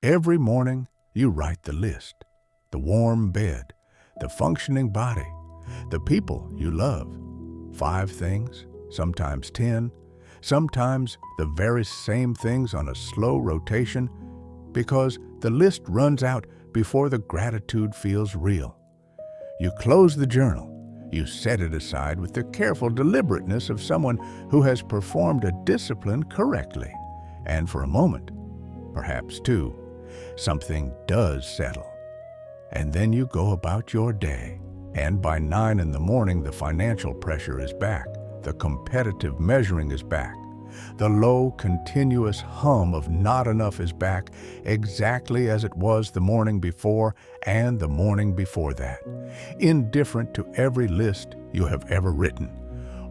Every morning, you write the list: the warm bed, the functioning body, the people you love. 5 things, sometimes 10, sometimes the very same things on a slow rotation, because the list runs out before the gratitude feels real. You close the journal. You set it aside with the careful deliberateness of someone who has performed a discipline correctly. And for a moment, perhaps 2, something does settle. And then you go about your day. And by 9 in the morning, the financial pressure is back. The competitive measuring is back. The low, continuous hum of not enough is back, exactly as it was the morning before and the morning before that, indifferent to every list you have ever written.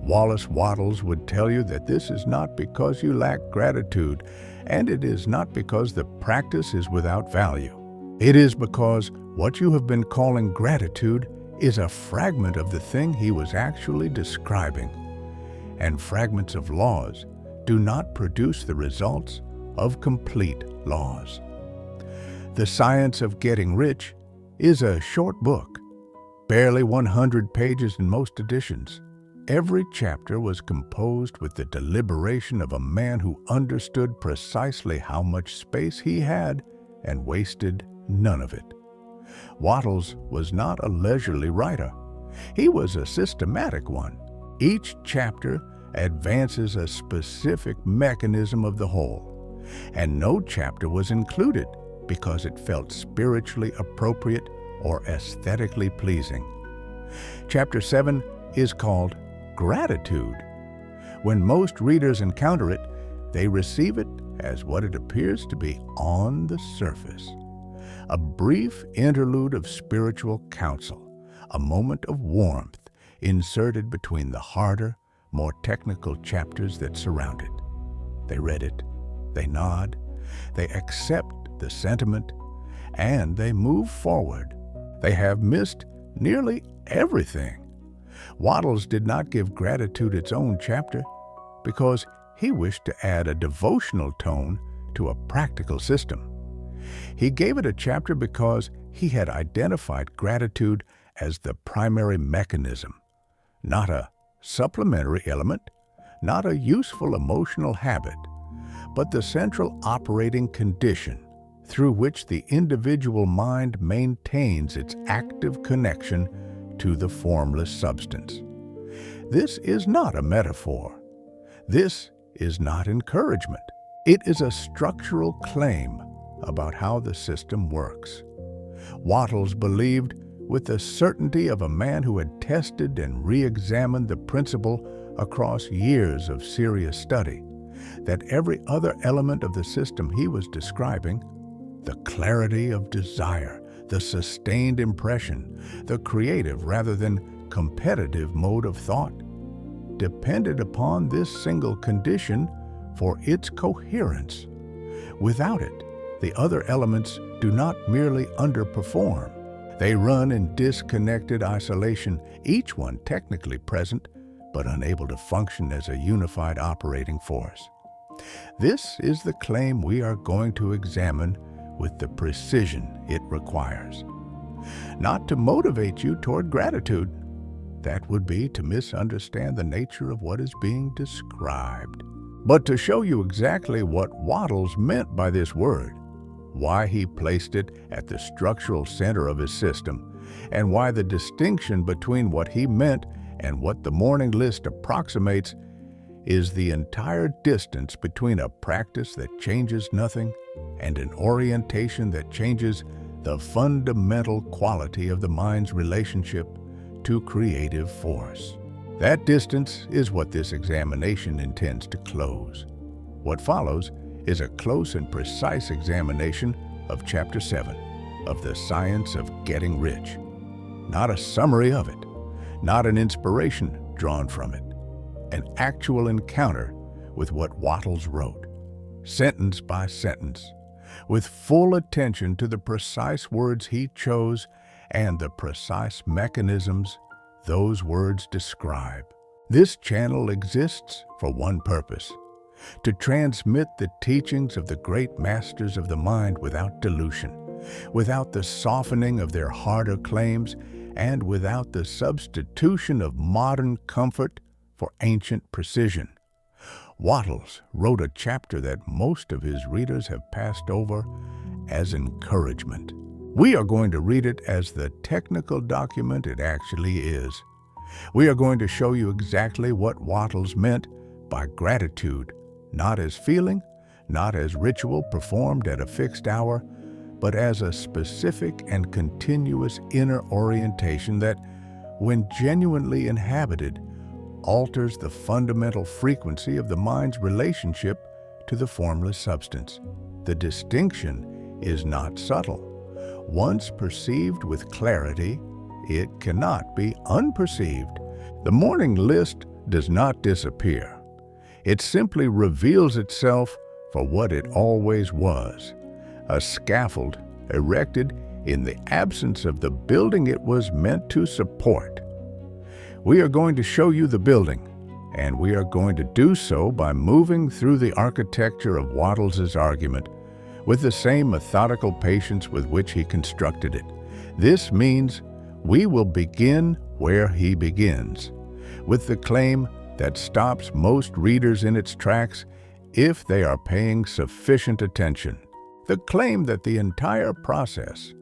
Wallace Wattles would tell you that this is not because you lack gratitude, and it is not because the practice is without value. It is because what you have been calling gratitude is a fragment of the thing he was actually describing. And fragments of laws do not produce the results of complete laws. The Science of Getting Rich is a short book, barely 100 pages in most editions. Every chapter was composed with the deliberation of a man who understood precisely how much space he had and wasted none of it. Wattles was not a leisurely writer. He was a systematic one. Each chapter advances a specific mechanism of the whole, and no chapter was included because it felt spiritually appropriate or aesthetically pleasing. Chapter 7 is called Gratitude. When most readers encounter it, they receive it as what it appears to be on the surface: a brief interlude of spiritual counsel, a moment of warmth inserted between the harder, more technical chapters that surround it. They read it, they nod, they accept the sentiment, and they move forward. They have missed nearly everything. Wattles did not give gratitude its own chapter because he wished to add a devotional tone to a practical system. He gave it a chapter because he had identified gratitude as the primary mechanism, not a supplementary element, not a useful emotional habit, but the central operating condition through which the individual mind maintains its active connection to the formless substance. This is not a metaphor. This is not encouragement. It is a structural claim about how the system works. Wattles believed, with the certainty of a man who had tested and re-examined the principle across years of serious study, that every other element of the system he was describing, the clarity of desire, the sustained impression, the creative rather than competitive mode of thought, depended upon this single condition for its coherence. Without it, the other elements do not merely underperform. They run in disconnected isolation, each one technically present, but unable to function as a unified operating force. This is the claim we are going to examine with the precision it requires. Not to motivate you toward gratitude. That would be to misunderstand the nature of what is being described. But to show you exactly what Wattles meant by this word, why he placed it at the structural center of his system, and why the distinction between what he meant and what the morning list approximates is the entire distance between a practice that changes nothing and an orientation that changes the fundamental quality of the mind's relationship to creative force. That distance is what this examination intends to close. What follows is a close and precise examination of Chapter 7 of the Science of Getting Rich. Not a summary of it, not an inspiration drawn from it, an actual encounter with what Wattles wrote, sentence by sentence, with full attention to the precise words he chose and the precise mechanisms those words describe. This channel exists for one purpose: to transmit the teachings of the great masters of the mind without dilution, without the softening of their harder claims, and without the substitution of modern comfort for ancient precision. Wattles wrote a chapter that most of his readers have passed over as encouragement. We are going to read it as the technical document it actually is. We are going to show you exactly what Wattles meant by gratitude, not as feeling, not as ritual performed at a fixed hour, but as a specific and continuous inner orientation that, when genuinely inhabited, alters the fundamental frequency of the mind's relationship to the formless substance. The distinction is not subtle. Once perceived with clarity, it cannot be unperceived. The morning list does not disappear. It simply reveals itself for what it always was, a scaffold erected in the absence of the building it was meant to support. We are going to show you the building, and we are going to do so by moving through the architecture of Wattles's argument with the same methodical patience with which he constructed it. This means we will begin where he begins, with the claim that stops most readers in its tracks if they are paying sufficient attention. The claim that the entire process,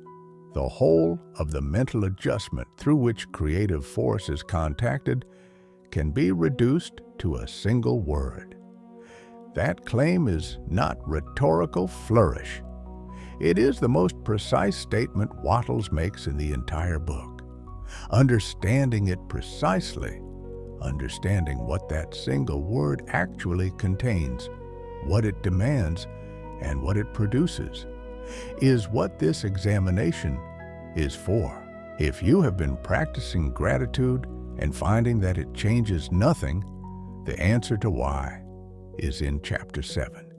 the whole of the mental adjustment through which creative force is contacted, can be reduced to a single word. That claim is not rhetorical flourish. It is the most precise statement Wattles makes in the entire book. Understanding it precisely, understanding what that single word actually contains, what it demands, and what it produces, is what this examination is for. If you have been practicing gratitude and finding that it changes nothing, the answer to why is in Chapter 7.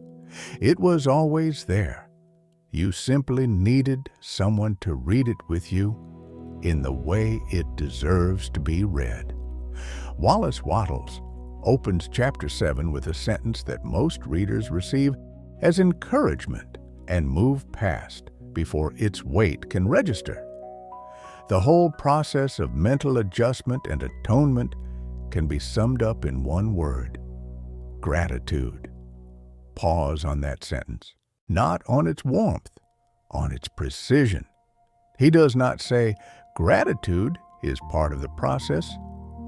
It was always there. You simply needed someone to read it with you in the way it deserves to be read. Wallace Wattles opens Chapter 7 with a sentence that most readers receive as encouragement and move past before its weight can register. The whole process of mental adjustment and atonement can be summed up in one word: gratitude. Pause on that sentence, not on its warmth, on its precision. He does not say gratitude is part of the process,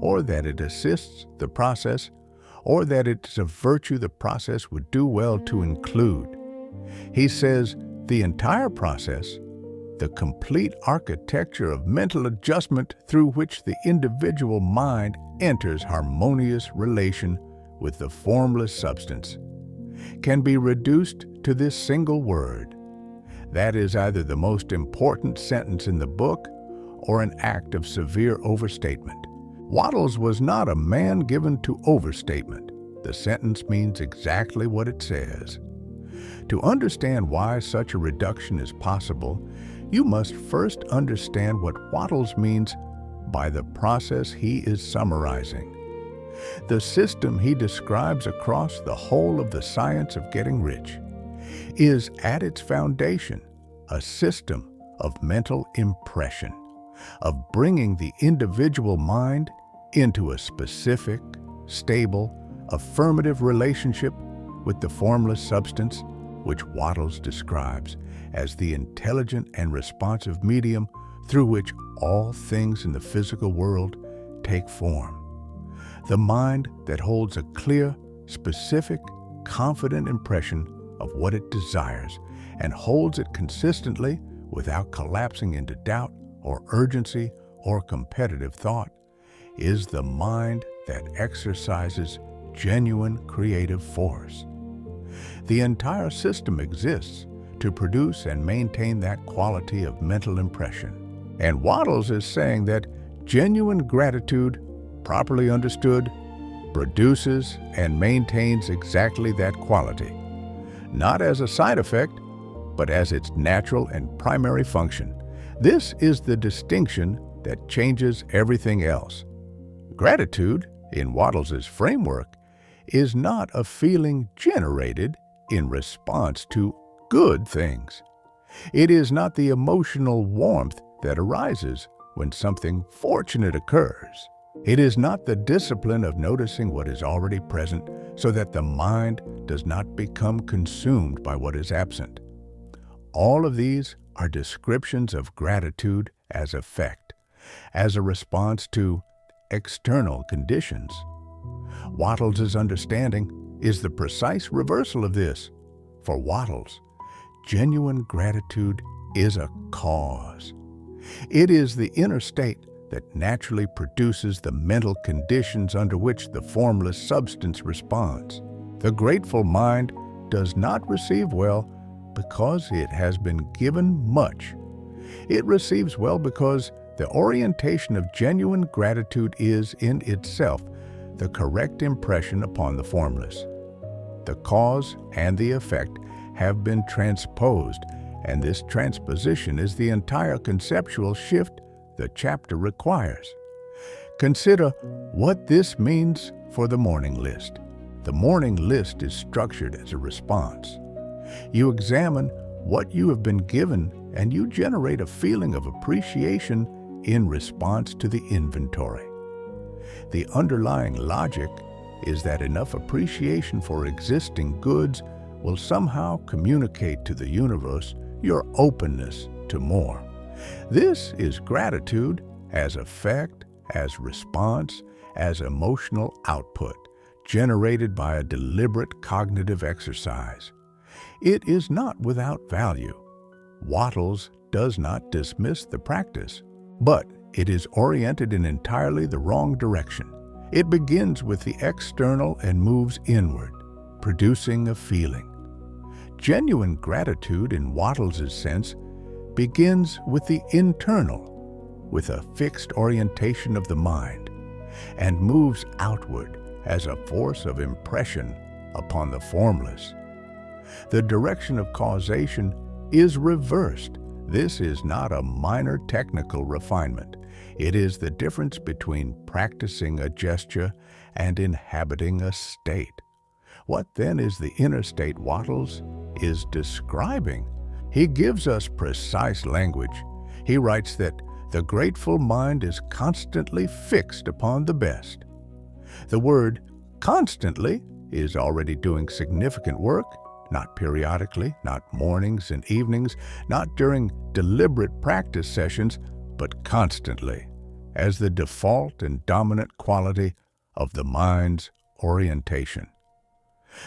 or that it assists the process, or that it's a virtue the process would do well to include. He says the entire process, the complete architecture of mental adjustment through which the individual mind enters harmonious relation with the formless substance, can be reduced to this single word. That is either the most important sentence in the book or an act of severe overstatement. Wattles was not a man given to overstatement. The sentence means exactly what it says. To understand why such a reduction is possible, you must first understand what Wattles means by the process he is summarizing. The system he describes across the whole of the science of getting rich is at its foundation a system of mental impression, of bringing the individual mind into a specific, stable, affirmative relationship with the formless substance, which Wattles describes as the intelligent and responsive medium through which all things in the physical world take form. The mind that holds a clear, specific, confident impression of what it desires and holds it consistently without collapsing into doubt or urgency or competitive thought is the mind that exercises genuine creative force. The entire system exists to produce and maintain that quality of mental impression. And Wattles is saying that genuine gratitude, properly understood, produces and maintains exactly that quality, not as a side effect, but as its natural and primary function. This is the distinction that changes everything else. Gratitude, in Wattles's framework, is not a feeling generated in response to good things. It is not the emotional warmth that arises when something fortunate occurs. It is not the discipline of noticing what is already present so that the mind does not become consumed by what is absent. All of these are descriptions of gratitude as effect, as a response to external conditions. Wattles' understanding is the precise reversal of this. For Wattles, genuine gratitude is a cause. It is the inner state that naturally produces the mental conditions under which the formless substance responds. The grateful mind does not receive well because it has been given much. It receives well because the orientation of genuine gratitude is, in itself, the correct impression upon the formless. The cause and the effect have been transposed, and this transposition is the entire conceptual shift the chapter requires. Consider what this means for the morning list. The morning list is structured as a response. You examine what you have been given, and you generate a feeling of appreciation in response to the inventory. The underlying logic is that enough appreciation for existing goods will somehow communicate to the universe your openness to more. This is gratitude as effect, as response, as emotional output, generated by a deliberate cognitive exercise. It is not without value. Wattles does not dismiss the practice, but it is oriented in entirely the wrong direction. It begins with the external and moves inward, producing a feeling. Genuine gratitude, in Wattles' sense, begins with the internal, with a fixed orientation of the mind, and moves outward as a force of impression upon the formless. The direction of causation is reversed. This is not a minor technical refinement. It is the difference between practicing a gesture and inhabiting a state. What then is the inner state Wattles is describing? He gives us precise language. He writes that the grateful mind is constantly fixed upon the best. The word constantly is already doing significant work, not periodically, not mornings and evenings, not during deliberate practice sessions, but constantly, as the default and dominant quality of the mind's orientation.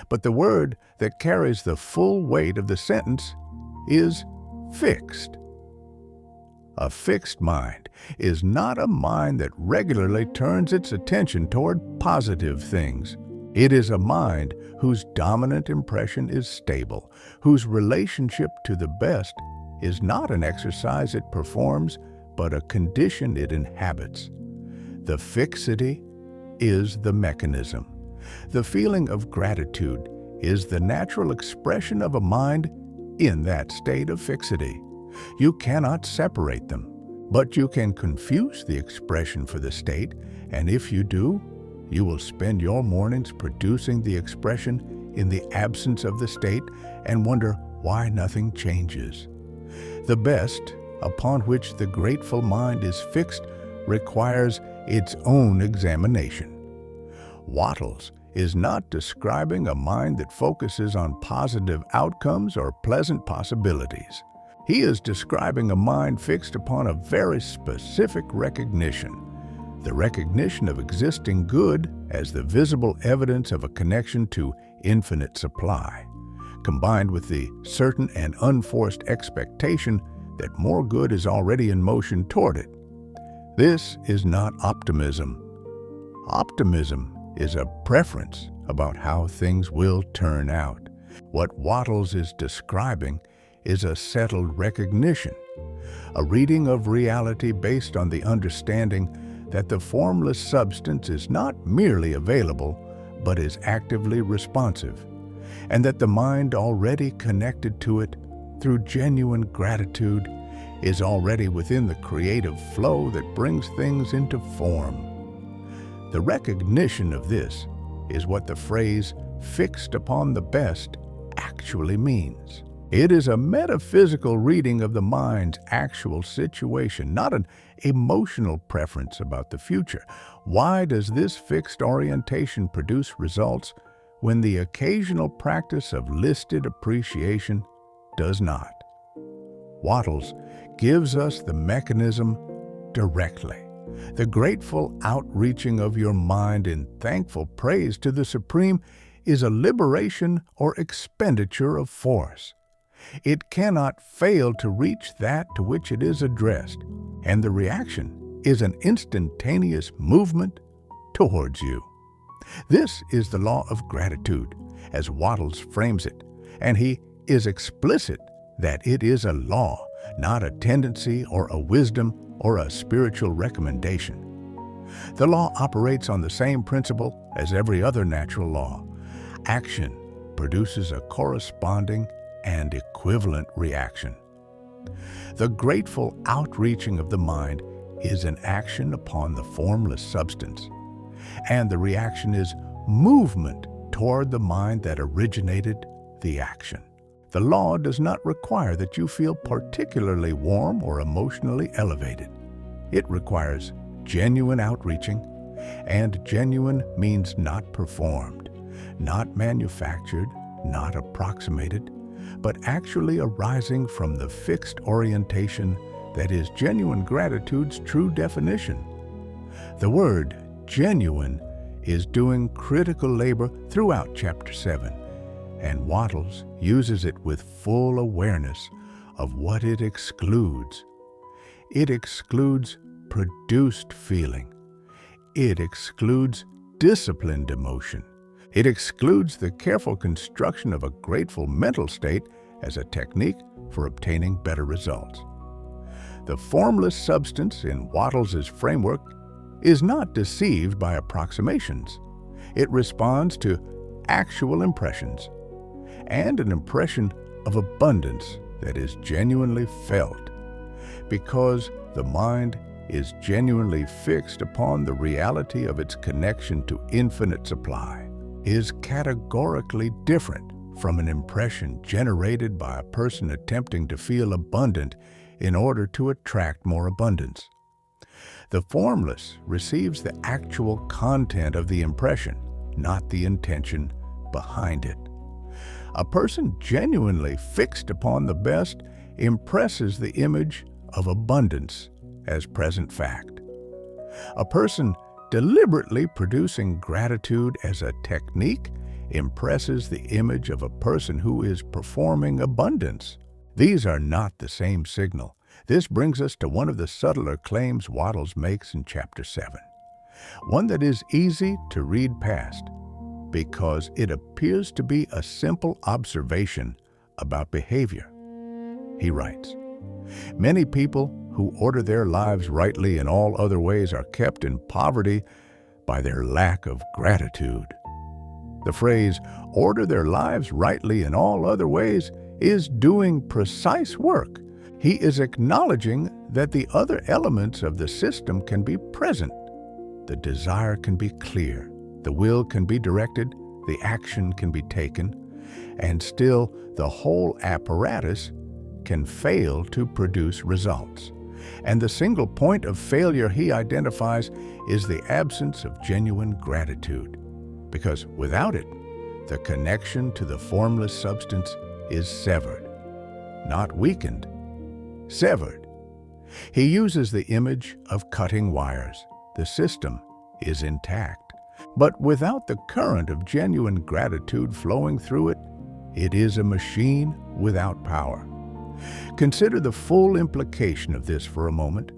But the word that carries the full weight of the sentence is fixed. A fixed mind is not a mind that regularly turns its attention toward positive things. It is a mind whose dominant impression is stable, whose relationship to the best is not an exercise it performs, but a condition it inhabits. The fixity is the mechanism. The feeling of gratitude is the natural expression of a mind in that state of fixity. You cannot separate them, but you can confuse the expression for the state, and if you do, you will spend your mornings producing the expression in the absence of the state and wonder why nothing changes. The best, upon which the grateful mind is fixed, requires its own examination. Wattles is not describing a mind that focuses on positive outcomes or pleasant possibilities. He is describing a mind fixed upon a very specific recognition, the recognition of existing good as the visible evidence of a connection to infinite supply, combined with the certain and unforced expectation that more good is already in motion toward it. This is not optimism. Optimism is a preference about how things will turn out. What Wattles is describing is a settled recognition, a reading of reality based on the understanding that the formless substance is not merely available, but is actively responsive, and that the mind already connected to it through genuine gratitude is already within the creative flow that brings things into form. The recognition of this is what the phrase "fixed upon the best" actually means. It is a metaphysical reading of the mind's actual situation, not an emotional preference about the future. Why does this fixed orientation produce results when the occasional practice of listed appreciation does not? Wattles gives us the mechanism directly. The grateful outreaching of your mind in thankful praise to the Supreme is a liberation or expenditure of force. It cannot fail to reach that to which it is addressed, and the reaction is an instantaneous movement towards you. This is the law of gratitude, as Wattles frames it, and he is explicit that it is a law, not a tendency or a wisdom or a spiritual recommendation. The law operates on the same principle as every other natural law. Action produces a corresponding and equivalent reaction. The grateful outreaching of the mind is an action upon the formless substance, and the reaction is movement toward the mind that originated the action. The law does not require that you feel particularly warm or emotionally elevated. It requires genuine outreaching, and genuine means not performed, not manufactured, not approximated, but actually arising from the fixed orientation that is genuine gratitude's true definition. The word genuine is doing critical labor throughout Chapter 7, and Wattles uses it with full awareness of what it excludes. It excludes produced feeling. It excludes disciplined emotion. It excludes the careful construction of a grateful mental state as a technique for obtaining better results. The formless substance in Wattles's framework is not deceived by approximations. It responds to actual impressions, and an impression of abundance that is genuinely felt, because the mind is genuinely fixed upon the reality of its connection to infinite supply, is categorically different from an impression generated by a person attempting to feel abundant in order to attract more abundance. The formless receives the actual content of the impression, not the intention behind it. A person genuinely fixed upon the best impresses the image of abundance as present fact. A person deliberately producing gratitude as a technique impresses the image of a person who is performing abundance. These are not the same signal. This brings us to one of the subtler claims Wattles makes in Chapter 7, one that is easy to read past because it appears to be a simple observation about behavior. He writes, "Many people who order their lives rightly in all other ways are kept in poverty by their lack of gratitude." The phrase, "order their lives rightly in all other ways," is doing precise work. He is acknowledging that the other elements of the system can be present. The desire can be clear, the will can be directed, the action can be taken, and still the whole apparatus can fail to produce results. And the single point of failure he identifies is the absence of genuine gratitude, because without it, the connection to the formless substance is severed, not weakened, severed. He uses the image of cutting wires. The system is intact, but without the current of genuine gratitude flowing through it, it is a machine without power. Consider the full implication of this for a moment.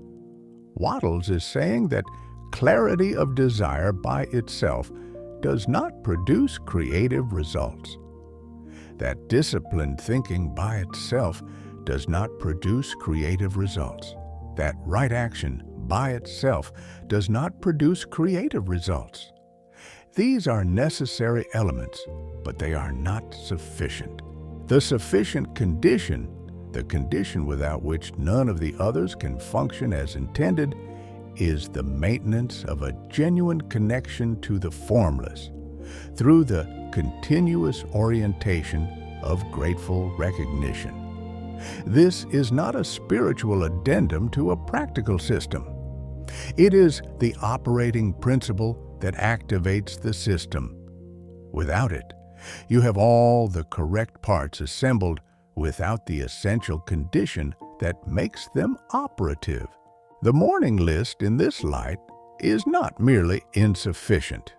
Wattles is saying that clarity of desire by itself does not produce creative results. That disciplined thinking by itself does not produce creative results. That right action by itself does not produce creative results. These are necessary elements, but they are not sufficient. The sufficient condition, the condition without which none of the others can function as intended, is the maintenance of a genuine connection to the formless, through the continuous orientation of grateful recognition. This is not a spiritual addendum to a practical system. It is the operating principle that activates the system. Without it, you have all the correct parts assembled without the essential condition that makes them operative. The morning list in this light is not merely insufficient.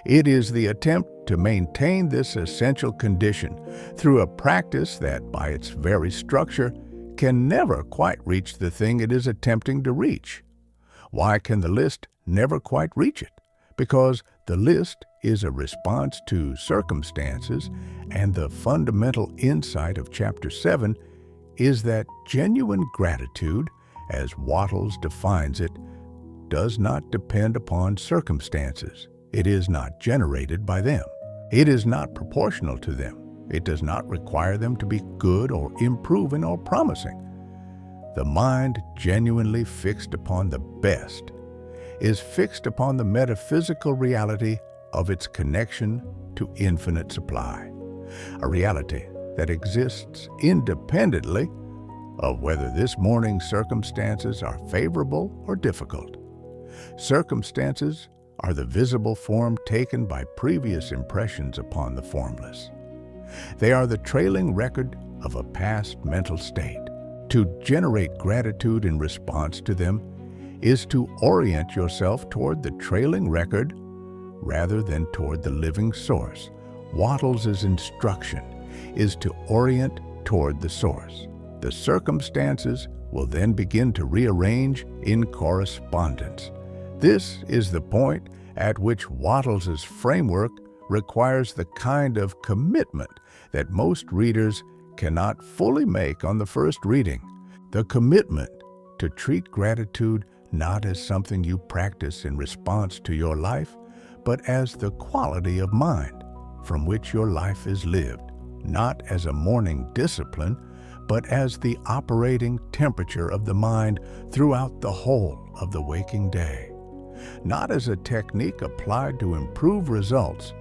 It is the attempt to maintain this essential condition through a practice that, by its very structure, can never quite reach the thing it is attempting to reach. Why can the list never quite reach it? Because the list is a response to circumstances, and the fundamental insight of Chapter 7 is that genuine gratitude, as Wattles defines it, does not depend upon circumstances. It is not generated by them. It is not proportional to them. It does not require them to be good or improving or promising. The mind genuinely fixed upon the best is fixed upon the metaphysical reality of its connection to infinite supply, a reality that exists independently of whether this morning's circumstances are favorable or difficult. Circumstances are the visible form taken by previous impressions upon the formless. They are the trailing record of a past mental state. To generate gratitude in response to them is to orient yourself toward the trailing record rather than toward the living source. Wattles' instruction is to orient toward the source. The circumstances will then begin to rearrange in correspondence. This is the point at which Wattles' framework requires the kind of commitment that most readers cannot fully make on the first reading. The commitment to treat gratitude not as something you practice in response to your life, but as the quality of mind from which your life is lived, not as a morning discipline, but as the operating temperature of the mind throughout the whole of the waking day. Not as a technique applied to improve results,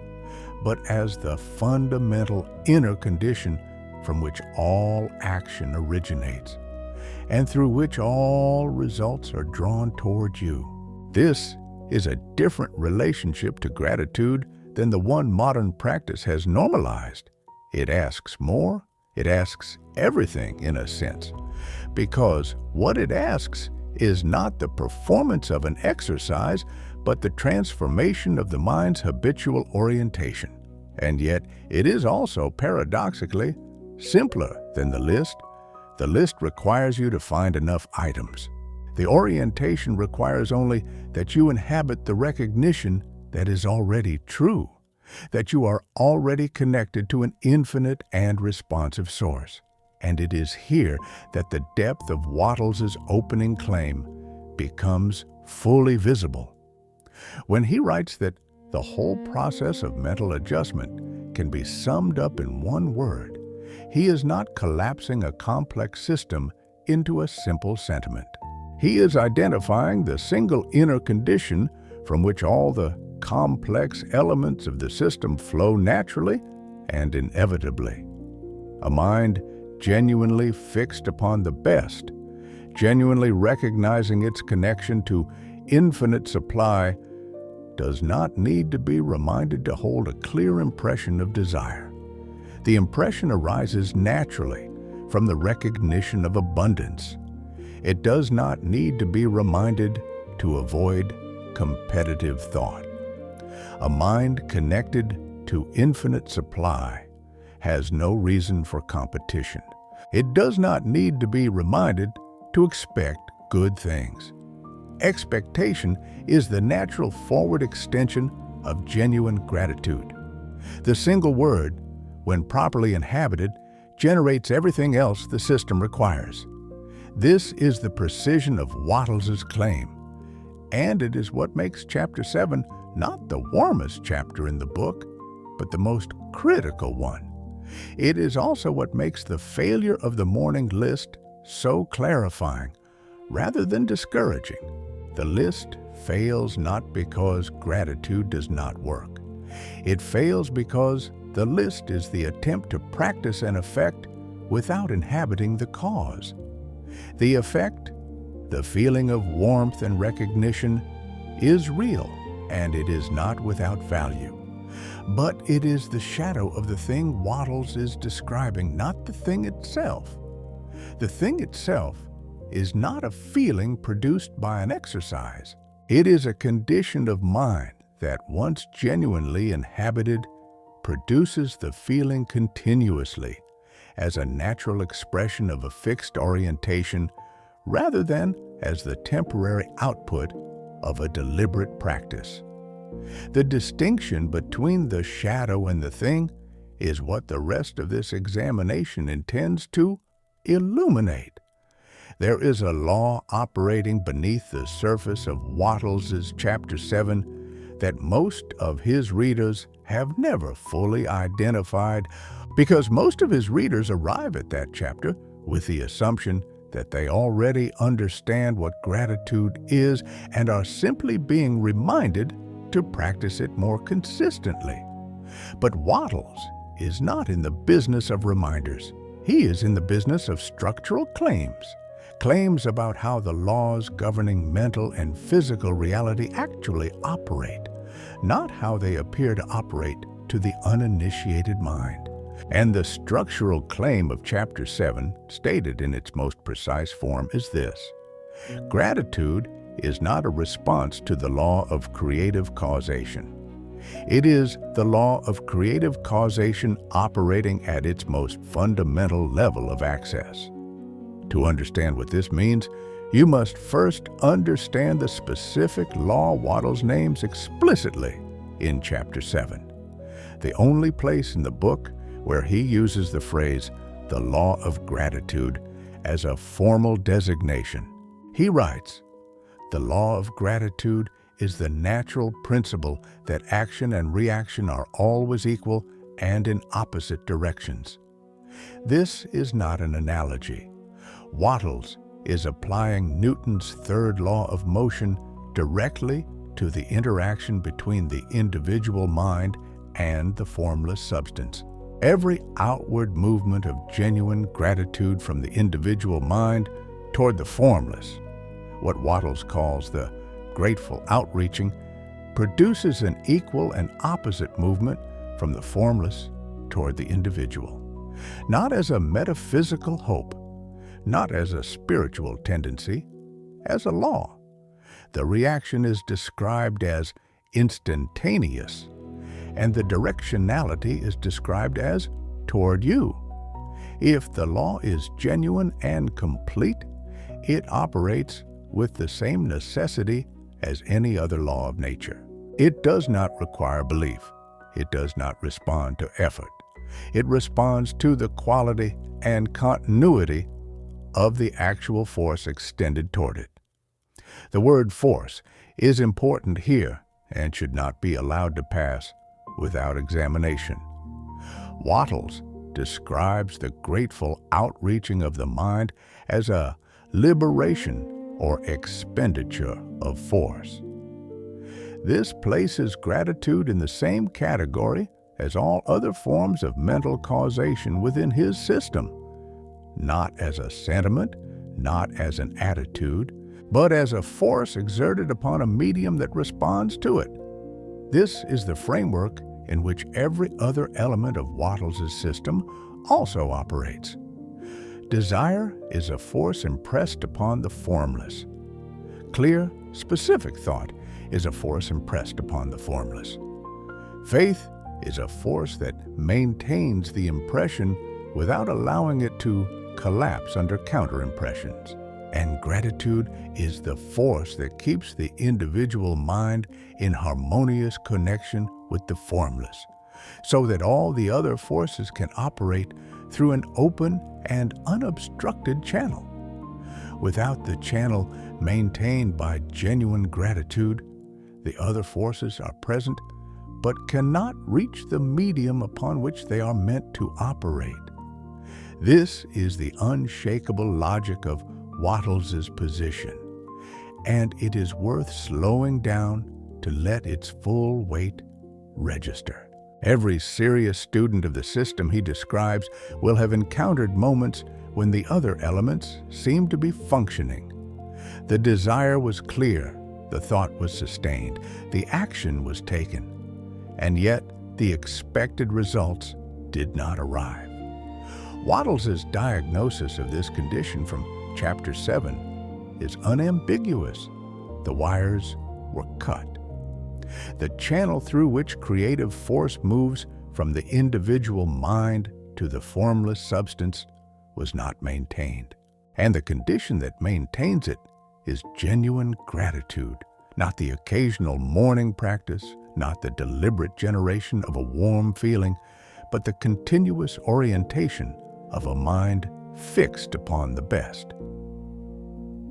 but as the fundamental inner condition from which all action originates, and through which all results are drawn toward you. This is a different relationship to gratitude than the one modern practice has normalized. It asks more, it asks everything in a sense, because what it asks is not the performance of an exercise, but the transformation of the mind's habitual orientation. And yet, it is also paradoxically simpler than the list. The list requires you to find enough items. The orientation requires only that you inhabit the recognition that is already true, that you are already connected to an infinite and responsive source. And it is here that the depth of Wattles' opening claim becomes fully visible. When he writes that the whole process of mental adjustment can be summed up in one word, he is not collapsing a complex system into a simple sentiment. He is identifying the single inner condition from which all the complex elements of the system flow naturally and inevitably. A mind genuinely fixed upon the best, genuinely recognizing its connection to infinite supply, does not need to be reminded to hold a clear impression of desire. The impression arises naturally from the recognition of abundance. It does not need to be reminded to avoid competitive thought. A mind connected to infinite supply has no reason for competition. It does not need to be reminded to expect good things. Expectation is the natural forward extension of genuine gratitude. The single word, when properly inhabited, generates everything else the system requires. This is the precision of Wattles' claim, and it is what makes Chapter 7 not the warmest chapter in the book, but the most critical one. It is also what makes the failure of the morning list so clarifying, rather than discouraging. The list fails not because gratitude does not work. It fails because the list is the attempt to practice an effect without inhabiting the cause. The effect, the feeling of warmth and recognition, is real, and it is not without value. But it is the shadow of the thing Wattles is describing, not the thing itself. The thing itself is not a feeling produced by an exercise. It is a condition of mind that, once genuinely inhabited, produces the feeling continuously as a natural expression of a fixed orientation rather than as the temporary output of a deliberate practice. The distinction between the shadow and the thing is what the rest of this examination intends to illuminate. There is a law operating beneath the surface of Wattles's Chapter 7 that most of his readers have never fully identified, because most of his readers arrive at that chapter with the assumption that they already understand what gratitude is and are simply being reminded to practice it more consistently. But Wattles is not in the business of reminders. He is in the business of structural claims about how the laws governing mental and physical reality actually operate, not how they appear to operate to the uninitiated mind. And the structural claim of Chapter 7, stated in its most precise form, is this: gratitude is not a response to the law of creative causation. It is the law of creative causation operating at its most fundamental level of access. To understand what this means, you must first understand the specific law Wattles names explicitly in Chapter 7, the only place in the book where he uses the phrase, the law of gratitude, as a formal designation. He writes, "The law of gratitude is the natural principle that action and reaction are always equal and in opposite directions." This is not an analogy. Wattles is applying Newton's third law of motion directly to the interaction between the individual mind and the formless substance. Every outward movement of genuine gratitude from the individual mind toward the formless, what Wattles calls the grateful outreaching, produces an equal and opposite movement from the formless toward the individual. Not as a metaphysical hope, not as a spiritual tendency, as a law. The reaction is described as instantaneous, and the directionality is described as toward you. If the law is genuine and complete, it operates with the same necessity as any other law of nature. It does not require belief. It does not respond to effort. It responds to the quality and continuity of the actual force extended toward it. The word force is important here and should not be allowed to pass without examination. Wattles describes the grateful outreaching of the mind as a liberation or expenditure of force. This places gratitude in the same category as all other forms of mental causation within his system, not as a sentiment, not as an attitude, but as a force exerted upon a medium that responds to it. This is the framework in which every other element of Wattles's system also operates. Desire is a force impressed upon the formless. Clear, specific thought is a force impressed upon the formless. Faith is a force that maintains the impression without allowing it to collapse under counter-impressions. And gratitude is the force that keeps the individual mind in harmonious connection with the formless, so that all the other forces can operate through an open and unobstructed channel. Without the channel maintained by genuine gratitude, the other forces are present but cannot reach the medium upon which they are meant to operate. This is the unshakable logic of Wattles's position, and it is worth slowing down to let its full weight register. Every serious student of the system he describes will have encountered moments when the other elements seemed to be functioning. The desire was clear, the thought was sustained, the action was taken, and yet the expected results did not arrive. Wattles' diagnosis of this condition from Chapter 7 is unambiguous. The wires were cut. The channel through which creative force moves from the individual mind to the formless substance was not maintained. And the condition that maintains it is genuine gratitude, not the occasional morning practice, not the deliberate generation of a warm feeling, but the continuous orientation of a mind fixed upon the best.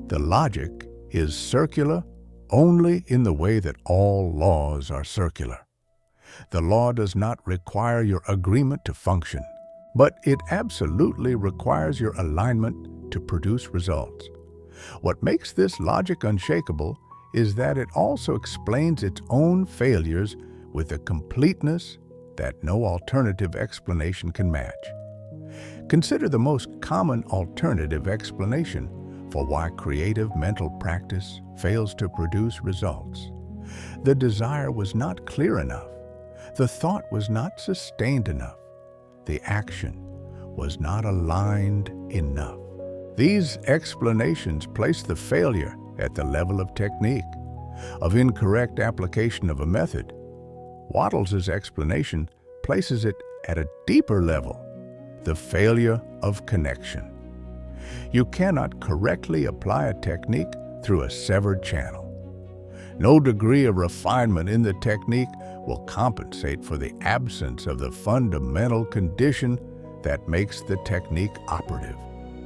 The logic is circular only in the way that all laws are circular. The law does not require your agreement to function, but it absolutely requires your alignment to produce results. What makes this logic unshakable is that it also explains its own failures with a completeness that no alternative explanation can match. Consider the most common alternative explanation for why creative mental practice fails to produce results. The desire was not clear enough. The thought was not sustained enough. The action was not aligned enough. These explanations place the failure at the level of technique, of incorrect application of a method. Wattles' explanation places it at a deeper level, the failure of connection. You cannot correctly apply a technique through a severed channel. No degree of refinement in the technique will compensate for the absence of the fundamental condition that makes the technique operative.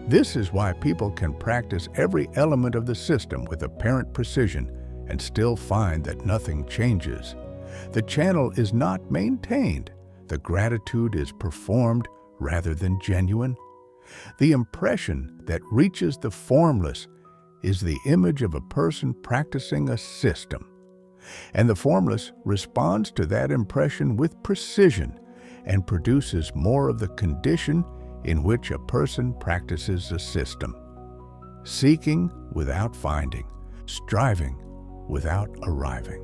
This is why people can practice every element of the system with apparent precision and still find that nothing changes. The channel is not maintained. The gratitude is performed rather than genuine. The impression that reaches the formless is the image of a person practicing a system, and the formless responds to that impression with precision and produces more of the condition in which a person practices a system. Seeking without finding, striving without arriving.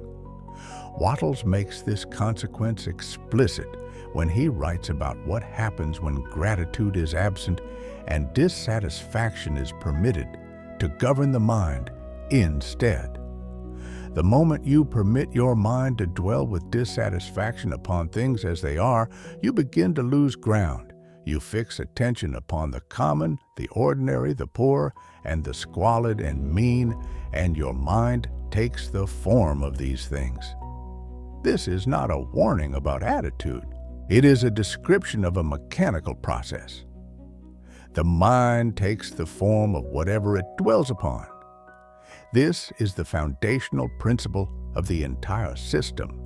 Wattles makes this consequence explicit when he writes about what happens when gratitude is absent and dissatisfaction is permitted to govern the mind instead. The moment you permit your mind to dwell with dissatisfaction upon things as they are, you begin to lose ground. You fix attention upon the common, the ordinary, the poor, and the squalid and mean, and your mind takes the form of these things. This is not a warning about attitude. It is a description of a mechanical process. The mind takes the form of whatever it dwells upon. This is the foundational principle of the entire system,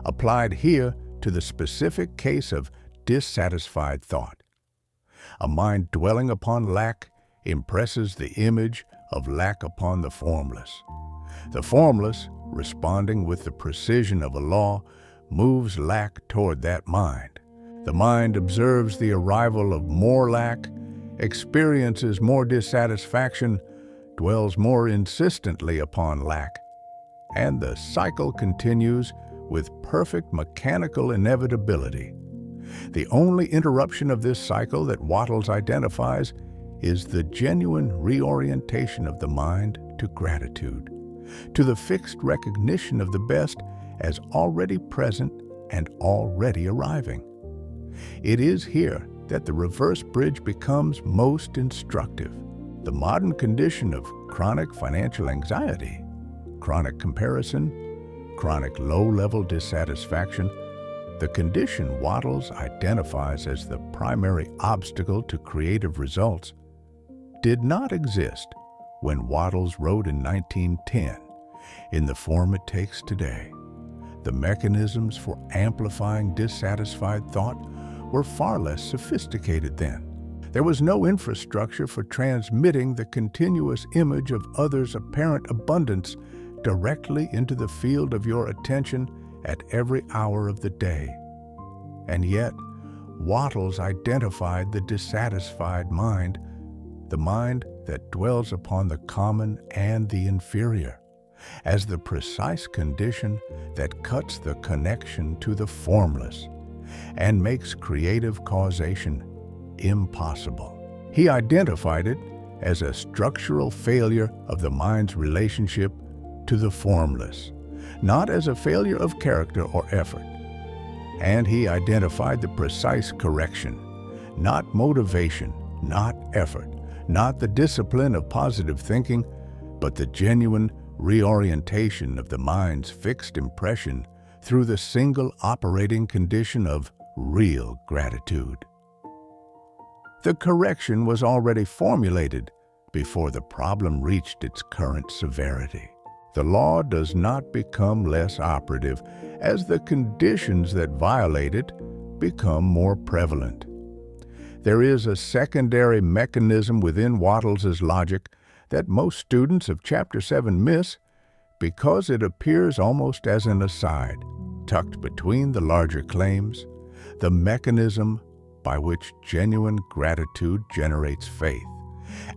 applied here to the specific case of dissatisfied thought. A mind dwelling upon lack impresses the image of lack upon the formless. The formless, responding with the precision of a law, moves lack toward that mind. The mind observes the arrival of more lack, experiences more dissatisfaction, dwells more insistently upon lack, and the cycle continues with perfect mechanical inevitability. The only interruption of this cycle that Wattles identifies is the genuine reorientation of the mind to gratitude, to the fixed recognition of the best as already present and already arriving. It is here that the reverse bridge becomes most instructive. The modern condition of chronic financial anxiety, chronic comparison, chronic low-level dissatisfaction, the condition Wattles identifies as the primary obstacle to creative results, did not exist when Wattles wrote in 1910 in the form it takes today. The mechanisms for amplifying dissatisfied thought were far less sophisticated then. There was no infrastructure for transmitting the continuous image of others' apparent abundance directly into the field of your attention at every hour of the day. And yet, Wattles identified the dissatisfied mind, the mind that dwells upon the common and the inferior, as the precise condition that cuts the connection to the formless and makes creative causation impossible. He identified it as a structural failure of the mind's relationship to the formless, not as a failure of character or effort. And he identified the precise correction, not motivation, not effort, not the discipline of positive thinking, but the genuine reorientation of the mind's fixed impression through the single operating condition of real gratitude. The correction was already formulated before the problem reached its current severity. The law does not become less operative as the conditions that violate it become more prevalent. There is a secondary mechanism within Wattles' logic that most students of Chapter 7 miss because it appears almost as an aside, tucked between the larger claims, the mechanism by which genuine gratitude generates faith,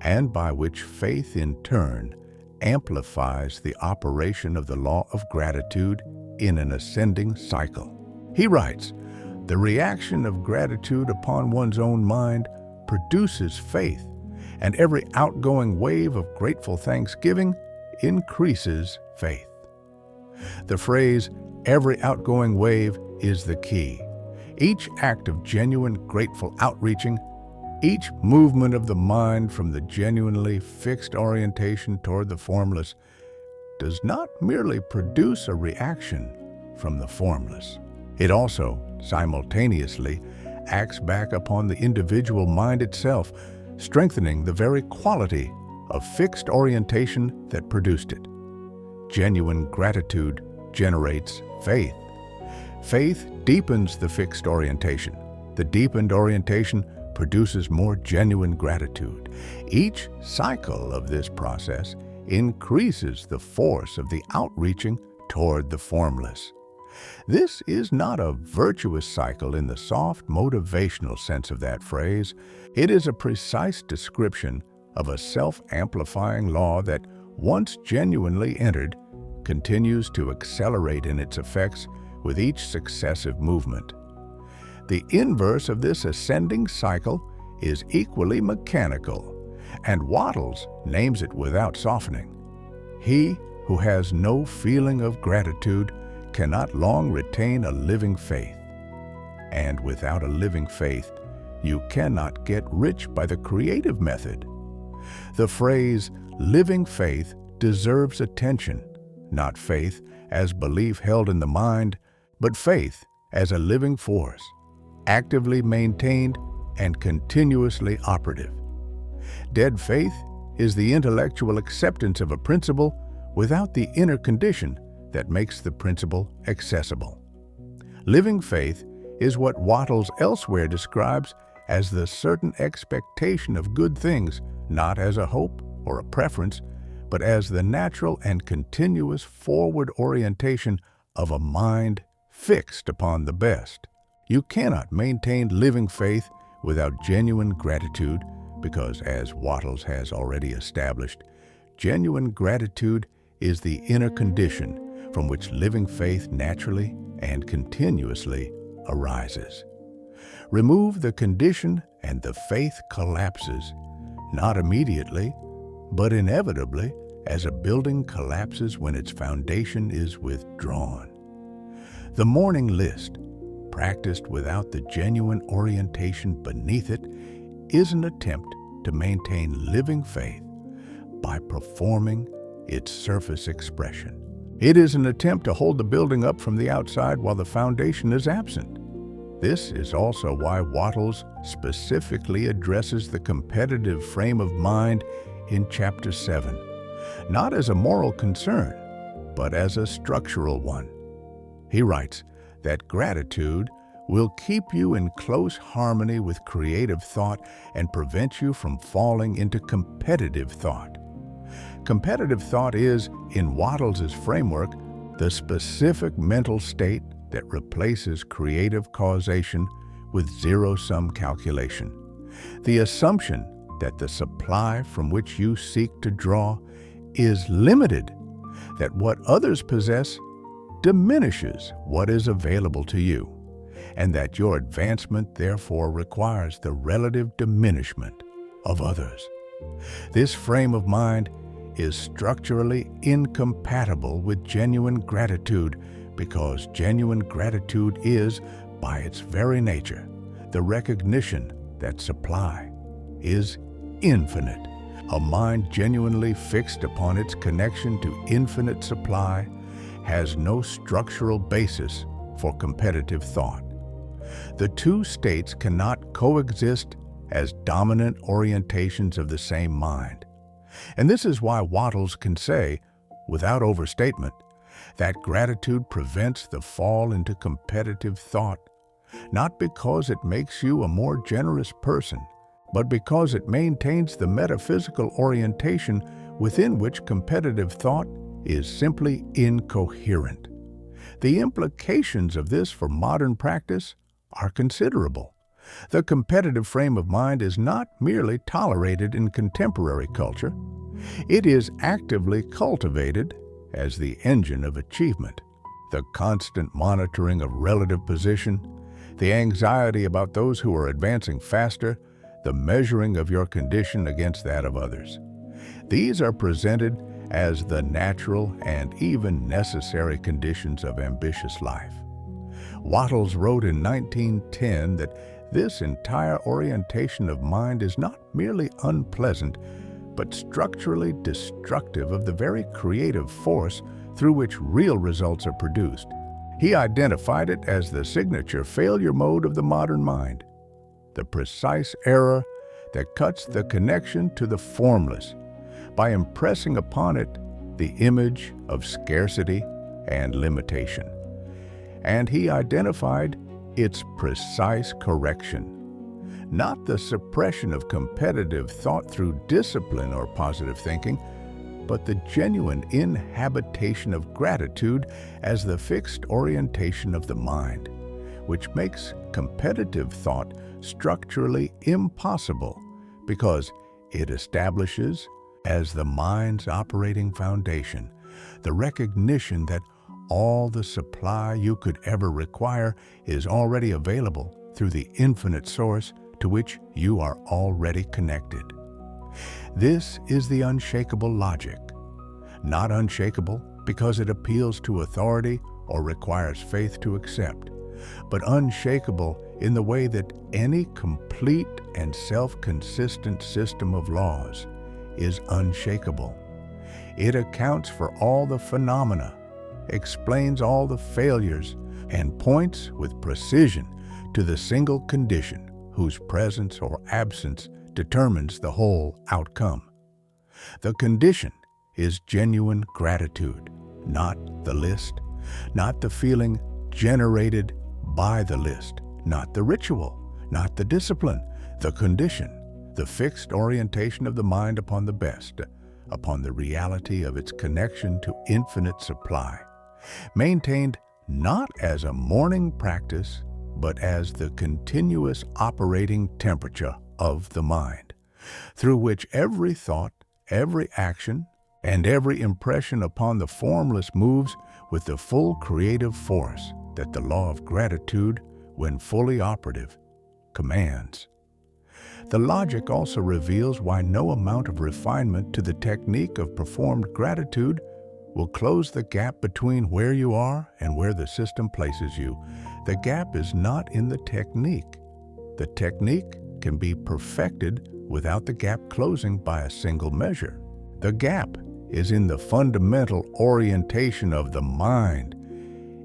and by which faith in turn amplifies the operation of the law of gratitude in an ascending cycle. He writes, "The reaction of gratitude upon one's own mind produces faith, and every outgoing wave of grateful thanksgiving increases faith." The phrase, "every outgoing wave," is the key. Each act of genuine grateful outreaching, each movement of the mind from the genuinely fixed orientation toward the formless, does not merely produce a reaction from the formless. It also, simultaneously, acts back upon the individual mind itself, strengthening the very quality of fixed orientation that produced it. Genuine gratitude generates faith. Faith deepens the fixed orientation. The deepened orientation produces more genuine gratitude. Each cycle of this process increases the force of the outreaching toward the formless. This is not a virtuous cycle in the soft, motivational sense of that phrase. It is a precise description of a self-amplifying law that, once genuinely entered, continues to accelerate in its effects with each successive movement. The inverse of this ascending cycle is equally mechanical, and Wattles names it without softening. He who has no feeling of gratitude cannot long retain a living faith. And without a living faith, you cannot get rich by the creative method. The phrase living faith deserves attention, not faith as belief held in the mind, but faith as a living force, actively maintained and continuously operative. Dead faith is the intellectual acceptance of a principle without the inner condition that makes the principle accessible. Living faith is what Wattles elsewhere describes as the certain expectation of good things, not as a hope or a preference, but as the natural and continuous forward orientation of a mind fixed upon the best. You cannot maintain living faith without genuine gratitude because, as Wattles has already established, genuine gratitude is the inner condition from which living faith naturally and continuously arises. Remove the condition and the faith collapses, not immediately, but inevitably, as a building collapses when its foundation is withdrawn. The morning list, practiced without the genuine orientation beneath it, is an attempt to maintain living faith by performing its surface expression. It is an attempt to hold the building up from the outside while the foundation is absent. This is also why Wattles specifically addresses the competitive frame of mind in Chapter 7, not as a moral concern, but as a structural one. He writes that gratitude will keep you in close harmony with creative thought and prevent you from falling into competitive thought. Competitive thought is, in Wattles' framework, the specific mental state that replaces creative causation with zero-sum calculation, the assumption that the supply from which you seek to draw is limited, that what others possess diminishes what is available to you, and that your advancement therefore requires the relative diminishment of others. This frame of mind is structurally incompatible with genuine gratitude, because genuine gratitude is, by its very nature, the recognition that supply is infinite. A mind genuinely fixed upon its connection to infinite supply has no structural basis for competitive thought. The two states cannot coexist as dominant orientations of the same mind. And this is why Wattles can say, without overstatement, that gratitude prevents the fall into competitive thought, not because it makes you a more generous person, but because it maintains the metaphysical orientation within which competitive thought is simply incoherent. The implications of this for modern practice are considerable. The competitive frame of mind is not merely tolerated in contemporary culture. It is actively cultivated as the engine of achievement. The constant monitoring of relative position, the anxiety about those who are advancing faster, the measuring of your condition against that of others. These are presented as the natural and even necessary conditions of ambitious life. Wattles wrote in 1910 that this entire orientation of mind is not merely unpleasant, but structurally destructive of the very creative force through which real results are produced. He identified it as the signature failure mode of the modern mind, the precise error that cuts the connection to the formless by impressing upon it the image of scarcity and limitation. And he identified its precise correction, not the suppression of competitive thought through discipline or positive thinking, but the genuine inhabitation of gratitude as the fixed orientation of the mind, which makes competitive thought structurally impossible because it establishes, as the mind's operating foundation, the recognition that all the supply you could ever require is already available through the infinite source to which you are already connected. This is the unshakable logic, not unshakable because it appeals to authority or requires faith to accept, but unshakable in the way that any complete and self-consistent system of laws is unshakable. It accounts for all the phenomena, explains all the failures, and points with precision to the single condition whose presence or absence determines the whole outcome. The condition is genuine gratitude, not the list, not the feeling generated by the list, not the ritual, not the discipline, the condition, the fixed orientation of the mind upon the best, upon the reality of its connection to infinite supply, maintained not as a morning practice, but as the continuous operating temperature of the mind, through which every thought, every action, and every impression upon the formless moves with the full creative force that the law of gratitude, when fully operative, commands. The logic also reveals why no amount of refinement to the technique of performed gratitude will close the gap between where you are and where the system places you. The gap is not in the technique. The technique can be perfected without the gap closing by a single measure. The gap is in the fundamental orientation of the mind,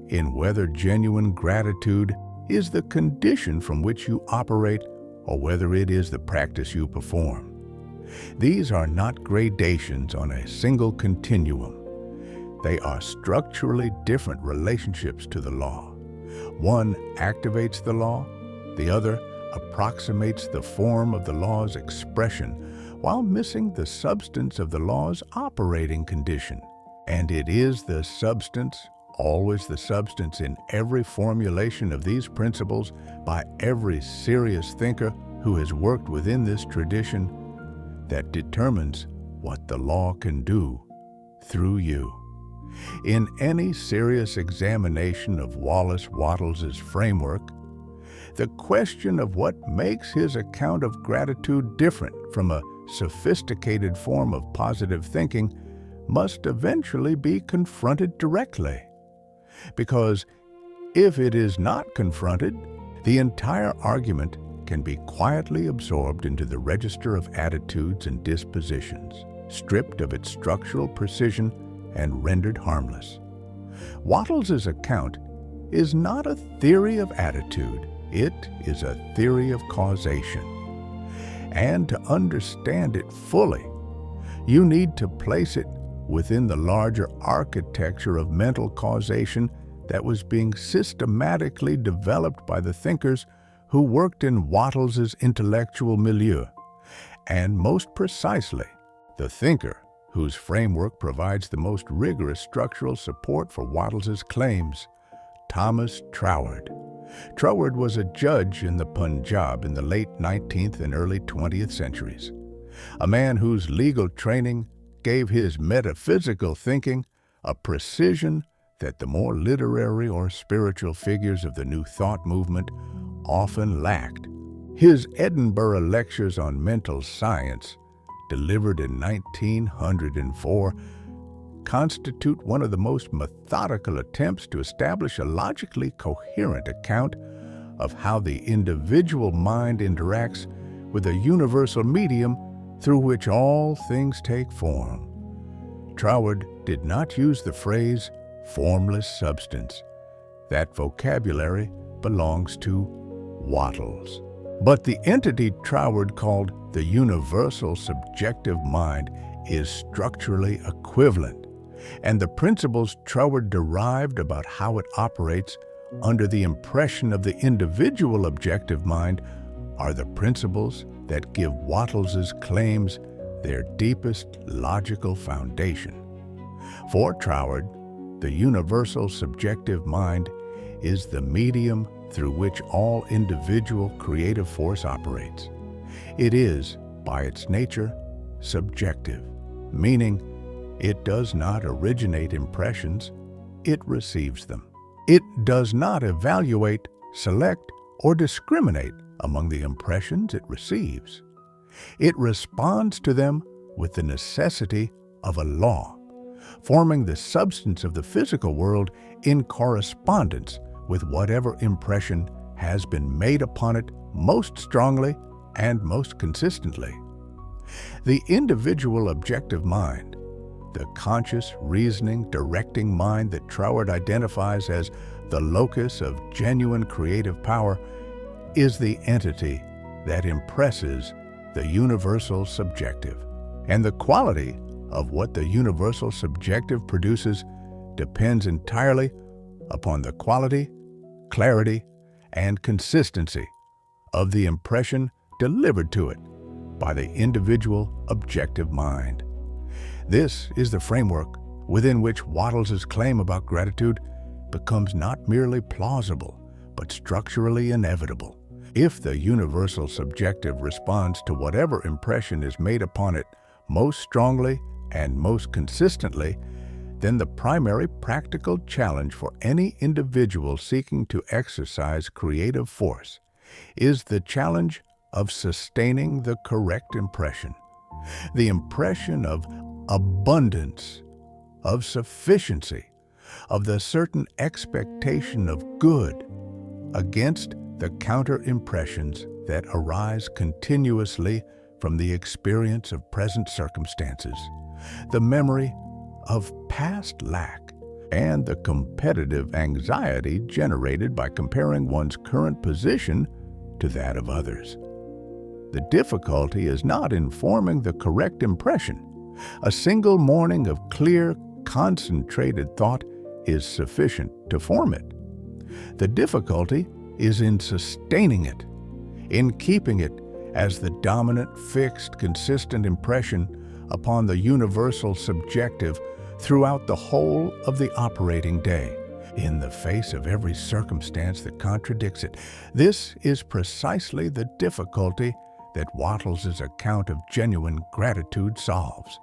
in whether genuine gratitude is the condition from which you operate or whether it is the practice you perform. These are not gradations on a single continuum. They are structurally different relationships to the law. One activates the law, the other approximates the form of the law's expression while missing the substance of the law's operating condition. And it is the substance always the substance in every formulation of these principles by every serious thinker who has worked within this tradition, that determines what the law can do through you. In any serious examination of Wallace Wattles' framework, the question of what makes his account of gratitude different from a sophisticated form of positive thinking must eventually be confronted directly. Because if it is not confronted, the entire argument can be quietly absorbed into the register of attitudes and dispositions, stripped of its structural precision and rendered harmless. Wattles' account is not a theory of attitude, it is a theory of causation. And to understand it fully, you need to place it within the larger architecture of mental causation that was being systematically developed by the thinkers who worked in Wattles' intellectual milieu, and most precisely, the thinker whose framework provides the most rigorous structural support for Wattles' claims, Thomas Troward. Troward was a judge in the Punjab in the late 19th and early 20th centuries, a man whose legal training gave his metaphysical thinking a precision that the more literary or spiritual figures of the New Thought movement often lacked. His Edinburgh Lectures on Mental Science, delivered in 1904, constitute one of the most methodical attempts to establish a logically coherent account of how the individual mind interacts with a universal medium through which all things take form. Troward did not use the phrase formless substance. That vocabulary belongs to Wattles. But the entity Troward called the universal subjective mind is structurally equivalent, and the principles Troward derived about how it operates under the impression of the individual objective mind are the principles that give Wattles' claims their deepest logical foundation. For Troward, the universal subjective mind is the medium through which all individual creative force operates. It is, by its nature, subjective, meaning it does not originate impressions, it receives them. It does not evaluate, select, or discriminate among the impressions it receives. It responds to them with the necessity of a law, forming the substance of the physical world in correspondence with whatever impression has been made upon it most strongly and most consistently. The individual objective mind, the conscious, reasoning, directing mind that Troward identifies as the locus of genuine creative power, is the entity that impresses the universal subjective. And the quality of what the universal subjective produces depends entirely upon the quality, clarity, and consistency of the impression delivered to it by the individual objective mind. This is the framework within which Wattles' claim about gratitude becomes not merely plausible, but structurally inevitable. If the universal subjective responds to whatever impression is made upon it most strongly and most consistently, then the primary practical challenge for any individual seeking to exercise creative force is the challenge of sustaining the correct impression, the impression of abundance, of sufficiency, of the certain expectation of good, against the counter-impressions that arise continuously from the experience of present circumstances, the memory of past lack, and the competitive anxiety generated by comparing one's current position to that of others. The difficulty is not in forming the correct impression. A single morning of clear, concentrated thought is sufficient to form it. The difficulty is in sustaining it, in keeping it as the dominant, fixed, consistent impression upon the universal subjective throughout the whole of the operating day. in the face of every circumstance that contradicts it. This is precisely the difficulty that Wattles' account of genuine gratitude solves.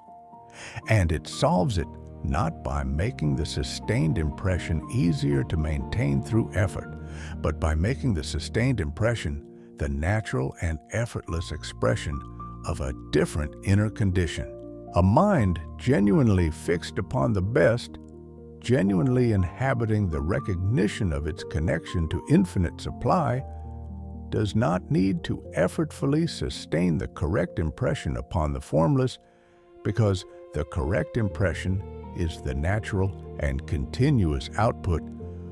And it solves it not by making the sustained impression easier to maintain through effort, but by making the sustained impression the natural and effortless expression of a different inner condition. A mind genuinely fixed upon the best, genuinely inhabiting the recognition of its connection to infinite supply, does not need to effortfully sustain the correct impression upon the formless, because the correct impression is the natural and continuous output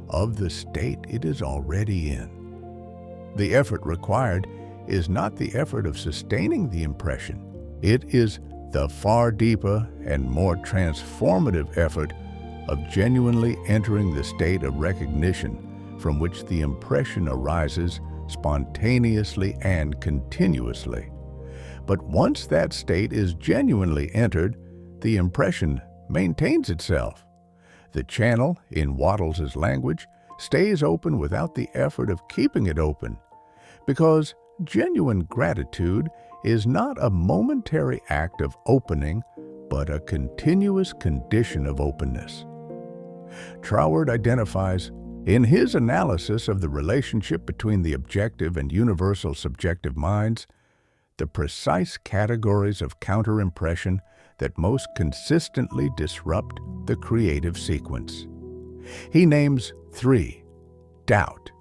of the state it is already in. The effort required is not the effort of sustaining the impression. It is the far deeper and more transformative effort of genuinely entering the state of recognition from which the impression arises spontaneously and continuously. But once that state is genuinely entered, the impression maintains itself. The channel, in Wattles' language, stays open without the effort of keeping it open, because genuine gratitude is not a momentary act of opening, but a continuous condition of openness. Troward identifies, in his analysis of the relationship between the objective and universal subjective minds, the precise categories of counter-impression that most consistently disrupt the creative sequence. He names 3: doubt,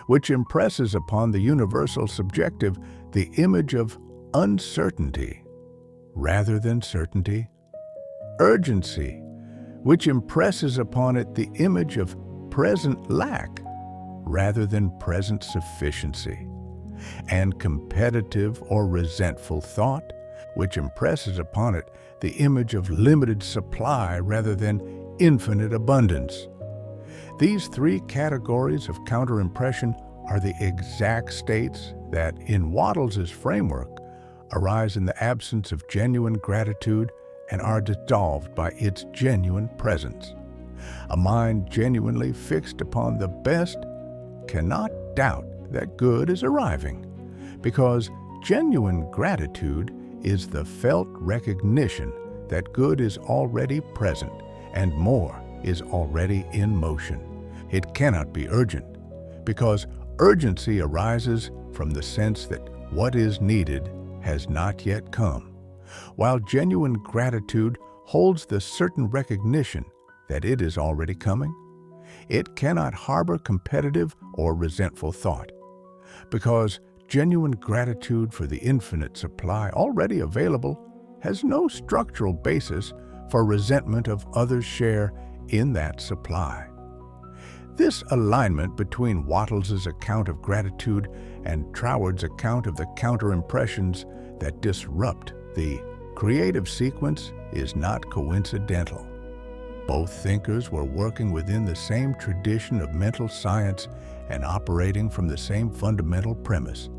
which impresses upon the universal subjective the image of uncertainty rather than certainty; urgency, which impresses upon it the image of present lack rather than present sufficiency; and competitive or resentful thought, which impresses upon it the image of limited supply rather than infinite abundance. These 3 categories of counter-impression are the exact states that, in Wattles' framework, arise in the absence of genuine gratitude and are dissolved by its genuine presence. A mind genuinely fixed upon the best cannot doubt that good is arriving, because genuine gratitude is the felt recognition that good is already present and more is already in motion. It cannot be urgent, because urgency arises from the sense that what is needed has not yet come, while genuine gratitude holds the certain recognition that it is already coming. It cannot harbor competitive or resentful thought, because genuine gratitude for the infinite supply already available has no structural basis for resentment of others' share in that supply. This alignment between Wattles' account of gratitude and Troward's account of the counter-impressions that disrupt the creative sequence is not coincidental. Both thinkers were working within the same tradition of mental science and operating from the same fundamental premise,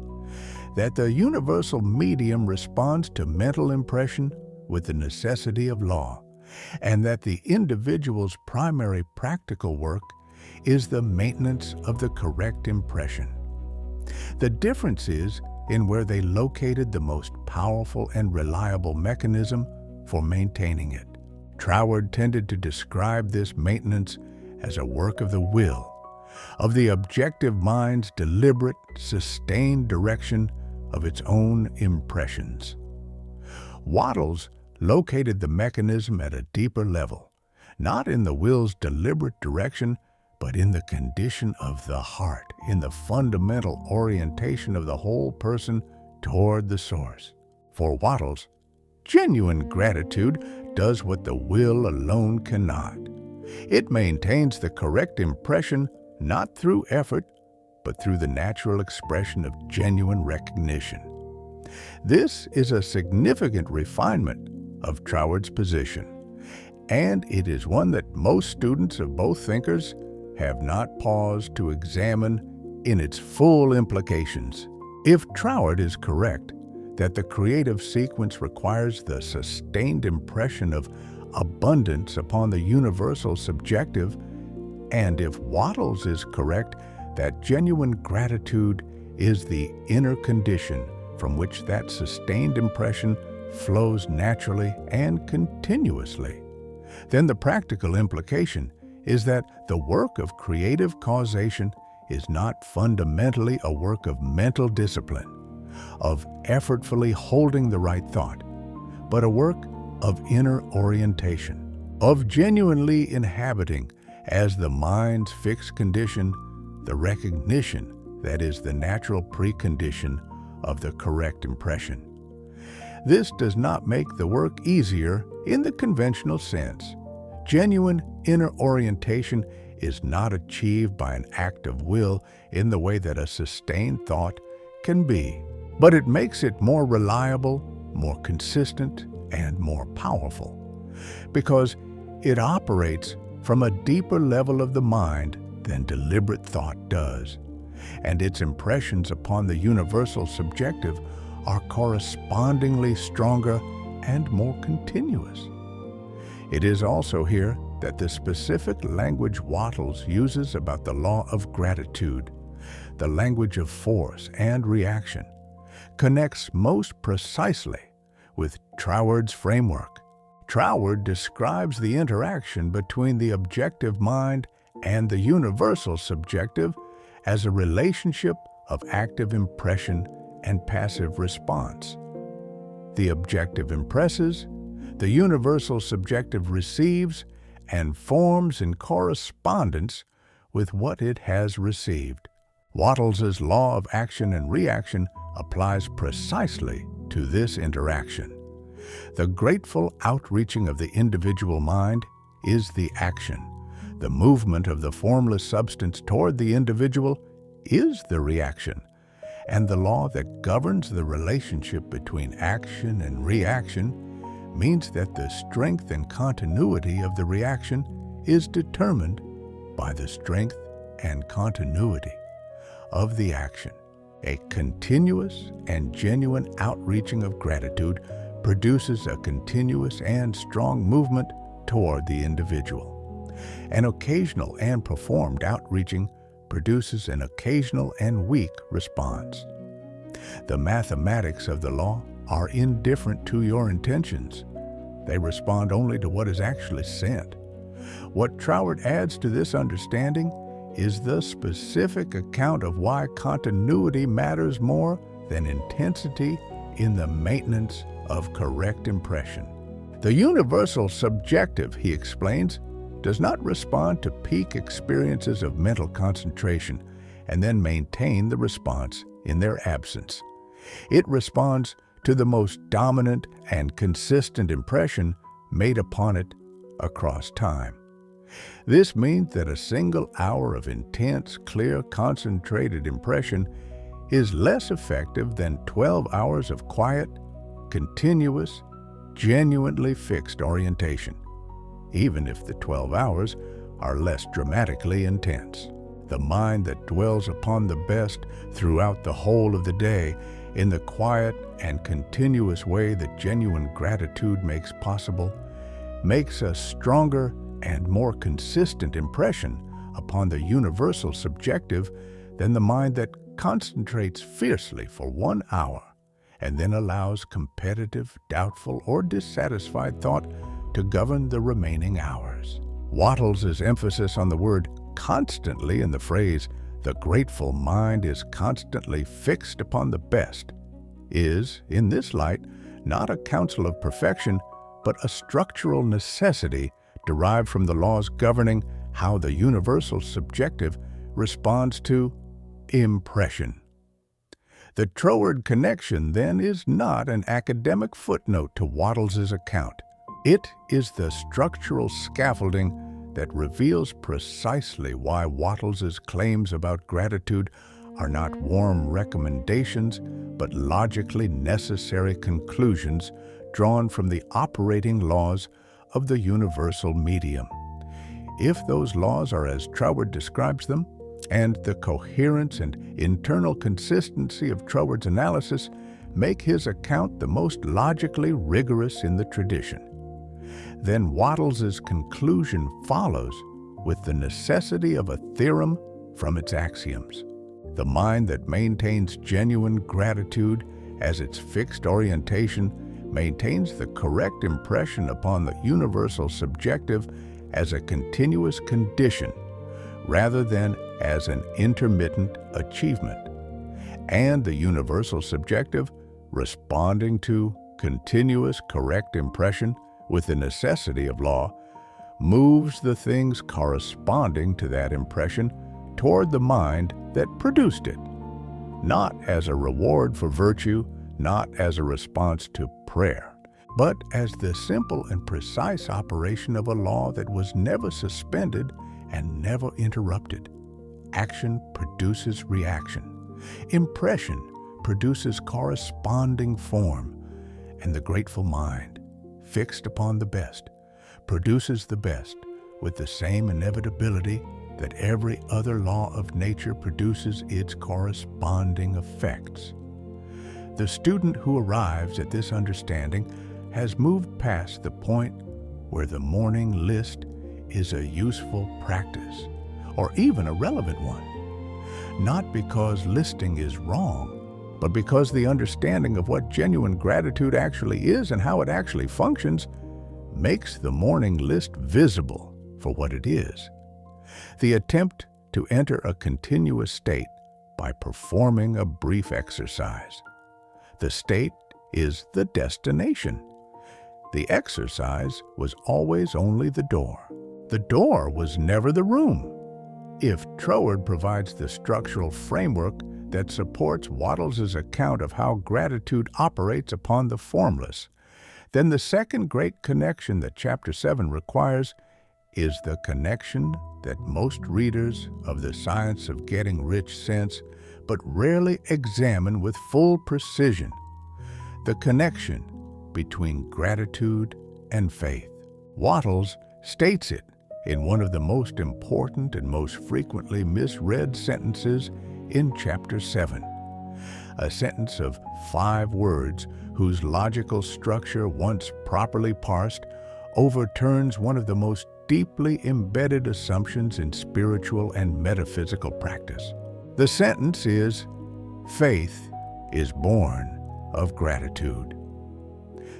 that the universal medium responds to mental impression with the necessity of law, and that the individual's primary practical work is the maintenance of the correct impression. The difference is in where they located the most powerful and reliable mechanism for maintaining it. Troward tended to describe this maintenance as a work of the will, of the objective mind's deliberate, sustained direction of its own impressions. Wattles located the mechanism at a deeper level, not in the will's deliberate direction, but in the condition of the heart, in the fundamental orientation of the whole person toward the source. For Wattles, genuine gratitude does what the will alone cannot. It maintains the correct impression not through effort, but through the natural expression of genuine recognition. This is a significant refinement of Troward's position, and it is one that most students of both thinkers have not paused to examine in its full implications. If Troward is correct that the creative sequence requires the sustained impression of abundance upon the universal subjective, And if Wattles is correct, that genuine gratitude is the inner condition from which that sustained impression flows naturally and continuously, then the practical implication is that the work of creative causation is not fundamentally a work of mental discipline, of effortfully holding the right thought, but a work of inner orientation, of genuinely inhabiting as the mind's fixed condition the recognition that is the natural precondition of the correct impression. This does not make the work easier in the conventional sense. Genuine inner orientation is not achieved by an act of will in the way that a sustained thought can be, but it makes it more reliable, more consistent, and more powerful, because it operates from a deeper level of the mind than deliberate thought does, and its impressions upon the universal subjective are correspondingly stronger and more continuous. It is also here that the specific language Wattles uses about the law of gratitude, the language of force and reaction, connects most precisely with Troward's framework. Troward describes the interaction between the objective mind and the universal subjective as a relationship of active impression and passive response. The objective impresses, the universal subjective receives, and forms in correspondence with what it has received. Wattles's law of action and reaction applies precisely to this interaction. The grateful outreaching of the individual mind is the action. The movement of the formless substance toward the individual is the reaction. And the law that governs the relationship between action and reaction means that the strength and continuity of the reaction is determined by the strength and continuity of the action. A continuous and genuine outreaching of gratitude produces a continuous and strong movement toward the individual. An occasional and performed outreaching produces an occasional and weak response. The mathematics of the law are indifferent to your intentions. They respond only to what is actually sent. What Troward adds to this understanding is the specific account of why continuity matters more than intensity in the maintenance of correct impression. The universal subjective, he explains, does not respond to peak experiences of mental concentration and then maintain the response in their absence. It responds to the most dominant and consistent impression made upon it across time. This means that a single hour of intense, clear, concentrated impression is less effective than 12 hours of quiet, continuous, genuinely fixed orientation, even if the 12 hours are less dramatically intense. The mind that dwells upon the best throughout the whole of the day in the quiet and continuous way that genuine gratitude makes possible makes a stronger and more consistent impression upon the universal subjective than the mind that concentrates fiercely for 1 hour and then allows competitive, doubtful, or dissatisfied thought to govern the remaining hours. Wattles' emphasis on the word constantly in the phrase, "the grateful mind is constantly fixed upon the best," is, in this light, not a counsel of perfection, but a structural necessity derived from the laws governing how the universal subjective responds to impression. The Troward connection, then, is not an academic footnote to Wattles' account. It is the structural scaffolding that reveals precisely why Wattles' claims about gratitude are not warm recommendations, but logically necessary conclusions drawn from the operating laws of the universal medium. If those laws are as Troward describes them, and the coherence and internal consistency of Troward's analysis make his account the most logically rigorous in the tradition, then Wattles' conclusion follows with the necessity of a theorem from its axioms. The mind that maintains genuine gratitude as its fixed orientation maintains the correct impression upon the universal subjective as a continuous condition rather than as an intermittent achievement, and the universal subjective, responding to continuous correct impression with the necessity of law, moves the things corresponding to that impression toward the mind that produced it, not as a reward for virtue, not as a response to prayer, but as the simple and precise operation of a law that was never suspended and never interrupted. Action produces reaction. Impression produces corresponding form, and the grateful mind, fixed upon the best, produces the best with the same inevitability that every other law of nature produces its corresponding effects. The student who arrives at this understanding has moved past the point where the morning list is a useful practice, or even a relevant one, not because listing is wrong, but because the understanding of what genuine gratitude actually is and how it actually functions makes the morning list visible for what it is. The attempt to enter a continuous state by performing a brief exercise. The state is the destination. The exercise was always only the door. The door was never the room. If Troward provides the structural framework that supports Wattles' account of how gratitude operates upon the formless, then the second great connection that Chapter 7 requires is the connection that most readers of the Science of Getting Rich sense, but rarely examine with full precision: the connection between gratitude and faith. Wattles states it in one of the most important and most frequently misread sentences in Chapter 7, a sentence of 5 words whose logical structure, once properly parsed, overturns one of the most deeply embedded assumptions in spiritual and metaphysical practice. The sentence is, "Faith is born of gratitude."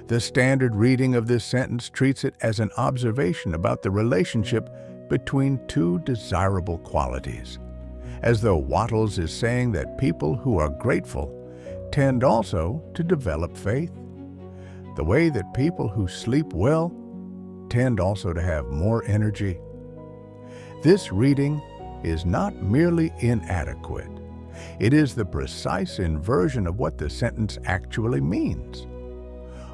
The standard reading of this sentence treats it as an observation about the relationship between two desirable qualities, as though Wattles is saying that people who are grateful tend also to develop faith, the way that people who sleep well tend also to have more energy. This reading is not merely inadequate. It is the precise inversion of what the sentence actually means.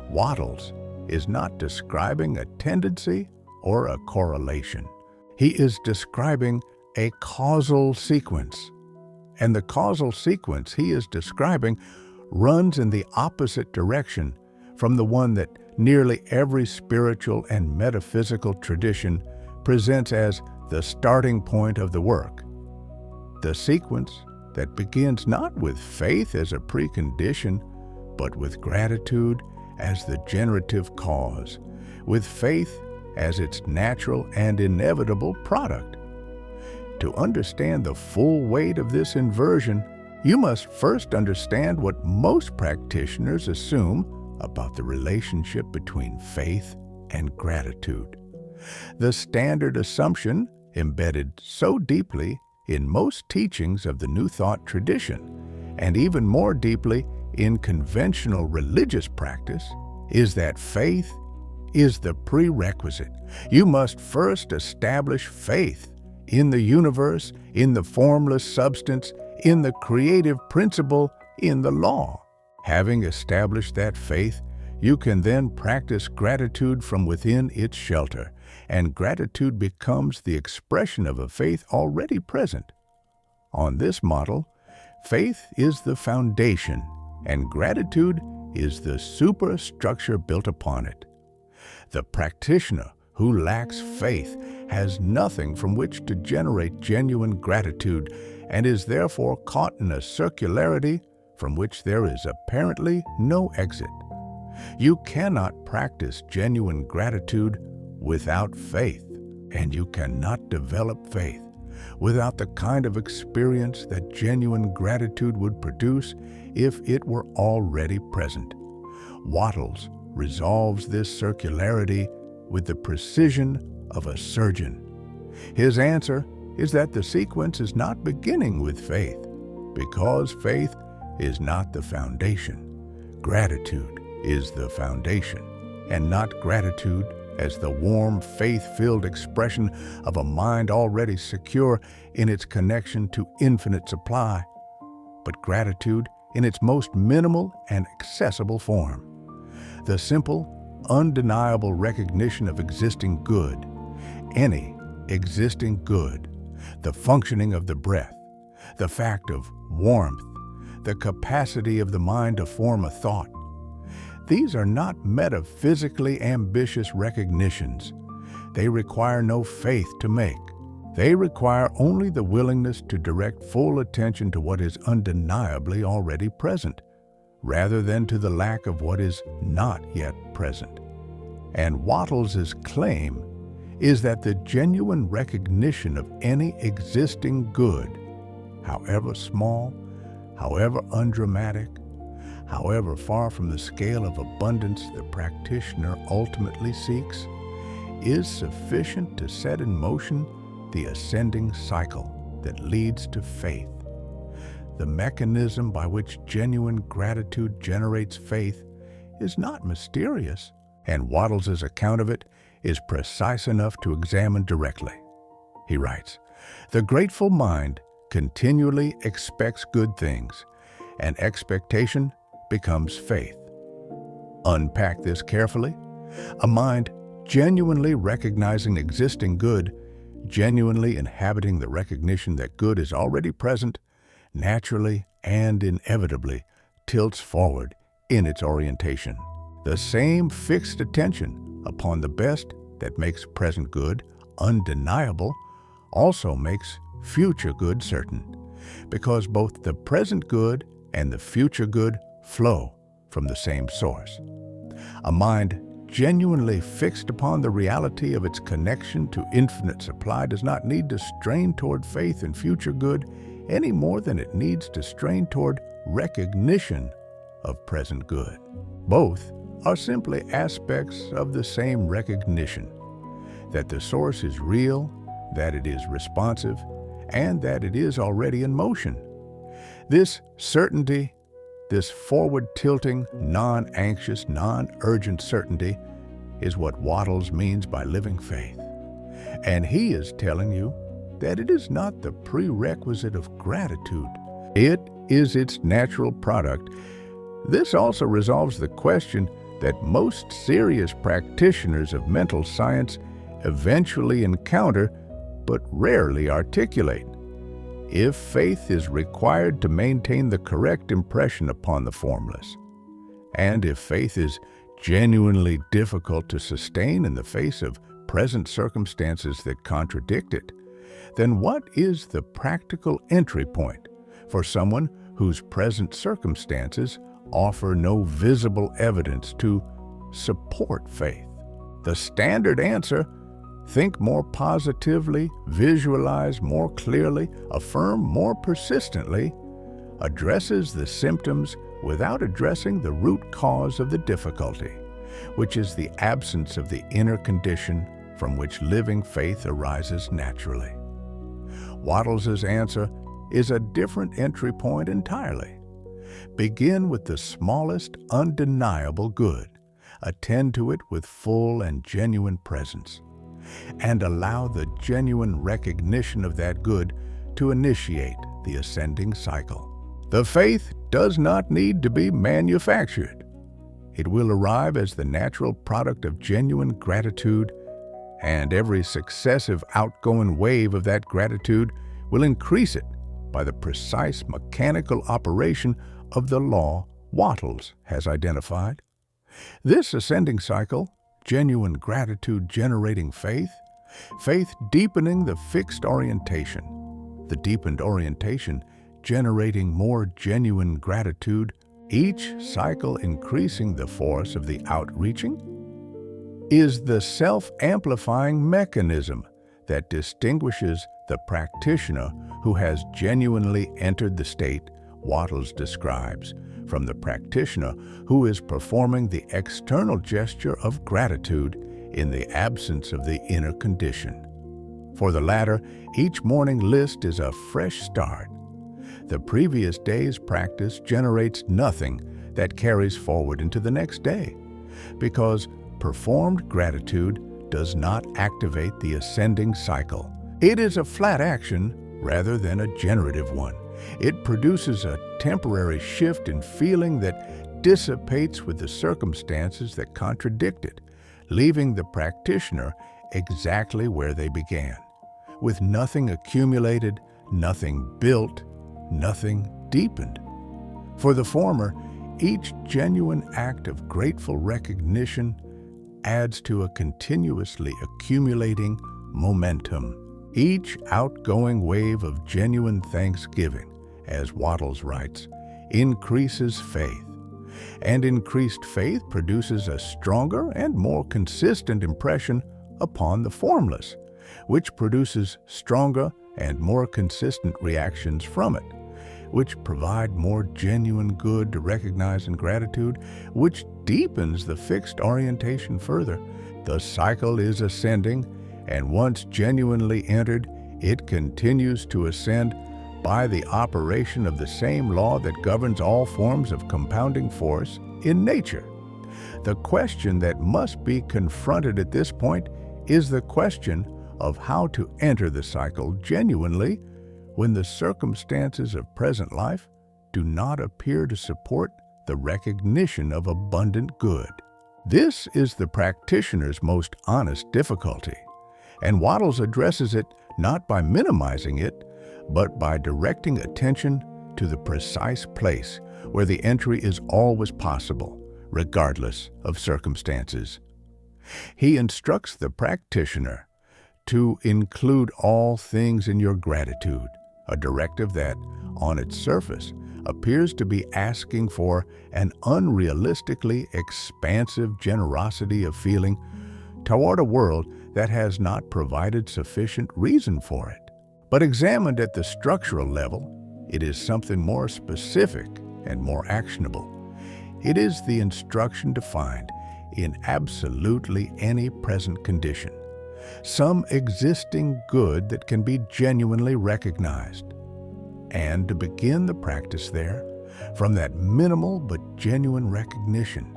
Wattles is not describing a tendency or a correlation. He is describing a causal sequence. And the causal sequence he is describing runs in the opposite direction from the one that nearly every spiritual and metaphysical tradition presents as the starting point of the work. The sequence that begins not with faith as a precondition, but with gratitude as the generative cause, with faith as its natural and inevitable product. To understand the full weight of this inversion, you must first understand what most practitioners assume about the relationship between faith and gratitude. The standard assumption, embedded so deeply in most teachings of the New Thought tradition, and even more deeply in conventional religious practice, is that faith is the prerequisite. You must first establish faith in the universe, in the formless substance, in the creative principle, in the law. Having established that faith, you can then practice gratitude from within its shelter, and gratitude becomes the expression of a faith already present. On this model, faith is the foundation, and gratitude is the superstructure built upon it. The practitioner who lacks faith has nothing from which to generate genuine gratitude, and is therefore caught in a circularity from which there is apparently no exit. You cannot practice genuine gratitude without faith, And you cannot develop faith without the kind of experience that genuine gratitude would produce if it were already present. Wattles resolves this circularity with the precision of a surgeon. His answer is that the sequence is not beginning with faith, because faith is not the foundation. Gratitude is the foundation, and not gratitude as the warm, faith-filled expression of a mind already secure in its connection to infinite supply, but gratitude in its most minimal and accessible form. The simple, undeniable recognition of existing good, any existing good, the functioning of the breath, the fact of warmth, the capacity of the mind to form a thought. These are not metaphysically ambitious recognitions. They require no faith to make. They require only the willingness to direct full attention to what is undeniably already present, rather than to the lack of what is not yet present. And Wattles' claim is that the genuine recognition of any existing good, however small, however undramatic, however far from the scale of abundance the practitioner ultimately seeks, is sufficient to set in motion the ascending cycle that leads to faith. The mechanism by which genuine gratitude generates faith is not mysterious, and Wattles' account of it is precise enough to examine directly. He writes, "The grateful mind continually expects good things, and expectation becomes faith." Unpack this carefully. A mind genuinely recognizing existing good, genuinely inhabiting the recognition that good is already present, naturally and inevitably tilts forward in its orientation. The same fixed attention upon the best that makes present good undeniable also makes future good certain, because both the present good and the future good flow from the same source. A mind genuinely fixed upon the reality of its connection to infinite supply does not need to strain toward faith in future good any more than it needs to strain toward recognition of present good. Both are simply aspects of the same recognition, that the source is real, that it is responsive, and that it is already in motion. This certainty, this forward-tilting, non-anxious, non-urgent certainty is what Wattles means by living faith. And he is telling you that it is not the prerequisite of gratitude. It is its natural product. This also resolves the question that most serious practitioners of mental science eventually encounter but rarely articulate. If faith is required to maintain the correct impression upon the formless, and if faith is genuinely difficult to sustain in the face of present circumstances that contradict it, then what is the practical entry point for someone whose present circumstances offer no visible evidence to support faith? The standard answer: think more positively, visualize more clearly, affirm more persistently, addresses the symptoms without addressing the root cause of the difficulty, which is the absence of the inner condition from which living faith arises naturally. Wattles' answer is a different entry point entirely. Begin with the smallest undeniable good, attend to it with full and genuine presence, and allow the genuine recognition of that good to initiate the ascending cycle. The faith does not need to be manufactured. It will arrive as the natural product of genuine gratitude, and every successive outgoing wave of that gratitude will increase it by the precise mechanical operation of the law Wattles has identified. This ascending cycle, genuine gratitude generating faith, faith deepening the fixed orientation, the deepened orientation generating more genuine gratitude, each cycle increasing the force of the outreaching, is the self-amplifying mechanism that distinguishes the practitioner who has genuinely entered the state Wattles describes from the practitioner who is performing the external gesture of gratitude in the absence of the inner condition. For the latter, each morning list is a fresh start. The previous day's practice generates nothing that carries forward into the next day, because performed gratitude does not activate the ascending cycle. It is a flat action rather than a generative one. It produces a temporary shift in feeling that dissipates with the circumstances that contradict it, leaving the practitioner exactly where they began, with nothing accumulated, nothing built, nothing deepened. For the former, each genuine act of grateful recognition adds to a continuously accumulating momentum. Each outgoing wave of genuine thanksgiving, as Wattles writes, increases faith, and increased faith produces a stronger and more consistent impression upon the formless, which produces stronger and more consistent reactions from it, which provide more genuine good to recognize in gratitude, which deepens the fixed orientation further. The cycle is ascending, and once genuinely entered, it continues to ascend by the operation of the same law that governs all forms of compounding force in nature. The question that must be confronted at this point is the question of how to enter the cycle genuinely when the circumstances of present life do not appear to support the recognition of abundant good. This is the practitioner's most honest difficulty, and Wattles addresses it not by minimizing it, but by directing attention to the precise place where the entry is always possible, regardless of circumstances. He instructs the practitioner to include all things in your gratitude, a directive that, on its surface, appears to be asking for an unrealistically expansive generosity of feeling toward a world that has not provided sufficient reason for it. But examined at the structural level, it is something more specific and more actionable. It is the instruction to find, in absolutely any present condition, some existing good that can be genuinely recognized, and to begin the practice there from that minimal but genuine recognition,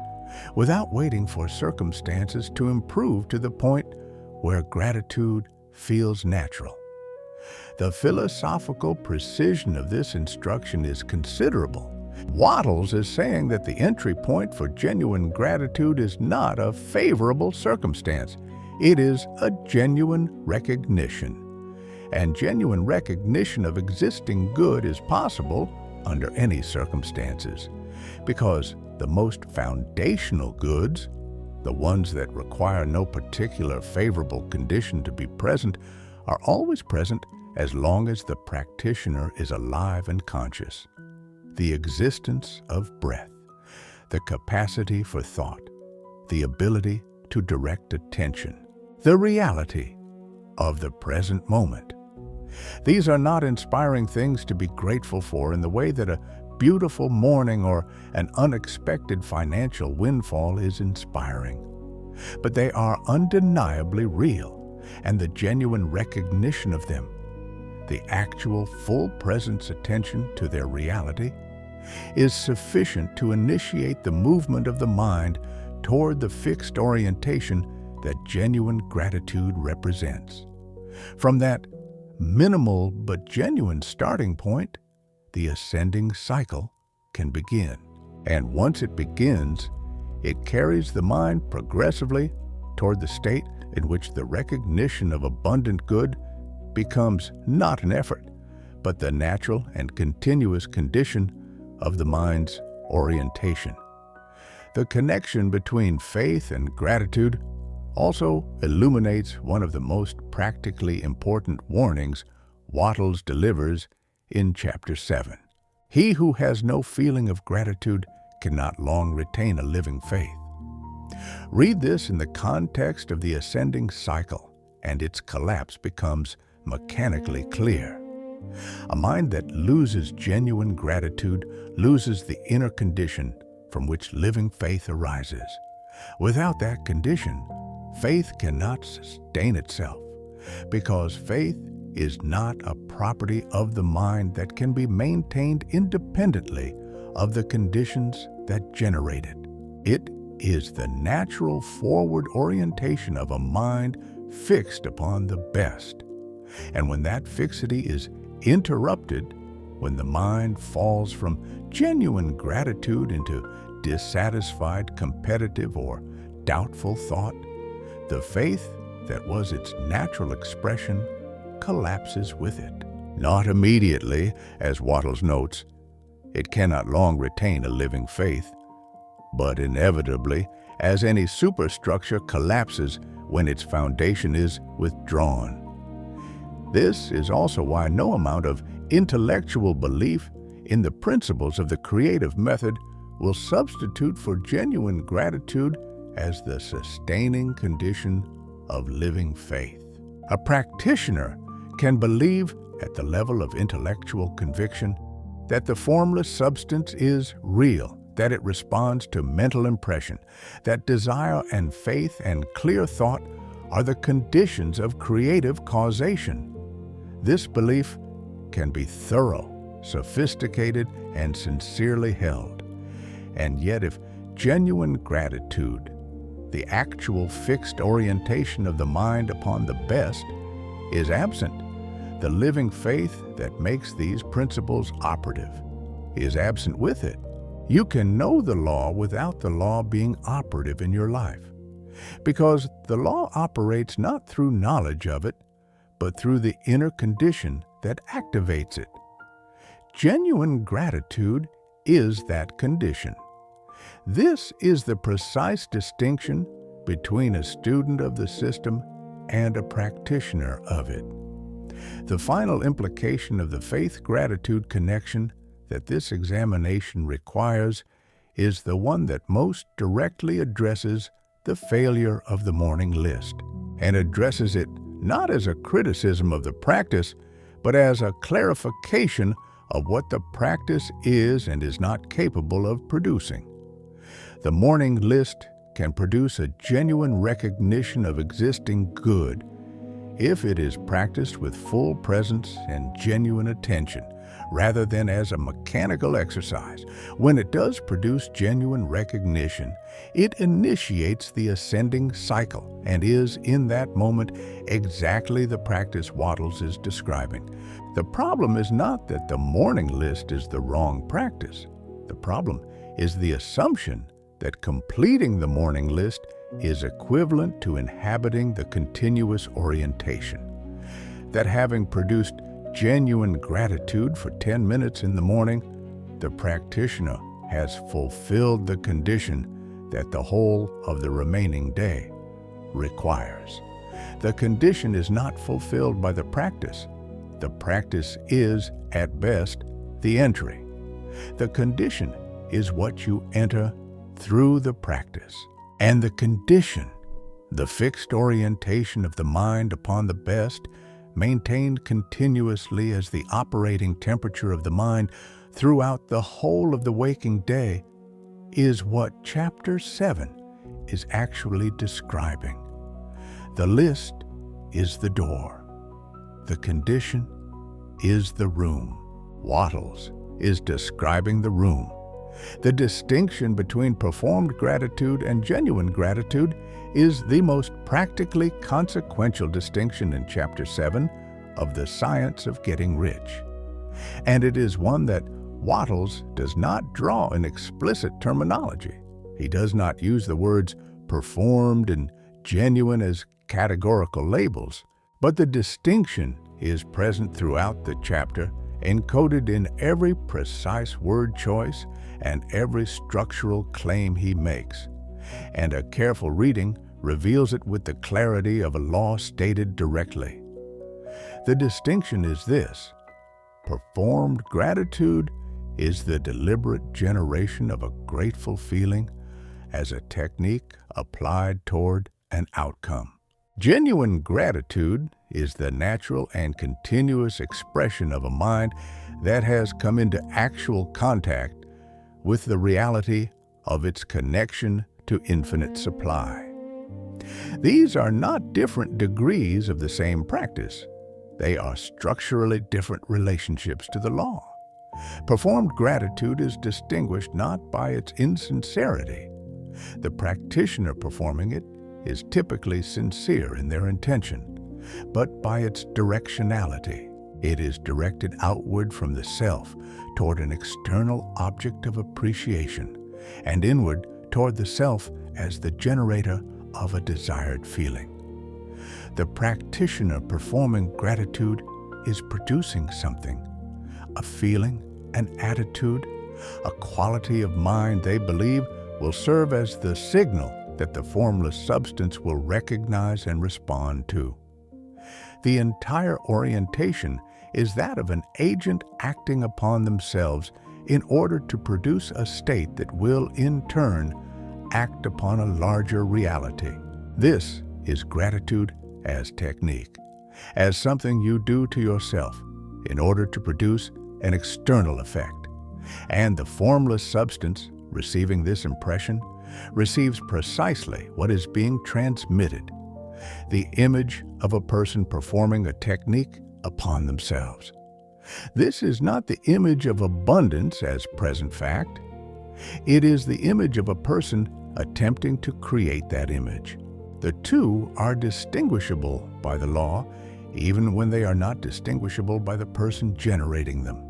without waiting for circumstances to improve to the point where gratitude feels natural. The philosophical precision of this instruction is considerable. Wattles is saying that the entry point for genuine gratitude is not a favorable circumstance. It is a genuine recognition. And genuine recognition of existing good is possible under any circumstances, because the most foundational goods, the ones that require no particular favorable condition to be present, are always present as long as the practitioner is alive and conscious. The existence of breath, the capacity for thought, the ability to direct attention, the reality of the present moment. These are not inspiring things to be grateful for in the way that a beautiful morning or an unexpected financial windfall is inspiring. But they are undeniably real, and the genuine recognition of them, the actual full presence attention to their reality, is sufficient to initiate the movement of the mind toward the fixed orientation that genuine gratitude represents. From that minimal but genuine starting point, the ascending cycle can begin. And once it begins, it carries the mind progressively toward the state in which the recognition of abundant good becomes not an effort, but the natural and continuous condition of the mind's orientation. The connection between faith and gratitude also illuminates one of the most practically important warnings Wattles delivers in Chapter 7. He who has no feeling of gratitude cannot long retain a living faith. Read this in the context of the ascending cycle and its collapse becomes mechanically clear. A mind that loses genuine gratitude loses the inner condition from which living faith arises. Without that condition, faith cannot sustain itself, because faith is not a property of the mind that can be maintained independently of the conditions that generate it. It is the natural forward orientation of a mind fixed upon the best. And when that fixity is interrupted, when the mind falls from genuine gratitude into dissatisfied, competitive, or doubtful thought, the faith that was its natural expression collapses with it. Not immediately, as Wattles notes. It cannot long retain a living faith, but inevitably, as any superstructure collapses when its foundation is withdrawn. This is also why no amount of intellectual belief in the principles of the creative method will substitute for genuine gratitude as the sustaining condition of living faith. A practitioner can believe at the level of intellectual conviction that the formless substance is real, that it responds to mental impression, that desire and faith and clear thought are the conditions of creative causation. This belief can be thorough, sophisticated, and sincerely held. And yet, if genuine gratitude, the actual fixed orientation of the mind upon the best, is absent, the living faith that makes these principles operative is absent with it. You can know the law without the law being operative in your life, because the law operates not through knowledge of it, but through the inner condition that activates it. Genuine gratitude is that condition. This is the precise distinction between a student of the system and a practitioner of it. The final implication of the faith-gratitude connection that this examination requires is the one that most directly addresses the failure of the morning list, and addresses it not as a criticism of the practice, but as a clarification of what the practice is and is not capable of producing. The morning list can produce a genuine recognition of existing good if it is practiced with full presence and genuine attention, rather than as a mechanical exercise. When it does produce genuine recognition, it initiates the ascending cycle and is, in that moment, exactly the practice Wattles is describing. The problem is not that the morning list is the wrong practice. The problem is the assumption that completing the morning list is equivalent to inhabiting the continuous orientation. That having produced genuine gratitude for 10 minutes in the morning, the practitioner has fulfilled the condition that the whole of the remaining day requires. The condition is not fulfilled by the practice. The practice is, at best, the entry. The condition is what you enter through the practice. And the condition, the fixed orientation of the mind upon the best, maintained continuously as the operating temperature of the mind throughout the whole of the waking day, is what Chapter 7 is actually describing. The list is the door. The condition is the room. Wattles is describing the room. The distinction between performed gratitude and genuine gratitude is the most practically consequential distinction in Chapter 7 of The Science of Getting Rich. And it is one that Wattles does not draw in explicit terminology. He does not use the words performed and genuine as categorical labels, but the distinction is present throughout the chapter, encoded in every precise word choice and every structural claim he makes. And a careful reading reveals it with the clarity of a law stated directly. The distinction is this: performed gratitude is the deliberate generation of a grateful feeling as a technique applied toward an outcome. Genuine gratitude is the natural and continuous expression of a mind that has come into actual contact with the reality of its connection to infinite supply. These are not different degrees of the same practice. They are structurally different relationships to the law. Performed gratitude is distinguished not by its insincerity. The practitioner performing it is typically sincere in their intention, but by its directionality. It is directed outward from the self toward an external object of appreciation, and inward toward the self as the generator of a desired feeling. The practitioner performing gratitude is producing something, a feeling, an attitude, a quality of mind they believe will serve as the signal that the formless substance will recognize and respond to. The entire orientation is that of an agent acting upon themselves in order to produce a state that will, in turn, act upon a larger reality. This is gratitude as technique, as something you do to yourself in order to produce an external effect. And the formless substance, receiving this impression, receives precisely what is being transmitted, the image of a person performing a technique upon themselves. This is not the image of abundance as present fact. It is the image of a person attempting to create that image. The two are distinguishable by the law, even when they are not distinguishable by the person generating them.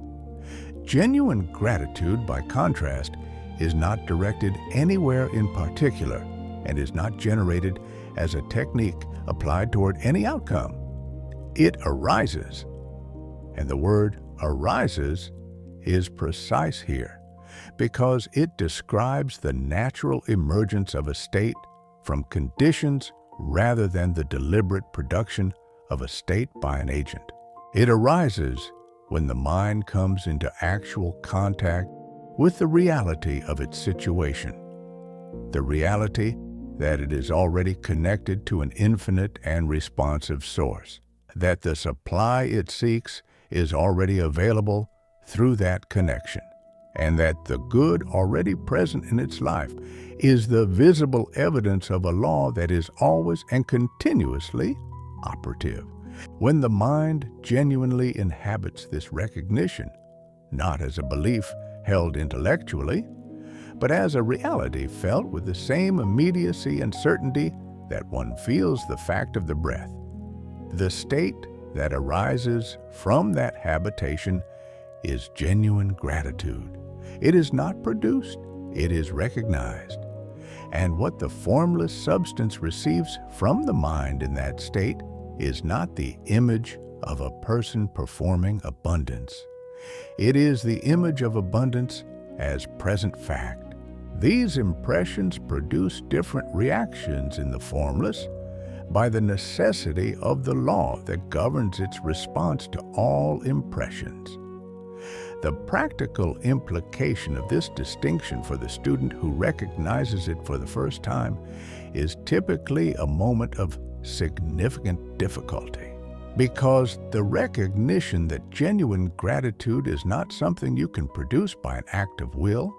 Genuine gratitude, by contrast, is not directed anywhere in particular and is not generated as a technique applied toward any outcome. It arises, and the word arises is precise here because it describes the natural emergence of a state from conditions rather than the deliberate production of a state by an agent. It arises when the mind comes into actual contact with the reality of its situation, the reality that it is already connected to an infinite and responsive source, that the supply it seeks is already available through that connection, and that the good already present in its life is the visible evidence of a law that is always and continuously operative. When the mind genuinely inhabits this recognition, not as a belief held intellectually, but as a reality felt with the same immediacy and certainty that one feels the fact of the breath, the state that arises from that habitation is genuine gratitude. It is not produced, it is recognized. And what the formless substance receives from the mind in that state is not the image of a person performing abundance. It is the image of abundance as present fact. These impressions produce different reactions in the formless by the necessity of the law that governs its response to all impressions. The practical implication of this distinction for the student who recognizes it for the first time is typically a moment of significant difficulty, because the recognition that genuine gratitude is not something you can produce by an act of will,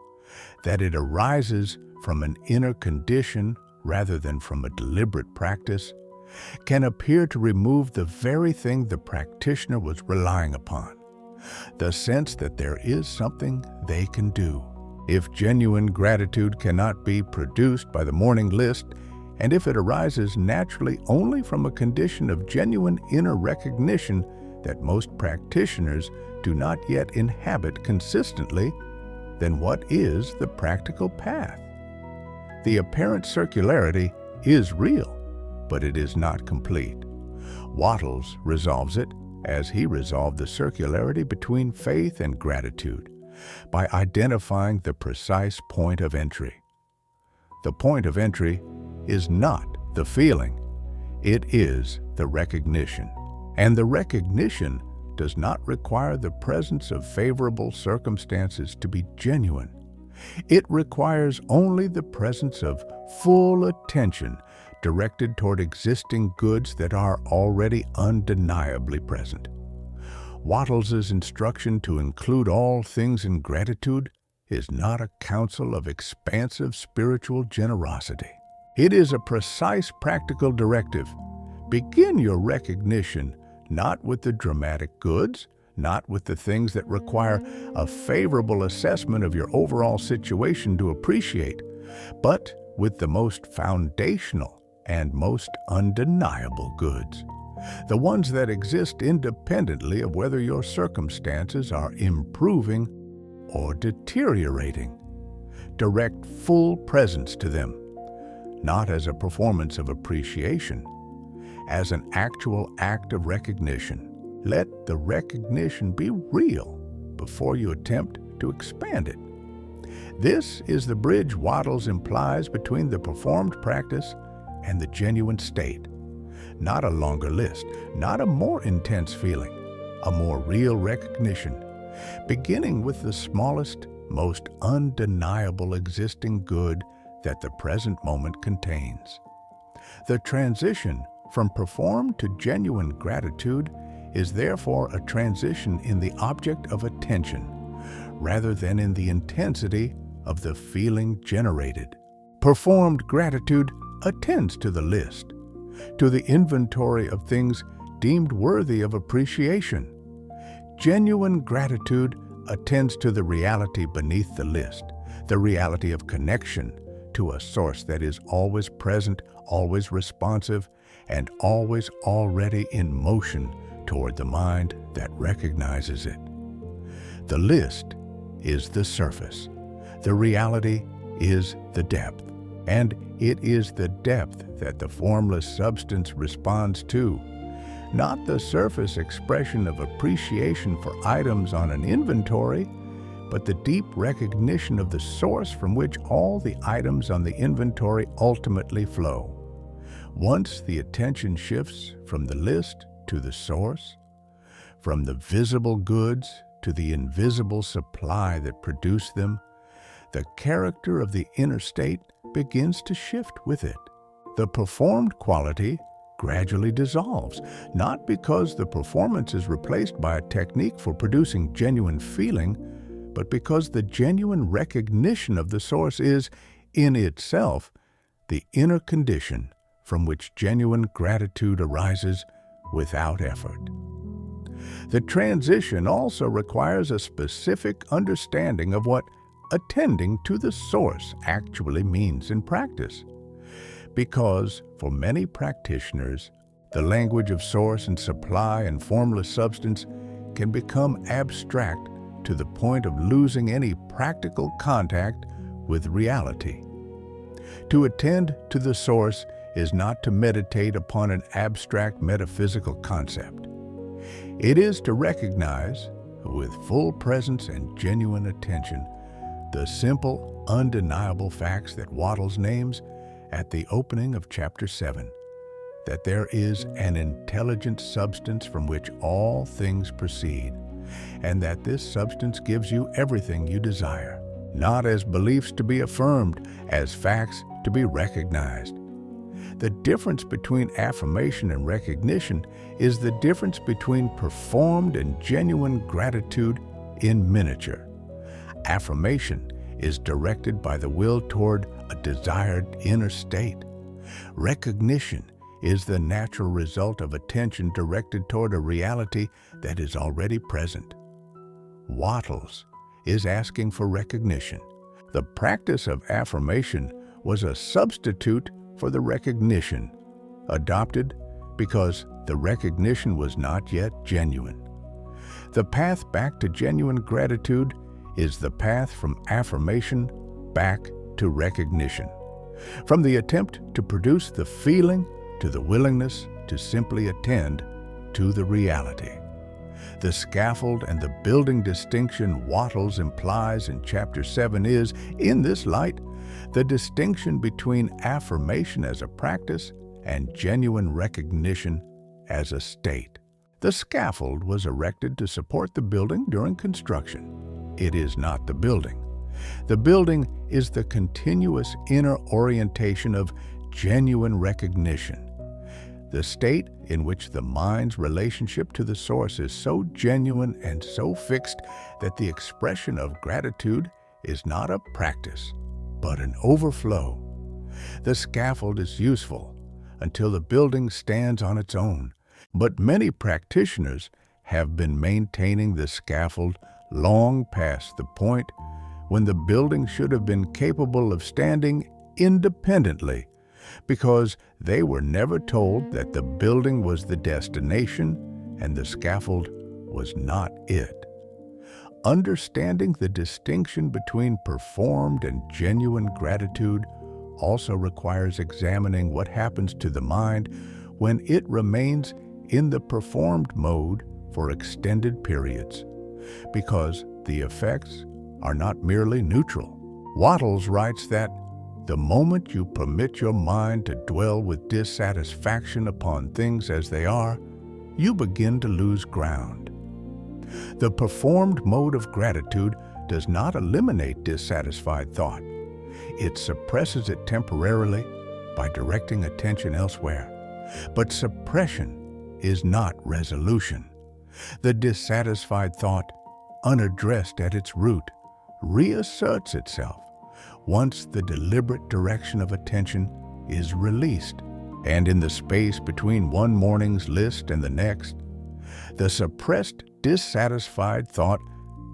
that it arises from an inner condition rather than from a deliberate practice, can appear to remove the very thing the practitioner was relying upon, the sense that there is something they can do. If genuine gratitude cannot be produced by the morning list, and if it arises naturally only from a condition of genuine inner recognition that most practitioners do not yet inhabit consistently, then what is the practical path? The apparent circularity is real, but it is not complete. Wattles resolves it as he resolved the circularity between faith and gratitude by identifying the precise point of entry. The point of entry is not the feeling, it is the recognition. And the recognition does not require the presence of favorable circumstances to be genuine. It requires only the presence of full attention directed toward existing goods that are already undeniably present. Wattles' instruction to include all things in gratitude is not a counsel of expansive spiritual generosity. It is a precise practical directive. Begin your recognition not with the dramatic goods, not with the things that require a favorable assessment of your overall situation to appreciate, but with the most foundational and most undeniable goods, the ones that exist independently of whether your circumstances are improving or deteriorating. Direct full presence to them, not as a performance of appreciation, as an actual act of recognition. Let the recognition be real before you attempt to expand it. This is the bridge Wattles implies between the performed practice and the genuine state. Not a longer list, not a more intense feeling, a more real recognition, beginning with the smallest, most undeniable existing good that the present moment contains. The transition from performed to genuine gratitude is therefore a transition in the object of attention, rather than in the intensity of the feeling generated. Performed gratitude attends to the list, to the inventory of things deemed worthy of appreciation. Genuine gratitude attends to the reality beneath the list, the reality of connection to a source that is always present, always responsive, and always already in motion toward the mind that recognizes it. The list is the surface. The reality is the depth. And it is the depth that the formless substance responds to, not the surface expression of appreciation for items on an inventory, but the deep recognition of the source from which all the items on the inventory ultimately flow. Once the attention shifts from the list to the source, from the visible goods to the invisible supply that produced them, the character of the inner state begins to shift with it. The performed quality gradually dissolves, not because the performance is replaced by a technique for producing genuine feeling, but because the genuine recognition of the source is, in itself, the inner condition from which genuine gratitude arises without effort. The transition also requires a specific understanding of what attending to the source actually means in practice. Because, for many practitioners, the language of source and supply and formless substance can become abstract to the point of losing any practical contact with reality. To attend to the source is not to meditate upon an abstract metaphysical concept. It is to recognize, with full presence and genuine attention, the simple, undeniable facts that Wattles names at the opening of Chapter 7, that there is an intelligent substance from which all things proceed, and that this substance gives you everything you desire, not as beliefs to be affirmed, as facts to be recognized. The difference between affirmation and recognition is the difference between performed and genuine gratitude in miniature. Affirmation is directed by the will toward a desired inner state. Recognition is the natural result of attention directed toward a reality that is already present. Wattles is asking for recognition. The practice of affirmation was a substitute for the recognition, adopted because the recognition was not yet genuine. The path back to genuine gratitude is the path from affirmation back to recognition, from the attempt to produce the feeling to the willingness to simply attend to the reality. The scaffold and the building distinction Wattles implies in Chapter 7 is, in this light, the distinction between affirmation as a practice and genuine recognition as a state. The scaffold was erected to support the building during construction. It is not the building. The building is the continuous inner orientation of genuine recognition, the state in which the mind's relationship to the source is so genuine and so fixed that the expression of gratitude is not a practice, but an overflow. The scaffold is useful until the building stands on its own, but many practitioners have been maintaining the scaffold long past the point when the building should have been capable of standing independently, because they were never told that the building was the destination and the scaffold was not it. Understanding the distinction between performed and genuine gratitude also requires examining what happens to the mind when it remains in the performed mode for extended periods, because the effects are not merely neutral. Wattles writes that the moment you permit your mind to dwell with dissatisfaction upon things as they are, you begin to lose ground. The performed mode of gratitude does not eliminate dissatisfied thought. It suppresses it temporarily by directing attention elsewhere. But suppression is not resolution. The dissatisfied thought, unaddressed at its root, reasserts itself once the deliberate direction of attention is released. And in the space between one morning's list and the next, the suppressed, dissatisfied thought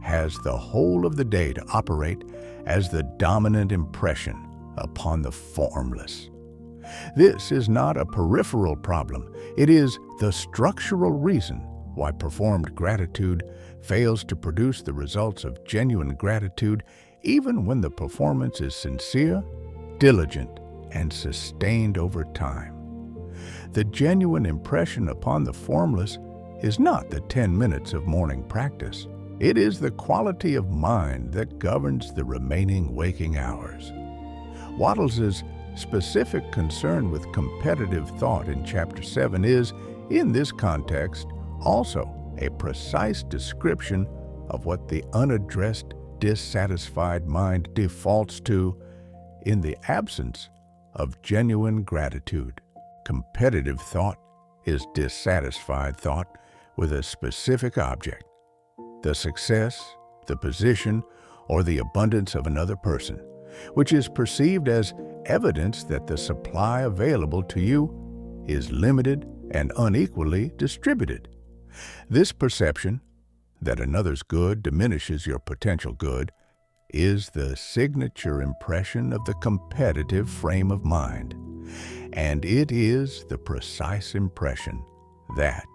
has the whole of the day to operate as the dominant impression upon the formless. This is not a peripheral problem. It is the structural reason why performed gratitude fails to produce the results of genuine gratitude, even when the performance is sincere, diligent, and sustained over time. The genuine impression upon the formless is not the 10 minutes of morning practice. It is the quality of mind that governs the remaining waking hours. Wattles' specific concern with competitive thought in Chapter 7 is, in this context, also a precise description of what the unaddressed, dissatisfied mind defaults to in the absence of genuine gratitude. Competitive thought is dissatisfied thought with a specific object, the success, the position, or the abundance of another person, which is perceived as evidence that the supply available to you is limited and unequally distributed. This perception that another's good diminishes your potential good is the signature impression of the competitive frame of mind, and it is the precise impression that,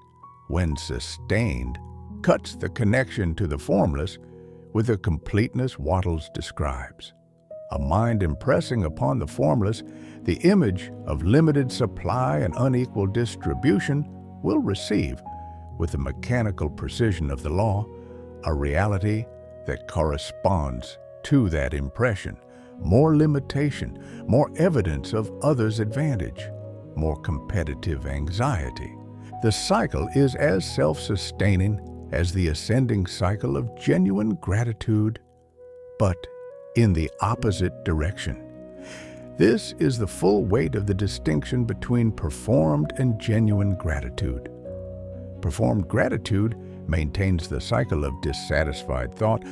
when sustained, cuts the connection to the formless with the completeness Wattles describes. A mind impressing upon the formless the image of limited supply and unequal distribution will receive, with the mechanical precision of the law, a reality that corresponds to that impression, more limitation, more evidence of others' advantage, more competitive anxiety. The cycle is as self-sustaining as the ascending cycle of genuine gratitude, but in the opposite direction. This is the full weight of the distinction between performed and genuine gratitude. Performed gratitude maintains the cycle of dissatisfied thought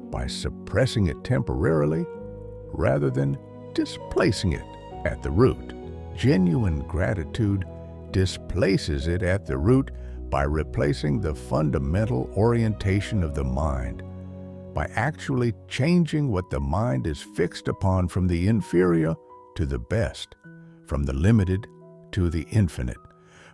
by suppressing it temporarily rather than displacing it at the root. Genuine gratitude displaces it at the root by replacing the fundamental orientation of the mind, by actually changing what the mind is fixed upon from the inferior to the best, from the limited to the infinite,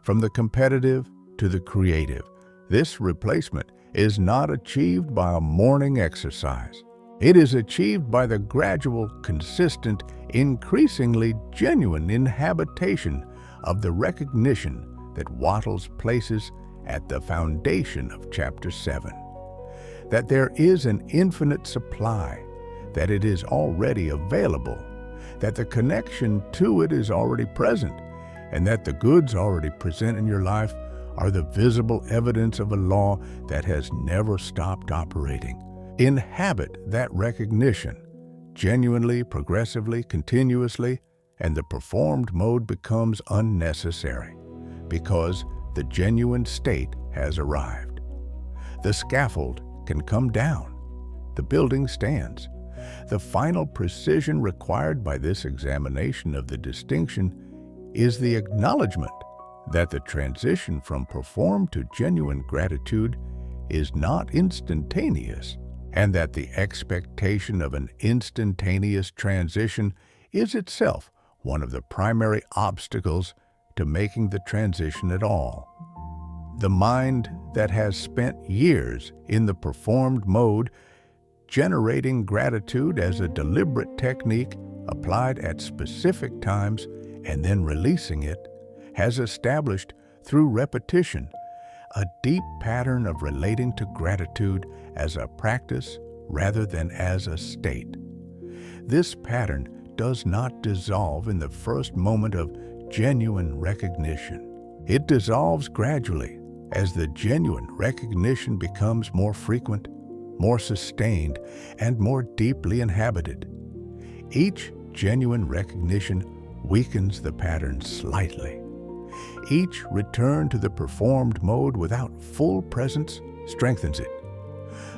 from the competitive to the creative. This replacement is not achieved by a morning exercise. It is achieved by the gradual, consistent, increasingly genuine inhabitation of the recognition that Wattles places at the foundation of Chapter 7. That there is an infinite supply, that it is already available, that the connection to it is already present, and that the goods already present in your life are the visible evidence of a law that has never stopped operating. Inhabit that recognition, genuinely, progressively, continuously, and the performed mode becomes unnecessary because the genuine state has arrived. The scaffold can come down. The building stands. The final precision required by this examination of the distinction is the acknowledgement that the transition from performed to genuine gratitude is not instantaneous, and that the expectation of an instantaneous transition is itself one of the primary obstacles to making the transition at all. The mind that has spent years in the performed mode, generating gratitude as a deliberate technique applied at specific times and then releasing it, has established through repetition a deep pattern of relating to gratitude as a practice rather than as a state. This pattern does not dissolve in the first moment of genuine recognition. It dissolves gradually as the genuine recognition becomes more frequent, more sustained, and more deeply inhabited. Each genuine recognition weakens the pattern slightly. Each return to the performed mode without full presence strengthens it.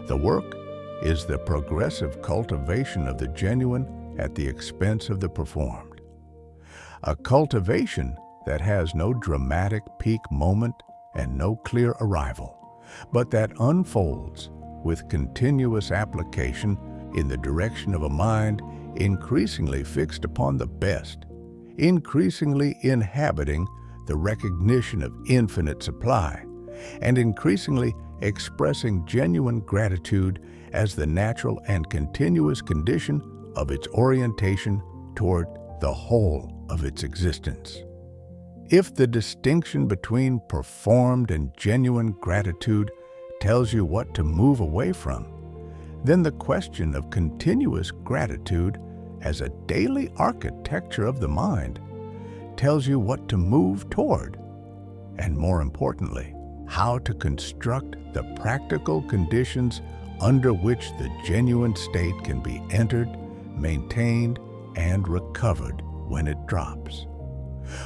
The work is the progressive cultivation of the genuine at the expense of the performed. A cultivation that has no dramatic peak moment and no clear arrival, but that unfolds with continuous application in the direction of a mind increasingly fixed upon the best, increasingly inhabiting the recognition of infinite supply, and increasingly expressing genuine gratitude as the natural and continuous condition of its orientation toward the whole of its existence. If the distinction between performed and genuine gratitude tells you what to move away from, then the question of continuous gratitude as a daily architecture of the mind tells you what to move toward, and more importantly, how to construct the practical conditions under which the genuine state can be entered, maintained, and recovered when it drops.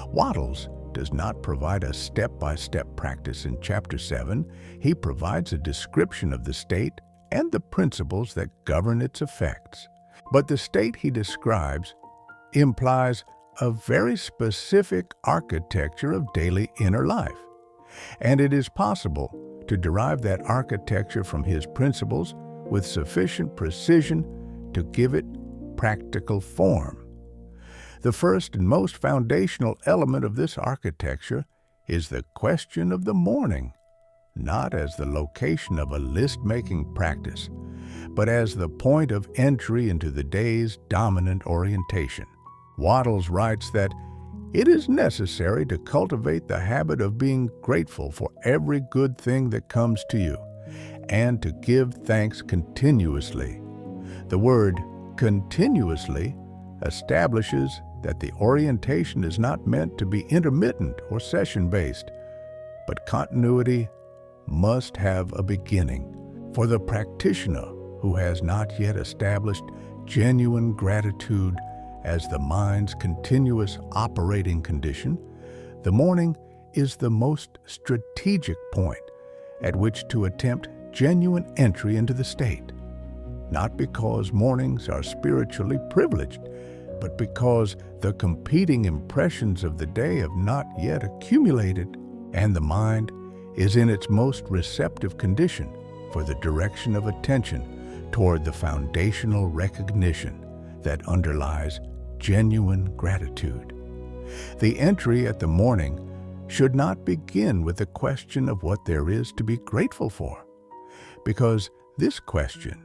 Wattles does not provide a step-by-step practice in Chapter 7. He provides a description of the state and the principles that govern its effects. But the state he describes implies a very specific architecture of daily inner life, and it is possible to derive that architecture from his principles with sufficient precision to give it practical form. The first and most foundational element of this architecture is the question of the morning, not as the location of a list-making practice, but as the point of entry into the day's dominant orientation. Wattles writes that it is necessary to cultivate the habit of being grateful for every good thing that comes to you, and to give thanks continuously. The word continuously establishes that the orientation is not meant to be intermittent or session-based, but continuity must have a beginning. For the practitioner who has not yet established genuine gratitude as the mind's continuous operating condition, the morning is the most strategic point at which to attempt genuine entry into the state, not because mornings are spiritually privileged, but because the competing impressions of the day have not yet accumulated, and the mind is in its most receptive condition for the direction of attention toward the foundational recognition that underlies genuine gratitude. The entry at the morning should not begin with the question of what there is to be grateful for, because this question,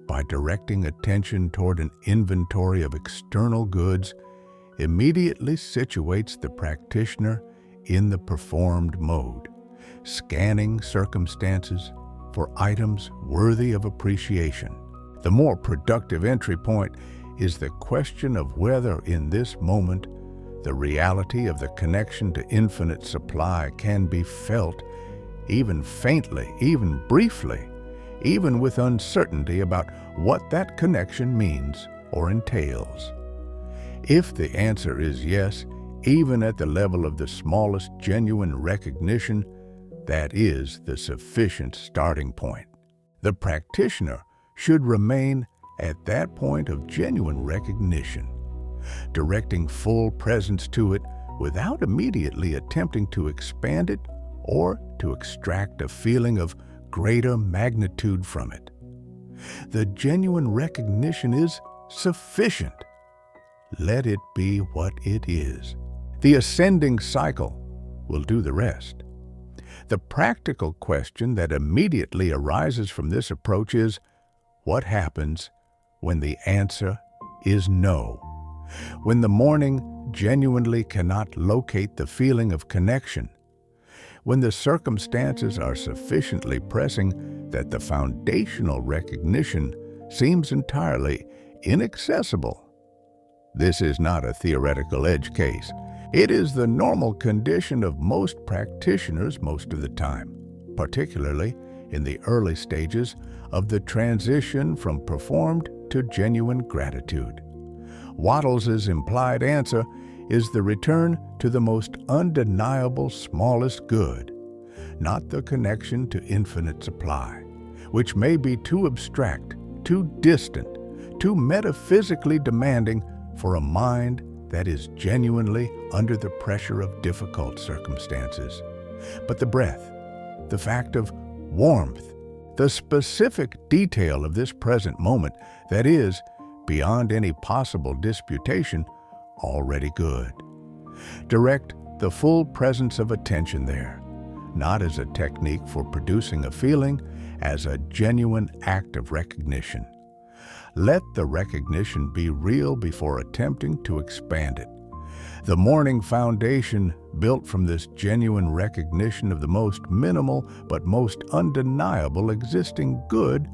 by directing attention toward an inventory of external goods, immediately situates the practitioner in the performed mode, scanning circumstances for items worthy of appreciation. The more productive entry point is the question of whether in this moment the reality of the connection to infinite supply can be felt, even faintly, even briefly, even with uncertainty about what that connection means or entails. If the answer is yes, even at the level of the smallest genuine recognition, that is the sufficient starting point. The practitioner should remain at that point of genuine recognition, directing full presence to it without immediately attempting to expand it or to extract a feeling of greater magnitude from it. The genuine recognition is sufficient. Let it be what it is. The ascending cycle will do the rest. The practical question that immediately arises from this approach is, what happens when the answer is no? When the morning genuinely cannot locate the feeling of connection? When the circumstances are sufficiently pressing that the foundational recognition seems entirely inaccessible? This is not a theoretical edge case. It is the normal condition of most practitioners most of the time, particularly in the early stages of the transition from performed to genuine gratitude. Wattles' implied answer is the return to the most undeniable smallest good, not the connection to infinite supply, which may be too abstract, too distant, too metaphysically demanding for a mind that is genuinely under the pressure of difficult circumstances. But the breath, the fact of warmth, the specific detail of this present moment that is, beyond any possible disputation, already good. Direct the full presence of attention there, not as a technique for producing a feeling, as a genuine act of recognition. Let the recognition be real before attempting to expand it. The morning foundation built from this genuine recognition of the most minimal but most undeniable existing good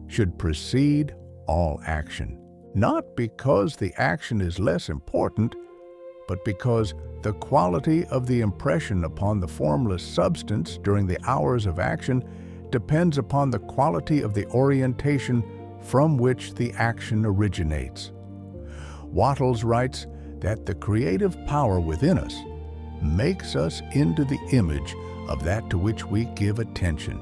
should precede all action, not because the action is less important, but because the quality of the impression upon the formless substance during the hours of action depends upon the quality of the orientation from which the action originates. Wattles writes that the creative power within us makes us into the image of that to which we give attention,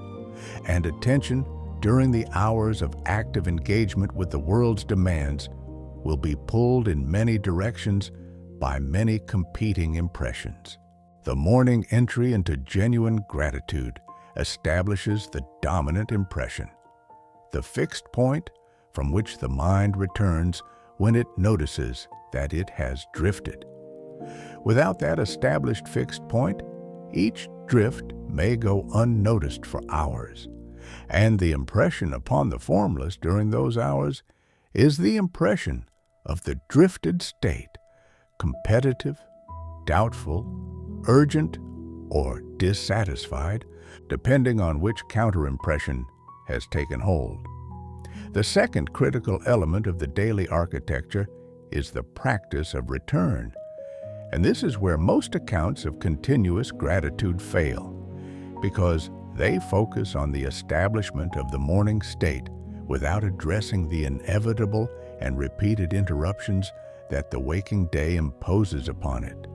and attention during the hours of active engagement with the world's demands will be pulled in many directions by many competing impressions. The morning entry into genuine gratitude establishes the dominant impression, the fixed point from which the mind returns when it notices that it has drifted. Without that established fixed point, each drift may go unnoticed for hours, and the impression upon the formless during those hours is the impression of the drifted state, competitive, doubtful, urgent, or dissatisfied, depending on which counter-impression has taken hold. The second critical element of the daily architecture is the practice of return, and this is where most accounts of continuous gratitude fail, because they focus on the establishment of the morning state without addressing the inevitable and repeated interruptions that the waking day imposes upon it.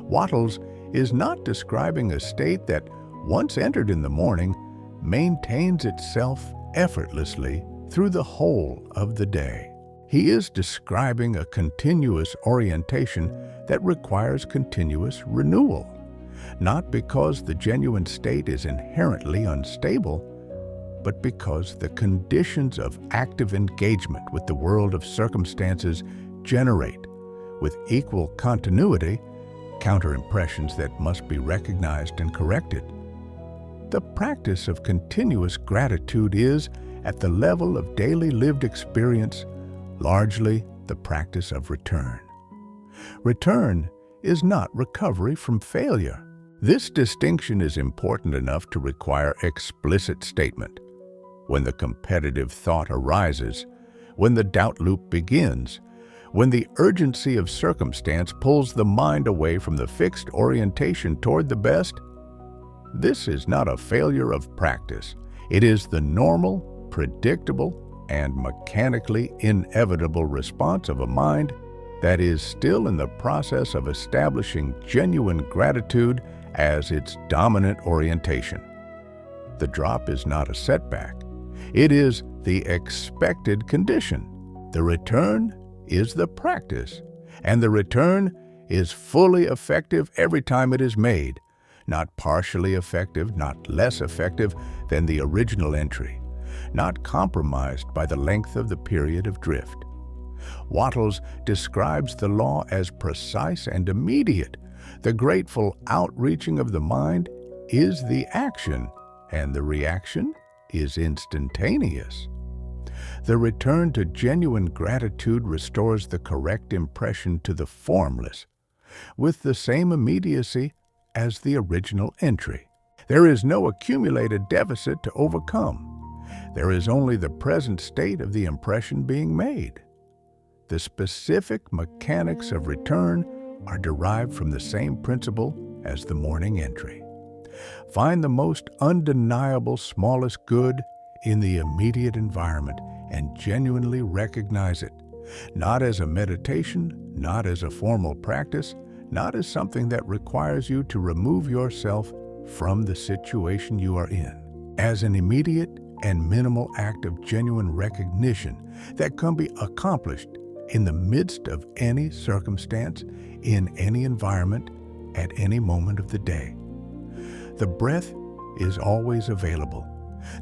Wattles is not describing a state that, once entered in the morning, maintains itself effortlessly through the whole of the day. He is describing a continuous orientation that requires continuous renewal, not because the genuine state is inherently unstable, but because the conditions of active engagement with the world of circumstances generate, with equal continuity, counter-impressions that must be recognized and corrected. The practice of continuous gratitude is, at the level of daily lived experience, largely the practice of return. Return is not recovery from failure. This distinction is important enough to require explicit statement. When the competitive thought arises, when the doubt loop begins, when the urgency of circumstance pulls the mind away from the fixed orientation toward the best, this is not a failure of practice. It is the normal, predictable, and mechanically inevitable response of a mind that is still in the process of establishing genuine gratitude as its dominant orientation. The drop is not a setback. It is the expected condition. The return is the practice, and the return is fully effective every time it is made, not partially effective, not less effective than the original entry, not compromised by the length of the period of drift. Wattles describes the law as precise and immediate. The grateful outreaching of the mind is the action, and the reaction is instantaneous. The return to genuine gratitude restores the correct impression to the formless, with the same immediacy as the original entry. There is no accumulated deficit to overcome. There is only the present state of the impression being made. The specific mechanics of return are derived from the same principle as the morning entry. Find the most undeniable, smallest good in the immediate environment and genuinely recognize it, not as a meditation, not as a formal practice, not as something that requires you to remove yourself from the situation you are in, as an immediate and minimal act of genuine recognition that can be accomplished in the midst of any circumstance, in any environment, at any moment of the day. The breath is always available.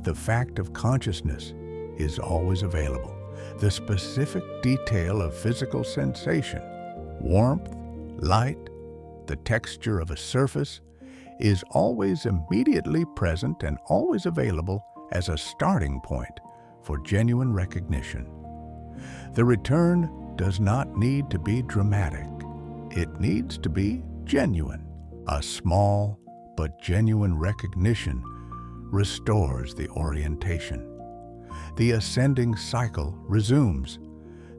The fact of consciousness is always available. The specific detail of physical sensation, warmth, light, the texture of a surface, is always immediately present and always available as a starting point for genuine recognition. The return does not need to be dramatic. It needs to be genuine. A small but genuine recognition restores the orientation. The ascending cycle resumes.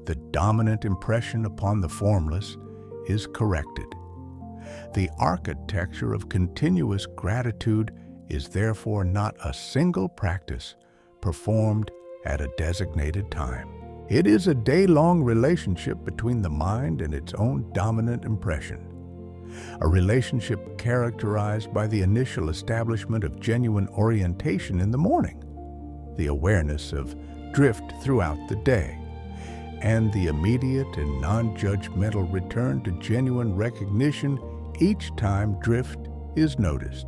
The dominant impression upon the formless is corrected. The architecture of continuous gratitude is therefore not a single practice performed at a designated time. It is a day-long relationship between the mind and its own dominant impression. A relationship characterized by the initial establishment of genuine orientation in the morning, the awareness of drift throughout the day, and the immediate and non-judgmental return to genuine recognition each time drift is noticed.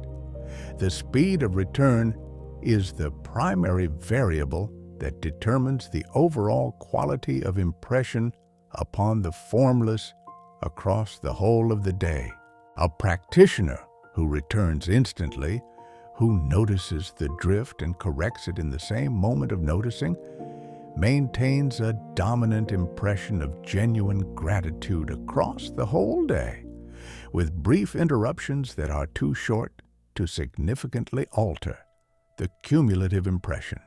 The speed of return is the primary variable that determines the overall quality of impression upon the formless across the whole of the day. A practitioner who returns instantly, who notices the drift and corrects it in the same moment of noticing, maintains a dominant impression of genuine gratitude across the whole day, with brief interruptions that are too short to significantly alter the cumulative impression.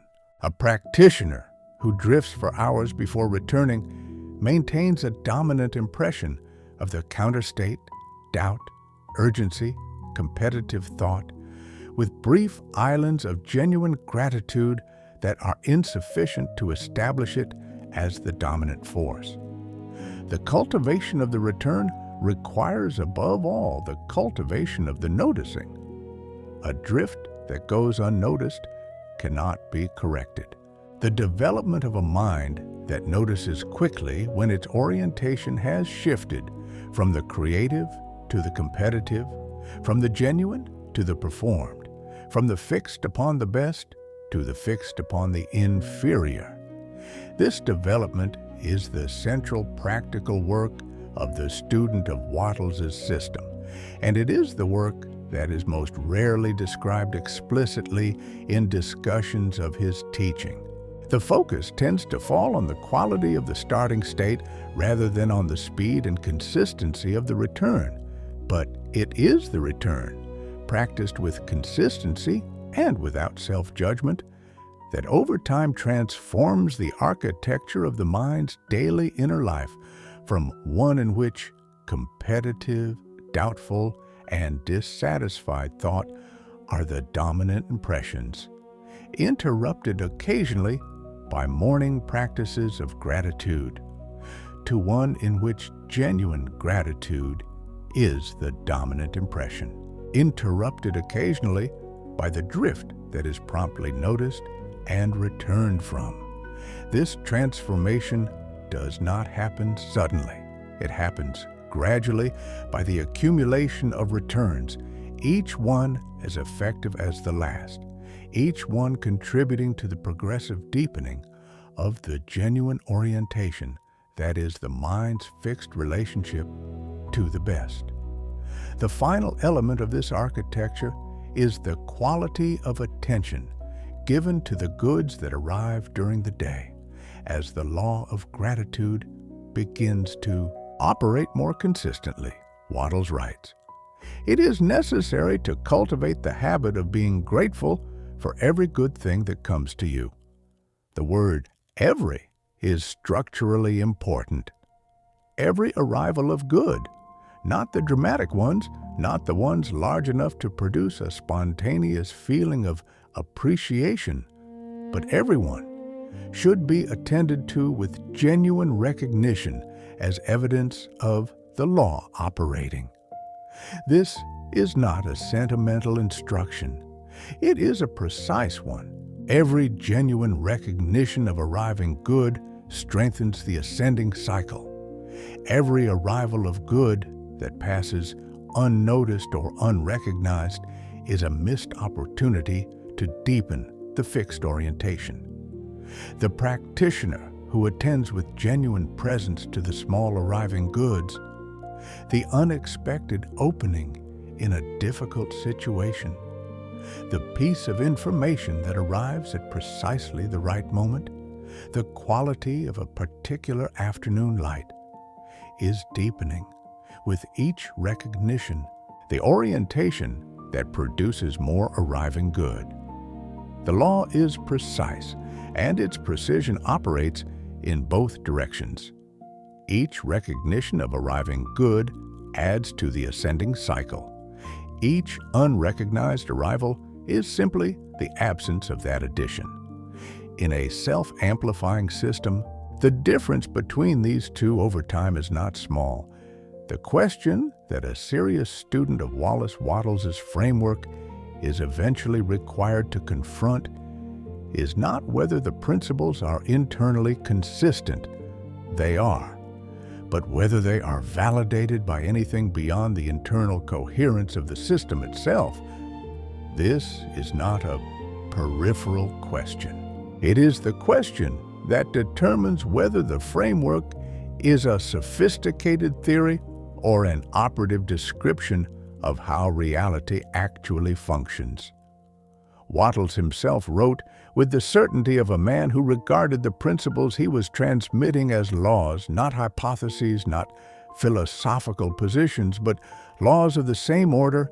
A practitioner who drifts for hours before returning maintains a dominant impression of the counter state, doubt, urgency, competitive thought, with brief islands of genuine gratitude that are insufficient to establish it as the dominant force. The cultivation of the return requires above all the cultivation of the noticing. A drift that goes unnoticed cannot be corrected. The development of a mind that notices quickly when its orientation has shifted from the creative to the competitive, from the genuine to the performed, from the fixed upon the best to the fixed upon the inferior. This development is the central practical work of the student of Wattles' system, and it is the work that is most rarely described explicitly in discussions of his teaching. The focus tends to fall on the quality of the starting state rather than on the speed and consistency of the return. But it is the return, practiced with consistency and without self-judgment, that over time transforms the architecture of the mind's daily inner life from one in which competitive, doubtful, and dissatisfied thought are the dominant impressions, interrupted occasionally by morning practices of gratitude, to one in which genuine gratitude is the dominant impression, interrupted occasionally by the drift that is promptly noticed and returned from. This transformation does not happen suddenly. It happens gradually by the accumulation of returns, each one as effective as the last, each one contributing to the progressive deepening of the genuine orientation that is the mind's fixed relationship to the best. The final element of this architecture is the quality of attention given to the goods that arrive during the day, as the law of gratitude begins to operate more consistently. Wattles writes, "It is necessary to cultivate the habit of being grateful for every good thing that comes to you." The word every is structurally important. Every arrival of good, not the dramatic ones, not the ones large enough to produce a spontaneous feeling of appreciation, but everyone should be attended to with genuine recognition as evidence of the law operating. This is not a sentimental instruction. It is a precise one. Every genuine recognition of arriving good strengthens the ascending cycle. Every arrival of good that passes unnoticed or unrecognized is a missed opportunity to deepen the fixed orientation. The practitioner who attends with genuine presence to the small arriving goods, the unexpected opening in a difficult situation, the piece of information that arrives at precisely the right moment, the quality of a particular afternoon light, is deepening with each recognition, the orientation that produces more arriving good. The law is precise, and its precision operates in both directions. Each recognition of arriving good adds to the ascending cycle. Each unrecognized arrival is simply the absence of that addition. In a self-amplifying system, the difference between these two over time is not small. The question that a serious student of Wallace Wattles' framework is eventually required to confront is not whether the principles are internally consistent. They are. But whether they are validated by anything beyond the internal coherence of the system itself. This is not a peripheral question. It is the question that determines whether the framework is a sophisticated theory or an operative description of how reality actually functions. Wattles himself wrote with the certainty of a man who regarded the principles he was transmitting as laws, not hypotheses, not philosophical positions, but laws of the same order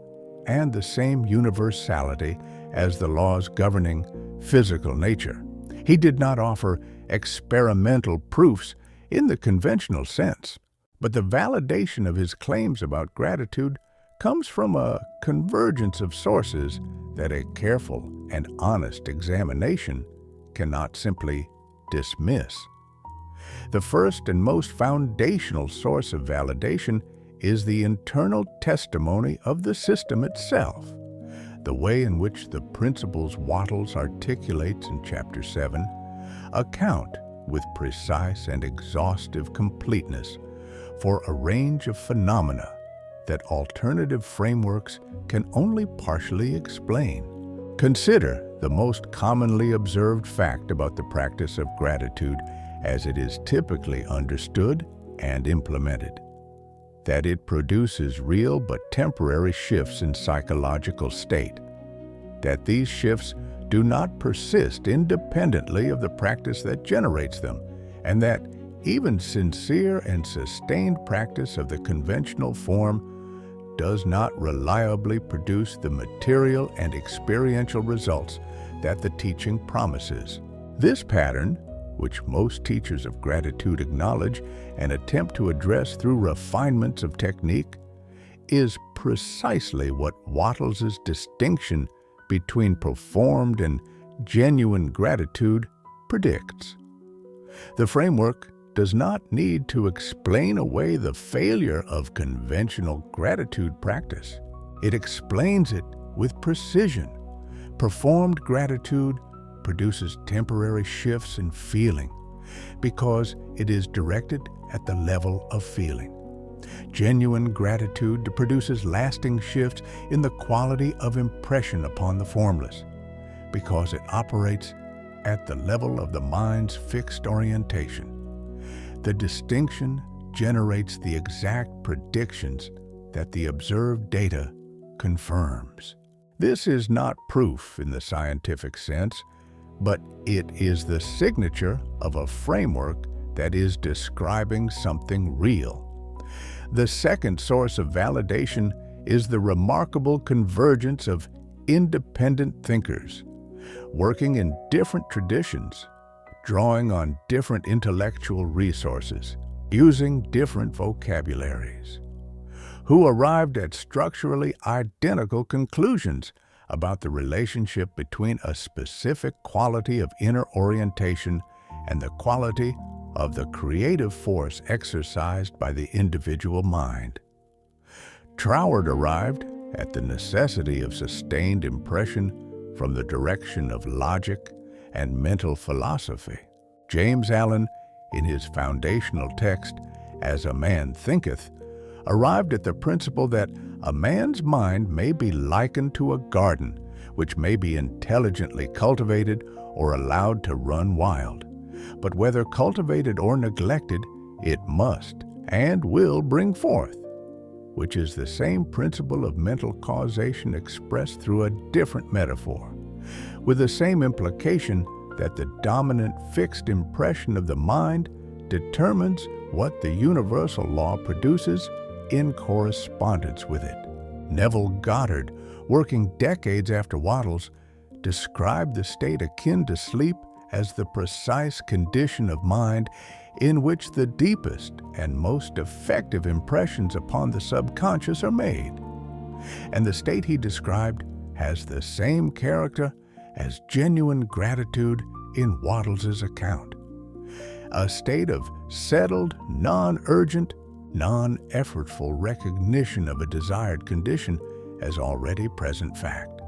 and the same universality as the laws governing physical nature. He did not offer experimental proofs in the conventional sense, but the validation of his claims about gratitude comes from a convergence of sources that a careful and honest examination cannot simply dismiss. The first and most foundational source of validation is the internal testimony of the system itself. The way in which the principles Wattles articulates in Chapter 7 account with precise and exhaustive completeness for a range of phenomena that alternative frameworks can only partially explain. Consider the most commonly observed fact about the practice of gratitude as it is typically understood and implemented: that it produces real but temporary shifts in psychological state, that these shifts do not persist independently of the practice that generates them, and that even sincere and sustained practice of the conventional form does not reliably produce the material and experiential results that the teaching promises. This pattern, which most teachers of gratitude acknowledge and attempt to address through refinements of technique, is precisely what Wattles' distinction between performed and genuine gratitude predicts. The framework does not need to explain away the failure of conventional gratitude practice. It explains it with precision. Performed gratitude produces temporary shifts in feeling because it is directed at the level of feeling. Genuine gratitude produces lasting shifts in the quality of impression upon the formless because it operates at the level of the mind's fixed orientation. The distinction generates the exact predictions that the observed data confirms. This is not proof in the scientific sense, but it is the signature of a framework that is describing something real. The second source of validation is the remarkable convergence of independent thinkers, working in different traditions, drawing on different intellectual resources, using different vocabularies, who arrived at structurally identical conclusions about the relationship between a specific quality of inner orientation and the quality of the creative force exercised by the individual mind. Troward arrived at the necessity of sustained impression from the direction of logic and mental philosophy. James Allen, in his foundational text, As a Man Thinketh, arrived at the principle that a man's mind may be likened to a garden, which may be intelligently cultivated or allowed to run wild. But whether cultivated or neglected, it must and will bring forth, which is the same principle of mental causation expressed through a different metaphor, with the same implication that the dominant fixed impression of the mind determines what the universal law produces in correspondence with it. Neville Goddard, working decades after Wattles, described the state akin to sleep as the precise condition of mind in which the deepest and most effective impressions upon the subconscious are made. And the state he described has the same character as genuine gratitude in Wattles's account. A state of settled, non-urgent, non-effortful recognition of a desired condition as already present fact.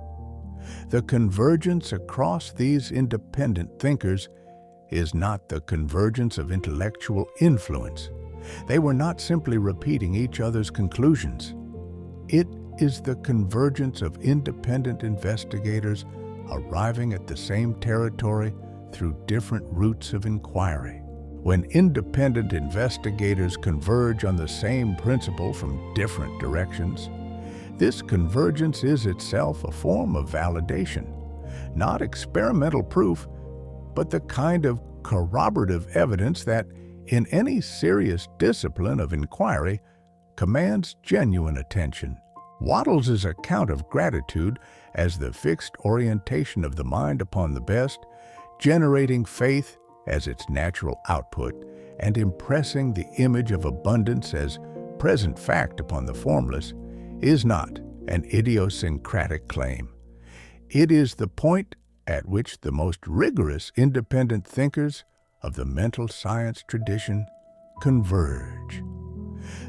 The convergence across these independent thinkers is not the convergence of intellectual influence. They were not simply repeating each other's conclusions. It is the convergence of independent investigators arriving at the same territory through different routes of inquiry. When independent investigators converge on the same principle from different directions, this convergence is itself a form of validation, not experimental proof, but the kind of corroborative evidence that, in any serious discipline of inquiry, commands genuine attention. Wattles's account of gratitude as the fixed orientation of the mind upon the best, generating faith as its natural output, and impressing the image of abundance as present fact upon the formless, is not an idiosyncratic claim. It is the point at which the most rigorous independent thinkers of the mental science tradition converge.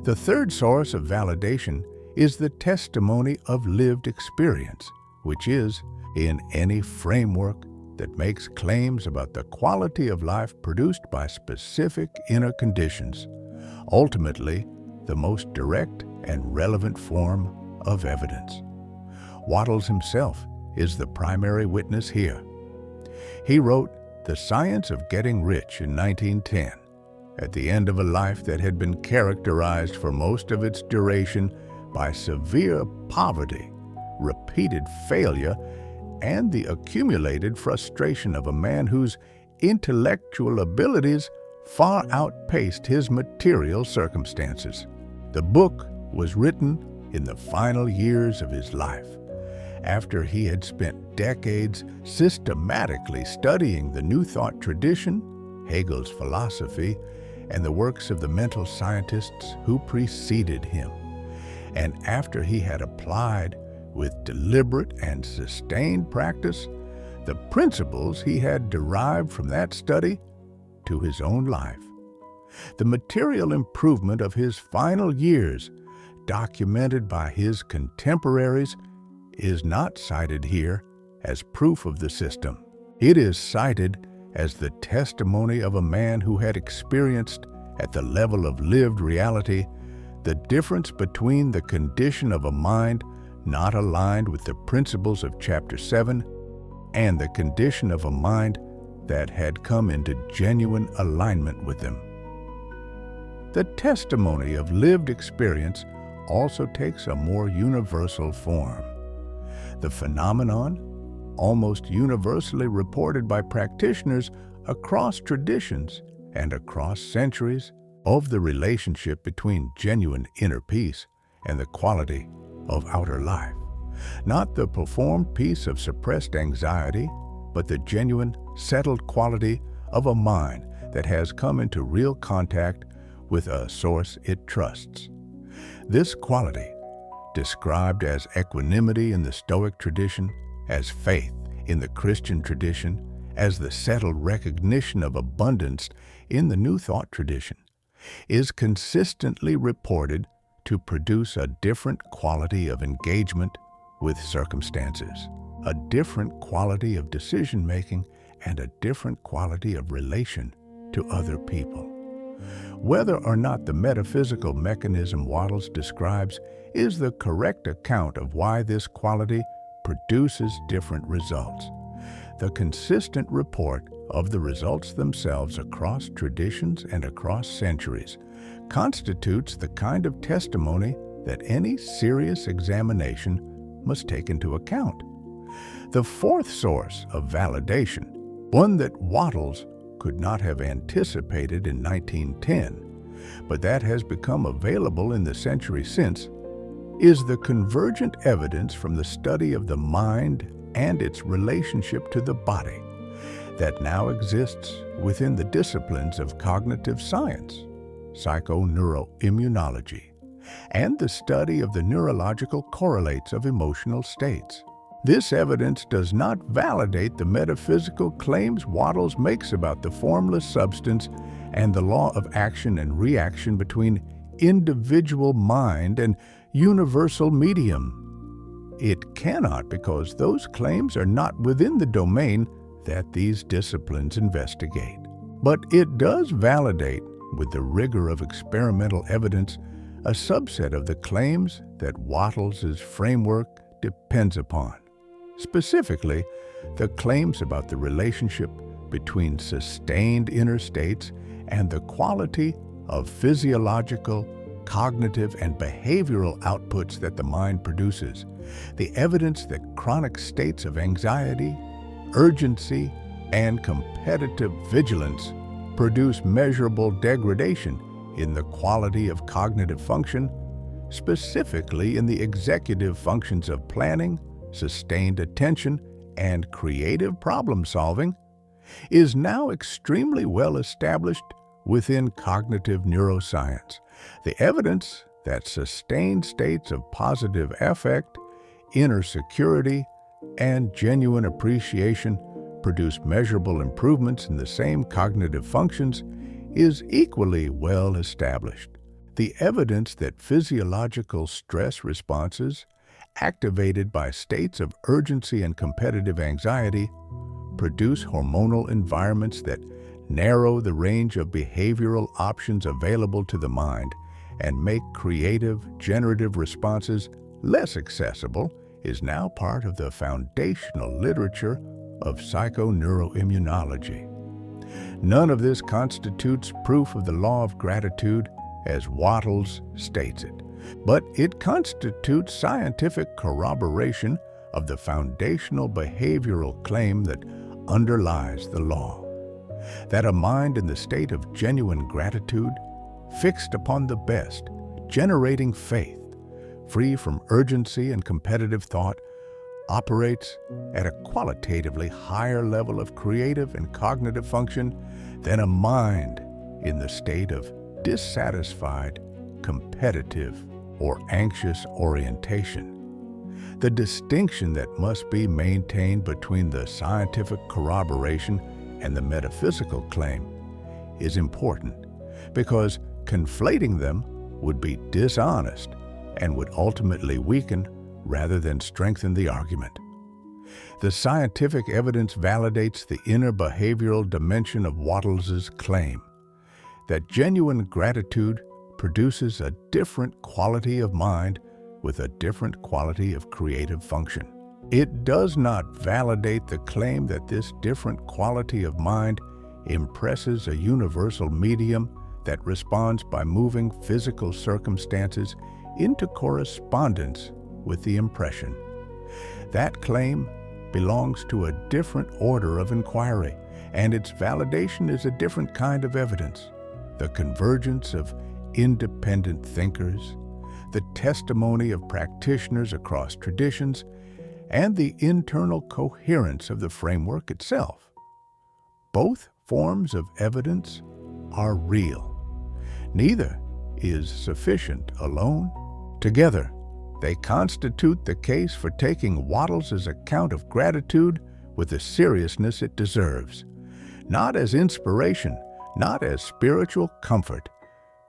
The third source of validation is the testimony of lived experience, which is, in any framework that makes claims about the quality of life produced by specific inner conditions, ultimately the most direct and relevant form of evidence. Wattles himself is the primary witness here. He wrote The Science of Getting Rich in 1910, at the end of a life that had been characterized for most of its duration by severe poverty, repeated failure, and the accumulated frustration of a man whose intellectual abilities far outpaced his material circumstances. The book was written in the final years of his life, after he had spent decades systematically studying the New Thought tradition, Hegel's philosophy, and the works of the mental scientists who preceded him, and after he had applied with deliberate and sustained practice the principles he had derived from that study to his own life. The material improvement of his final years, documented by his contemporaries, is not cited here as proof of the system. It is cited as the testimony of a man who had experienced, at the level of lived reality, the difference between the condition of a mind not aligned with the principles of Chapter 7 and the condition of a mind that had come into genuine alignment with them. The testimony of lived experience also takes a more universal form. The phenomenon, almost universally reported by practitioners across traditions and across centuries, of the relationship between genuine inner peace and the quality of outer life. Not the performed peace of suppressed anxiety, but the genuine, settled quality of a mind that has come into real contact with a source it trusts. This quality, described as equanimity in the Stoic tradition, as faith in the Christian tradition, as the settled recognition of abundance in the New Thought tradition, is consistently reported to produce a different quality of engagement with circumstances, a different quality of decision-making, and a different quality of relation to other people. Whether or not the metaphysical mechanism Wattles describes is the correct account of why this quality produces different results, the consistent report of the results themselves across traditions and across centuries constitutes the kind of testimony that any serious examination must take into account. The fourth source of validation, one that Wattles could not have anticipated in 1910, but that has become available in the century since, is the convergent evidence from the study of the mind and its relationship to the body that now exists within the disciplines of cognitive science, psychoneuroimmunology, and the study of the neurological correlates of emotional states. This evidence does not validate the metaphysical claims Wattles makes about the formless substance and the law of action and reaction between individual mind and universal medium. It cannot, because those claims are not within the domain that these disciplines investigate. But it does validate, with the rigor of experimental evidence, a subset of the claims that Wattles' framework depends upon. Specifically, the claims about the relationship between sustained inner states and the quality of physiological, cognitive, and behavioral outputs that the mind produces. The evidence that chronic states of anxiety, urgency, and competitive vigilance produce measurable degradation in the quality of cognitive function, specifically in the executive functions of planning, sustained attention, and creative problem-solving, is now extremely well established within cognitive neuroscience. The evidence that sustained states of positive affect, inner security, and genuine appreciation produce measurable improvements in the same cognitive functions is equally well established. The evidence that physiological stress responses, activated by states of urgency and competitive anxiety, produce hormonal environments that narrow the range of behavioral options available to the mind and make creative, generative responses less accessible, is now part of the foundational literature of psychoneuroimmunology. None of this constitutes proof of the law of gratitude, as Wattles states it, but it constitutes scientific corroboration of the foundational behavioral claim that underlies the law, that a mind in the state of genuine gratitude, fixed upon the best, generating faith, free from urgency and competitive thought, operates at a qualitatively higher level of creative and cognitive function than a mind in the state of dissatisfied, competitive, or anxious orientation. The distinction that must be maintained between the scientific corroboration and the metaphysical claim is important, because conflating them would be dishonest and would ultimately weaken rather than strengthen the argument. The scientific evidence validates the inner behavioral dimension of Wattles's claim that genuine gratitude produces a different quality of mind with a different quality of creative function. It does not validate the claim that this different quality of mind impresses a universal medium that responds by moving physical circumstances into correspondence with the impression. That claim belongs to a different order of inquiry, and its validation is a different kind of evidence. The convergence of independent thinkers, the testimony of practitioners across traditions, and the internal coherence of the framework itself. Both forms of evidence are real. Neither is sufficient alone. Together, they constitute the case for taking Wattles' account of gratitude with the seriousness it deserves, not as inspiration, not as spiritual comfort,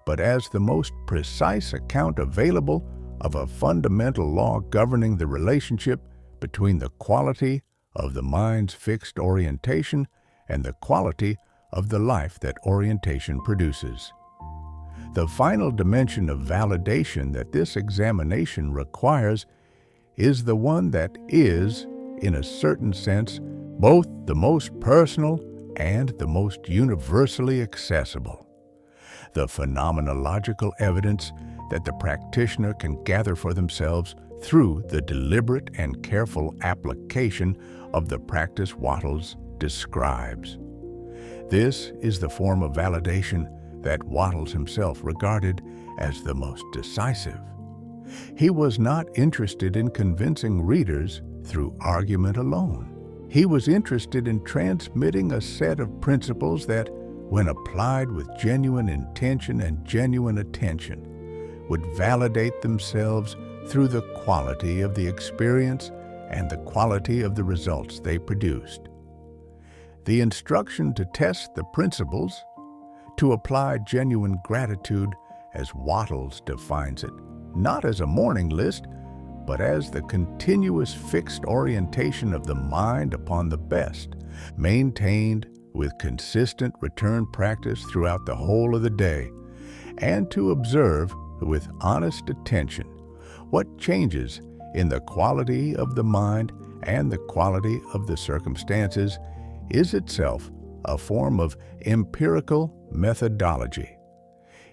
but as the most precise account available of a fundamental law governing the relationship between the quality of the mind's fixed orientation and the quality of the life that orientation produces. The final dimension of validation that this examination requires is the one that is, in a certain sense, both the most personal and the most universally accessible. The phenomenological evidence that the practitioner can gather for themselves through the deliberate and careful application of the practice Wattles describes. This is the form of validation that Wattles himself regarded as the most decisive. He was not interested in convincing readers through argument alone. He was interested in transmitting a set of principles that, when applied with genuine intention and genuine attention, would validate themselves through the quality of the experience and the quality of the results they produced. The instruction to test the principles, to apply genuine gratitude as Wattles defines it, not as a morning list, but as the continuous fixed orientation of the mind upon the best, maintained with consistent return practice throughout the whole of the day, and to observe with honest attention what changes in the quality of the mind and the quality of the circumstances is itself a form of empirical methodology.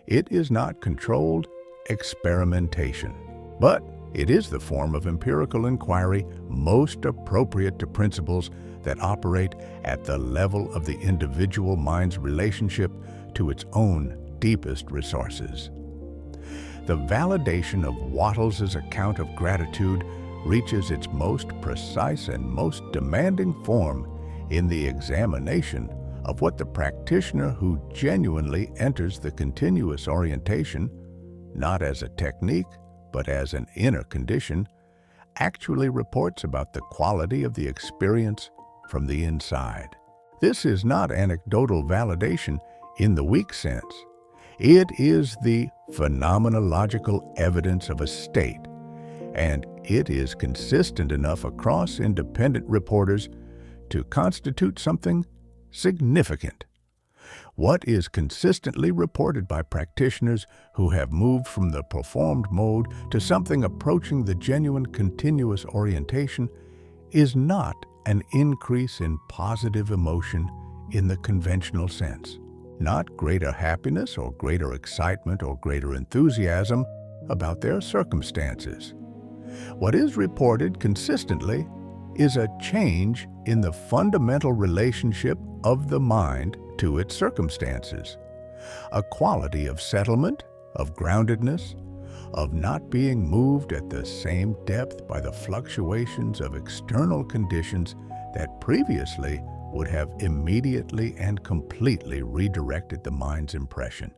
It is not controlled experimentation, but it is the form of empirical inquiry most appropriate to principles that operate at the level of the individual mind's relationship to its own deepest resources. The validation of Wattles' account of gratitude reaches its most precise and most demanding form in the examination of what the practitioner who genuinely enters the continuous orientation, not as a technique, but as an inner condition, actually reports about the quality of the experience from the inside. This is not anecdotal validation in the weak sense. It is the phenomenological evidence of a state, and it is consistent enough across independent reporters to constitute something significant. What is consistently reported by practitioners who have moved from the performed mode to something approaching the genuine continuous orientation is not an increase in positive emotion in the conventional sense, not greater happiness or greater excitement or greater enthusiasm about their circumstances. What is reported consistently is a change in the fundamental relationship of the mind to its circumstances, a quality of settlement, of groundedness, of not being moved at the same depth by the fluctuations of external conditions that previously would have immediately and completely redirected the mind's impression.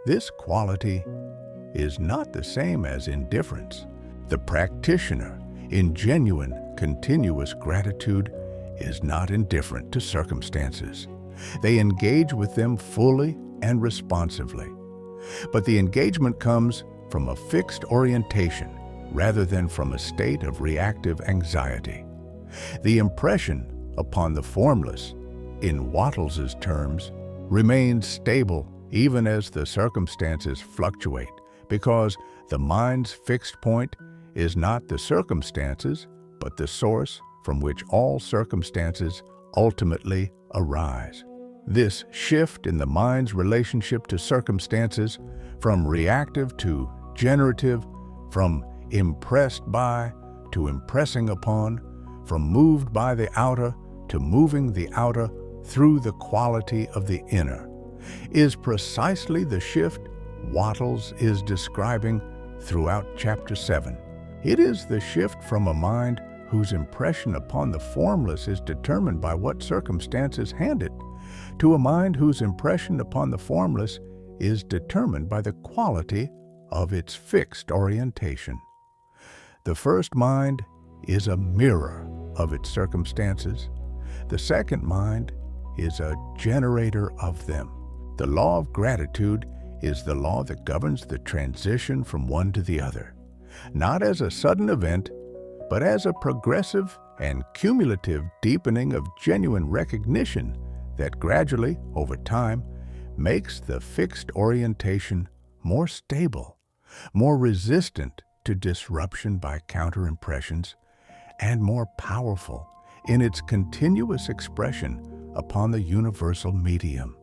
This quality is not the same as indifference. The practitioner, in genuine, continuous gratitude, is not indifferent to circumstances. They engage with them fully and responsively. But the engagement comes from a fixed orientation rather than from a state of reactive anxiety. The impression upon the formless, in Wattles's terms, remains stable even as the circumstances fluctuate, because the mind's fixed point is not the circumstances, but the source from which all circumstances ultimately arise. This shift in the mind's relationship to circumstances, from reactive to generative, from impressed by to impressing upon, from moved by the outer to moving the outer through the quality of the inner, is precisely the shift Wattles is describing throughout Chapter 7. It is the shift from a mind whose impression upon the formless is determined by what circumstances hand it, to a mind whose impression upon the formless is determined by the quality of its fixed orientation. The first mind is a mirror of its circumstances. The second mind is a generator of them. The law of gratitude is the law that governs the transition from one to the other, not as a sudden event, but as a progressive and cumulative deepening of genuine recognition that gradually, over time, makes the fixed orientation more stable, more resistant to disruption by counter-impressions, and more powerful in its continuous expression upon the universal medium.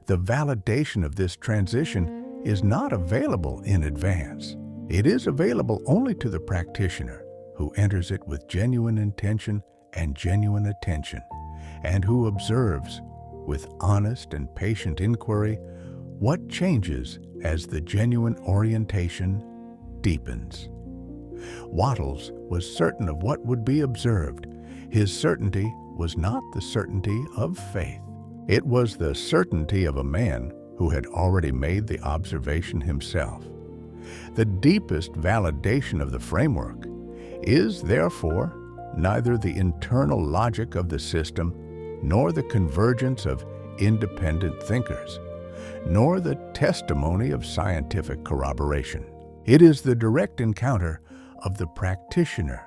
The validation of this transition is not available in advance. It is available only to the practitioner, who enters it with genuine intention and genuine attention, and who observes, with honest and patient inquiry, what changes as the genuine orientation deepens. Wattles was certain of what would be observed. His certainty was not the certainty of faith. It was the certainty of a man who had already made the observation himself. The deepest validation of the framework is, therefore, neither the internal logic of the system, nor the convergence of independent thinkers, nor the testimony of scientific corroboration. It is the direct encounter of the practitioner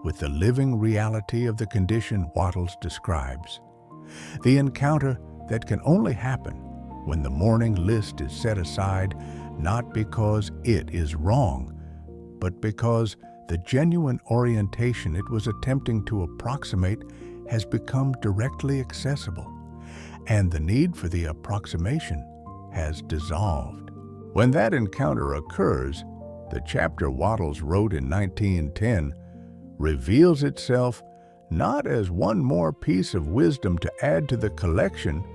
with the living reality of the condition Wattles describes. The encounter that can only happen when the morning list is set aside, not because it is wrong, but because the genuine orientation it was attempting to approximate has become directly accessible, and the need for the approximation has dissolved. When that encounter occurs, the chapter Wattles wrote in 1910 reveals itself not as one more piece of wisdom to add to the collection,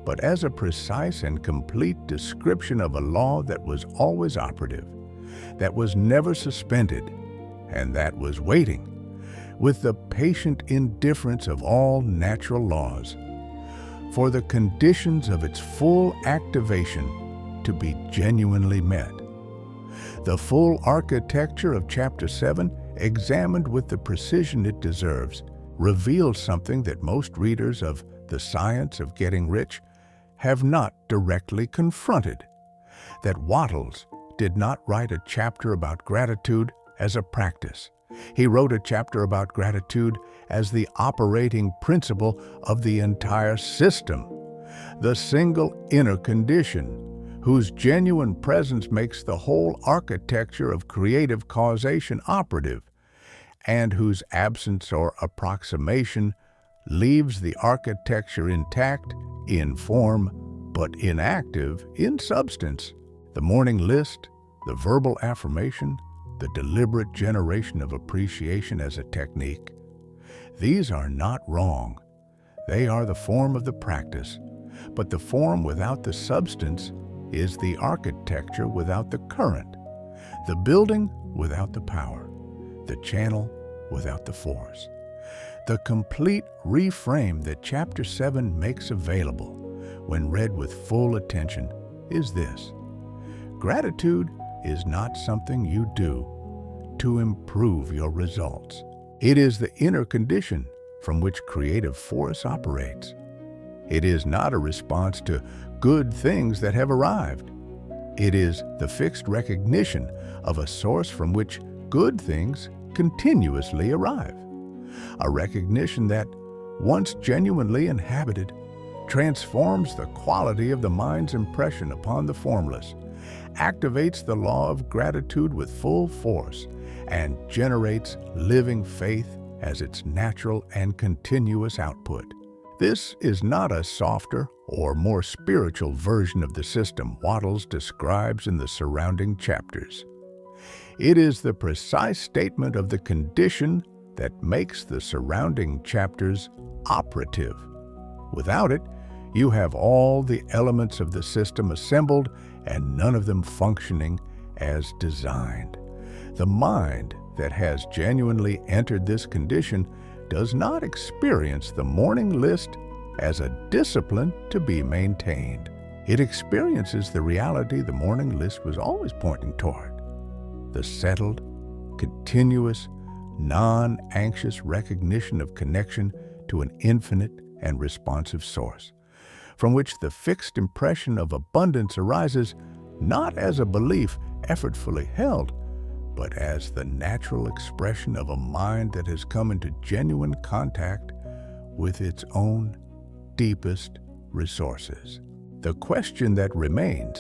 but as a precise and complete description of a law that was always operative, that was never suspended, and that was waiting, with the patient indifference of all natural laws, for the conditions of its full activation to be genuinely met. The full architecture of Chapter 7, examined with the precision it deserves, reveals something that most readers of The Science of Getting Rich have not directly confronted: that Wattles did not write a chapter about gratitude as a practice. He wrote a chapter about gratitude as the operating principle of the entire system, the single inner condition whose genuine presence makes the whole architecture of creative causation operative, and whose absence or approximation leaves the architecture intact in form, but inactive in substance. The morning list, the verbal affirmation, the deliberate generation of appreciation as a technique, these are not wrong. They are the form of the practice, but the form without the substance is the architecture without the current, the building without the power, the channel without the force. The complete reframe that Chapter 7 makes available when read with full attention is this: gratitude is not something you do to improve your results. It is the inner condition from which creative force operates. It is not a response to good things that have arrived. It is the fixed recognition of a source from which good things continuously arrive. A recognition that, once genuinely inhabited, transforms the quality of the mind's impression upon the formless, activates the law of gratitude with full force, and generates living faith as its natural and continuous output. This is not a softer or more spiritual version of the system Wattles describes in the surrounding chapters. It is the precise statement of the condition that makes the surrounding chapters operative. Without it, you have all the elements of the system assembled and none of them functioning as designed. The mind that has genuinely entered this condition does not experience the morning list as a discipline to be maintained. It experiences the reality the morning list was always pointing toward: the settled, continuous, non-anxious recognition of connection to an infinite and responsive source, from which the fixed impression of abundance arises not as a belief effortfully held, but as the natural expression of a mind that has come into genuine contact with its own deepest resources. The question that remains,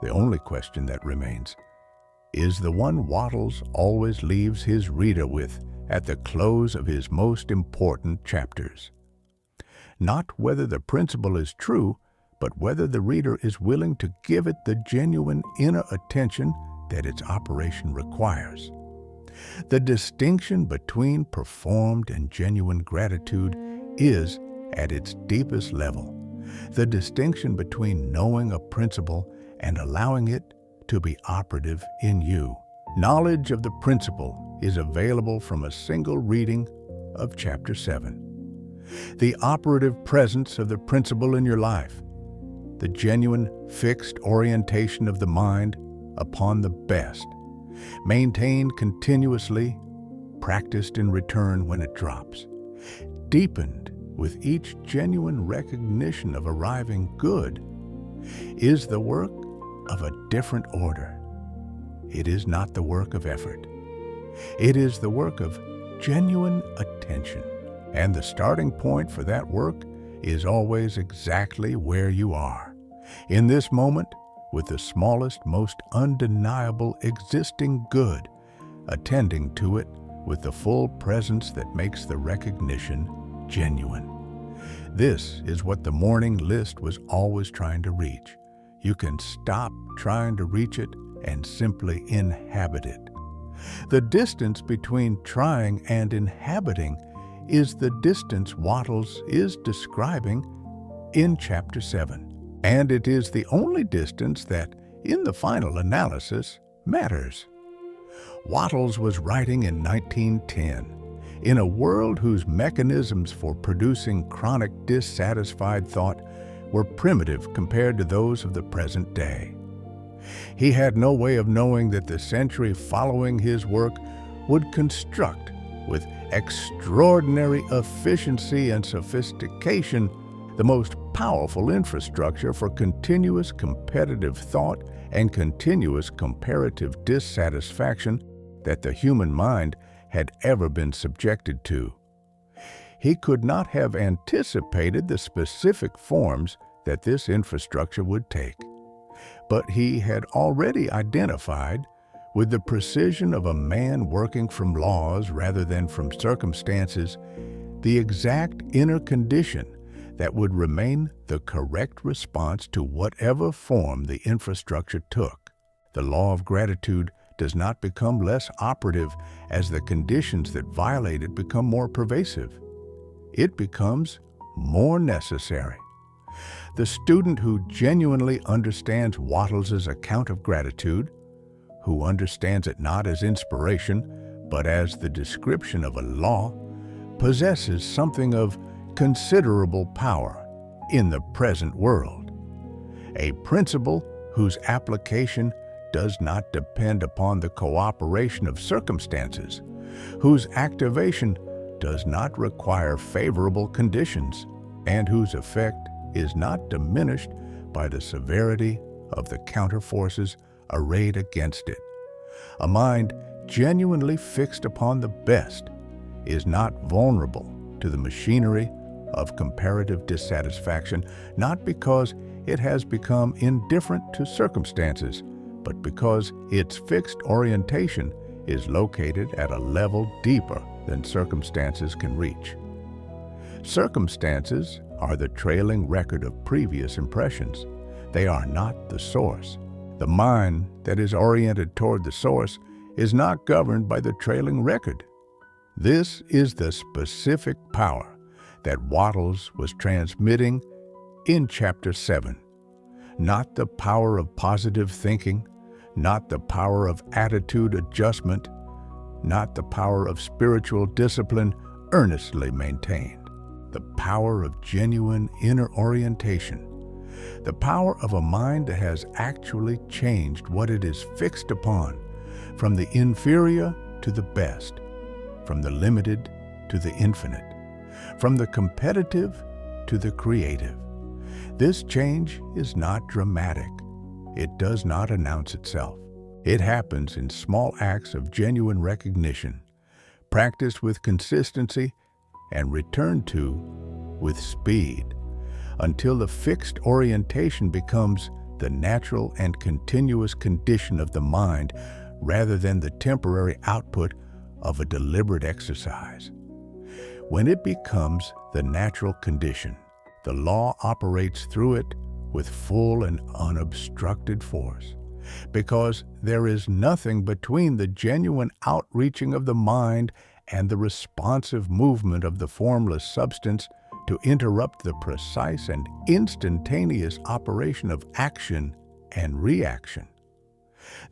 the only question that remains, is the one Wattles always leaves his reader with at the close of his most important chapters. Not whether the principle is true, but whether the reader is willing to give it the genuine inner attention that its operation requires. The distinction between performed and genuine gratitude is, at its deepest level, the distinction between knowing a principle and allowing it to be operative in you. Knowledge of the principle is available from a single reading of Chapter 7. The operative presence of the principle in your life, the genuine fixed orientation of the mind upon the best, maintained continuously, practiced in return when it drops, deepened with each genuine recognition of arriving good, is the work of a different order. It is not the work of effort. It is the work of genuine attention. And the starting point for that work is always exactly where you are, in this moment, with the smallest, most undeniable existing good, attending to it with the full presence that makes the recognition genuine. This is what the morning list was always trying to reach. You can stop trying to reach it and simply inhabit it. The distance between trying and inhabiting is the distance Wattles is describing in Chapter 7. And it is the only distance that, in the final analysis, matters. Wattles was writing in 1910, in a world whose mechanisms for producing chronic dissatisfied thought were primitive compared to those of the present day. He had no way of knowing that the century following his work would construct, with extraordinary efficiency and sophistication, the most powerful infrastructure for continuous competitive thought and continuous comparative dissatisfaction that the human mind had ever been subjected to. He could not have anticipated the specific forms that this infrastructure would take, but he had already identified, with the precision of a man working from laws rather than from circumstances, the exact inner condition that would remain the correct response to whatever form the infrastructure took. The law of gratitude does not become less operative as the conditions that violate it become more pervasive. It becomes more necessary. The student who genuinely understands Wattles' account of gratitude, who understands it not as inspiration, but as the description of a law, possesses something of considerable power in the present world. A principle whose application does not depend upon the cooperation of circumstances, whose activation does not require favorable conditions, and whose effect is not diminished by the severity of the counterforces arrayed against it. A mind genuinely fixed upon the best is not vulnerable to the machinery of comparative dissatisfaction, not because it has become indifferent to circumstances, but because its fixed orientation is located at a level deeper than circumstances can reach. Circumstances are the trailing record of previous impressions. They are not the source. The mind that is oriented toward the source is not governed by the trailing record. This is the specific power that Wattles was transmitting in Chapter 7. Not the power of positive thinking, not the power of attitude adjustment, not the power of spiritual discipline earnestly maintained. The power of genuine inner orientation. The power of a mind that has actually changed what it is fixed upon, from the inferior to the best, from the limited to the infinite, from the competitive to the creative. This change is not dramatic. It does not announce itself. It happens in small acts of genuine recognition, practiced with consistency and returned to with speed, until the fixed orientation becomes the natural and continuous condition of the mind rather than the temporary output of a deliberate exercise. When it becomes the natural condition, the law operates through it with full and unobstructed force, because there is nothing between the genuine outreaching of the mind and the responsive movement of the formless substance to interrupt the precise and instantaneous operation of action and reaction.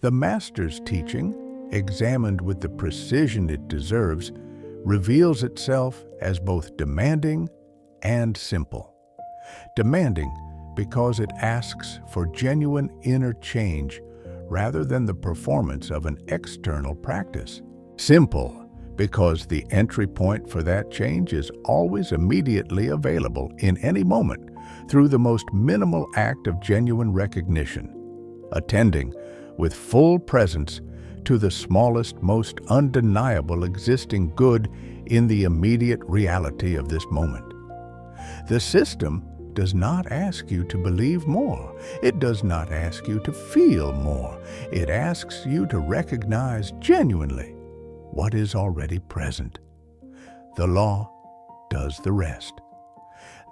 The Master's teaching, examined with the precision it deserves, reveals itself as both demanding and simple. Demanding because it asks for genuine inner change rather than the performance of an external practice. Simple because the entry point for that change is always immediately available in any moment through the most minimal act of genuine recognition, attending with full presence to the smallest, most undeniable existing good in the immediate reality of this moment. The system does not ask you to believe more. It does not ask you to feel more. It asks you to recognize genuinely what is already present. The law does the rest.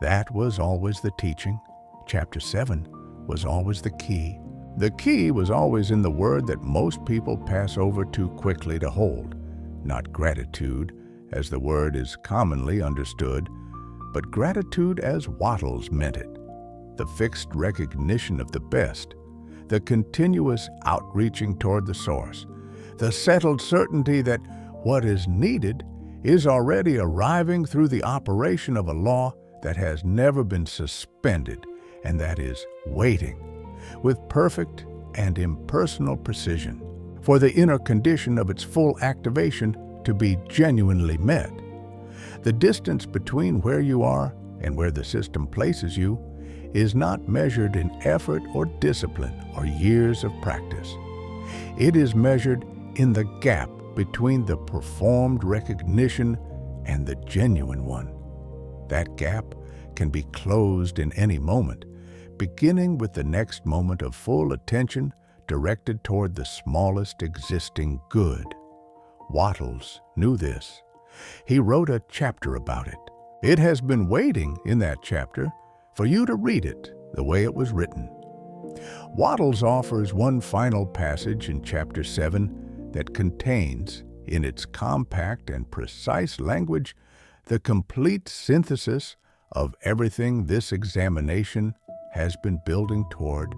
That was always the teaching. Chapter 7 was always the key. The key was always in the word that most people pass over too quickly to hold, not gratitude, as the word is commonly understood, but gratitude as Wattles meant it, the fixed recognition of the best, the continuous outreaching toward the source, the settled certainty that what is needed is already arriving through the operation of a law that has never been suspended and that is waiting with perfect and impersonal precision for the inner condition of its full activation to be genuinely met. The distance between where you are and where the system places you is not measured in effort or discipline or years of practice. It is measured in the gap between the performed recognition and the genuine one. That gap can be closed in any moment, beginning with the next moment of full attention directed toward the smallest existing good. Wattles knew this. He wrote a chapter about it. It has been waiting in that chapter for you to read it the way it was written. Wattles offers one final passage in Chapter 7 that contains, in its compact and precise language, the complete synthesis of everything this examination has been building toward.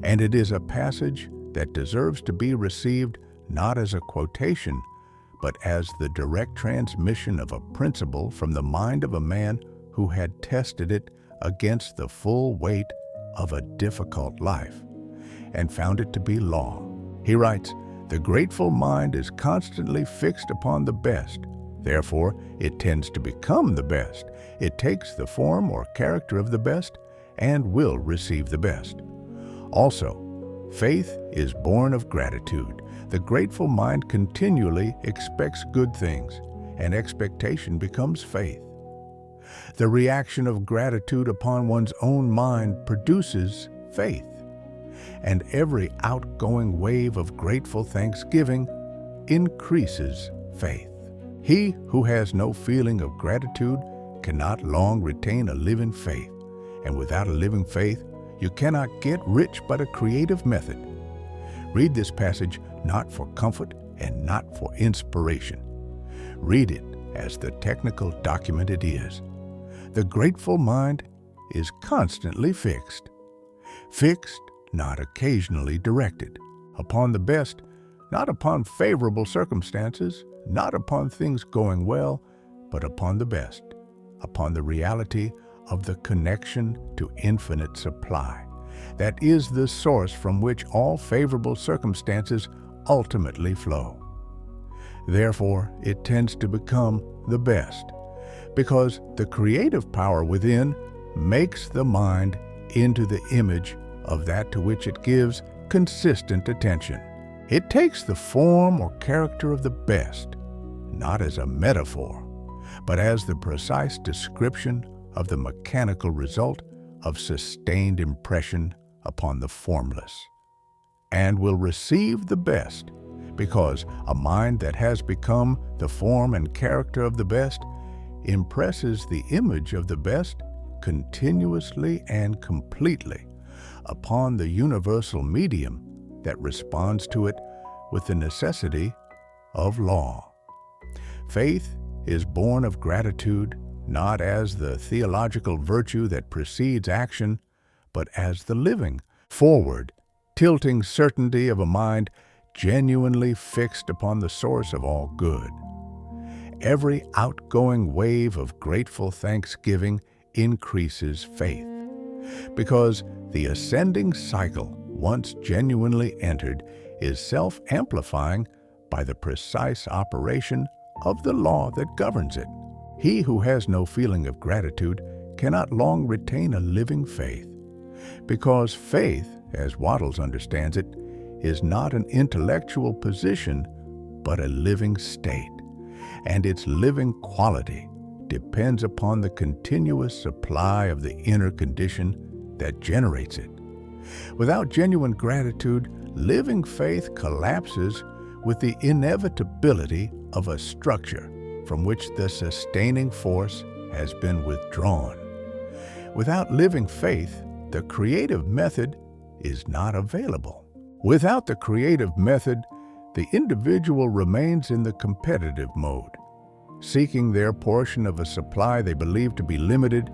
And it is a passage that deserves to be received not as a quotation, but as the direct transmission of a principle from the mind of a man who had tested it against the full weight of a difficult life and found it to be law. He writes, "The grateful mind is constantly fixed upon the best Therefore, it tends to become the best. It takes the form or character of the best and will receive the best. Also, faith is born of gratitude. The grateful mind continually expects good things, and expectation becomes faith. The reaction of gratitude upon one's own mind produces faith, and every outgoing wave of grateful thanksgiving increases faith. He who has no feeling of gratitude cannot long retain a living faith, and without a living faith, you cannot get rich by a creative method. Read this passage not for comfort and not for inspiration. Read it as the technical document it is. The grateful mind is constantly fixed. Fixed, not occasionally directed. Upon the best, not upon favorable circumstances, not upon things going well, but upon the best, upon the reality of the connection to infinite supply. That is the source from which all favorable circumstances ultimately flow. Therefore, it tends to become the best, because the creative power within makes the mind into the image of that to which it gives consistent attention. It takes the form or character of the best, not as a metaphor, but as the precise description of the mechanical result of sustained impression upon the formless, and will receive the best, because a mind that has become the form and character of the best impresses the image of the best continuously and completely upon the universal medium that responds to it with the necessity of law. Faith is born of gratitude, not as the theological virtue that precedes action, but as the living, forward, tilting certainty of a mind genuinely fixed upon the source of all good. Every outgoing wave of grateful thanksgiving increases faith, because the ascending cycle, once genuinely entered, is self-amplifying by the precise operation of the law that governs it. He who has no feeling of gratitude cannot long retain a living faith, because faith, as Wattles understands it, is not an intellectual position, but a living state, and its living quality depends upon the continuous supply of the inner condition that generates it. Without genuine gratitude, living faith collapses with the inevitability of a structure from which the sustaining force has been withdrawn. Without living faith, the creative method is not available. Without the creative method, the individual remains in the competitive mode, seeking their portion of a supply they believe to be limited,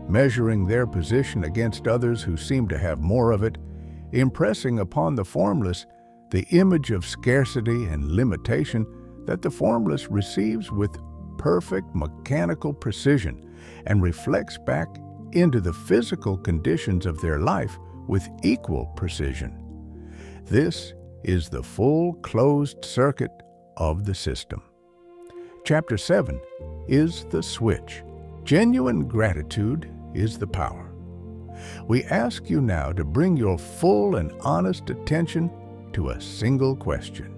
measuring their position against others who seem to have more of it, impressing upon the formless the image of scarcity and limitation that the formless receives with perfect mechanical precision and reflects back into the physical conditions of their life with equal precision. This is the full closed circuit of the system. Chapter 7 is the switch. Genuine gratitude is the power. We ask you now to bring your full and honest attention to a single question,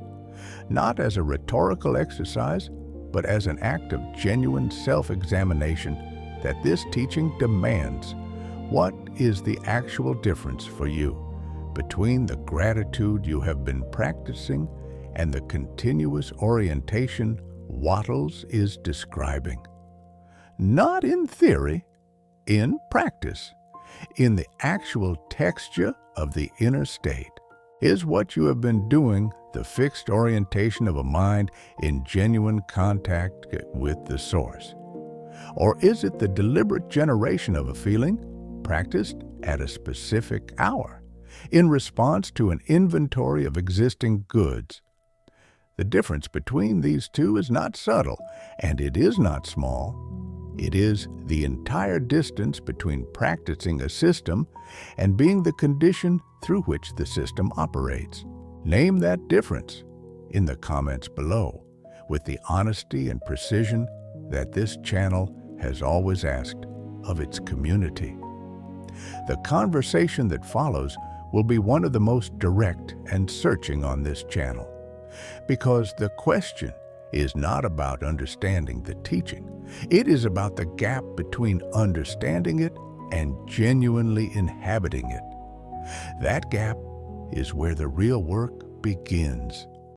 not as a rhetorical exercise, but as an act of genuine self-examination that this teaching demands. What is the actual difference for you between the gratitude you have been practicing and the continuous orientation Wattles is describing? Not in theory, in practice, in the actual texture of the inner state. Is what you have been doing the fixed orientation of a mind in genuine contact with the source? Or is it the deliberate generation of a feeling practiced at a specific hour in response to an inventory of existing goods? The difference between these two is not subtle, and it is not small. It is the entire distance between practicing a system and being the condition through which the system operates. Name that difference in the comments below. with the honesty and precision that this channel has always asked of its community. The conversation that follows will be one of the most direct and searching on this channel, because the question is not about understanding the teaching. It is about the gap between understanding it and genuinely inhabiting it. That gap is where the real work begins.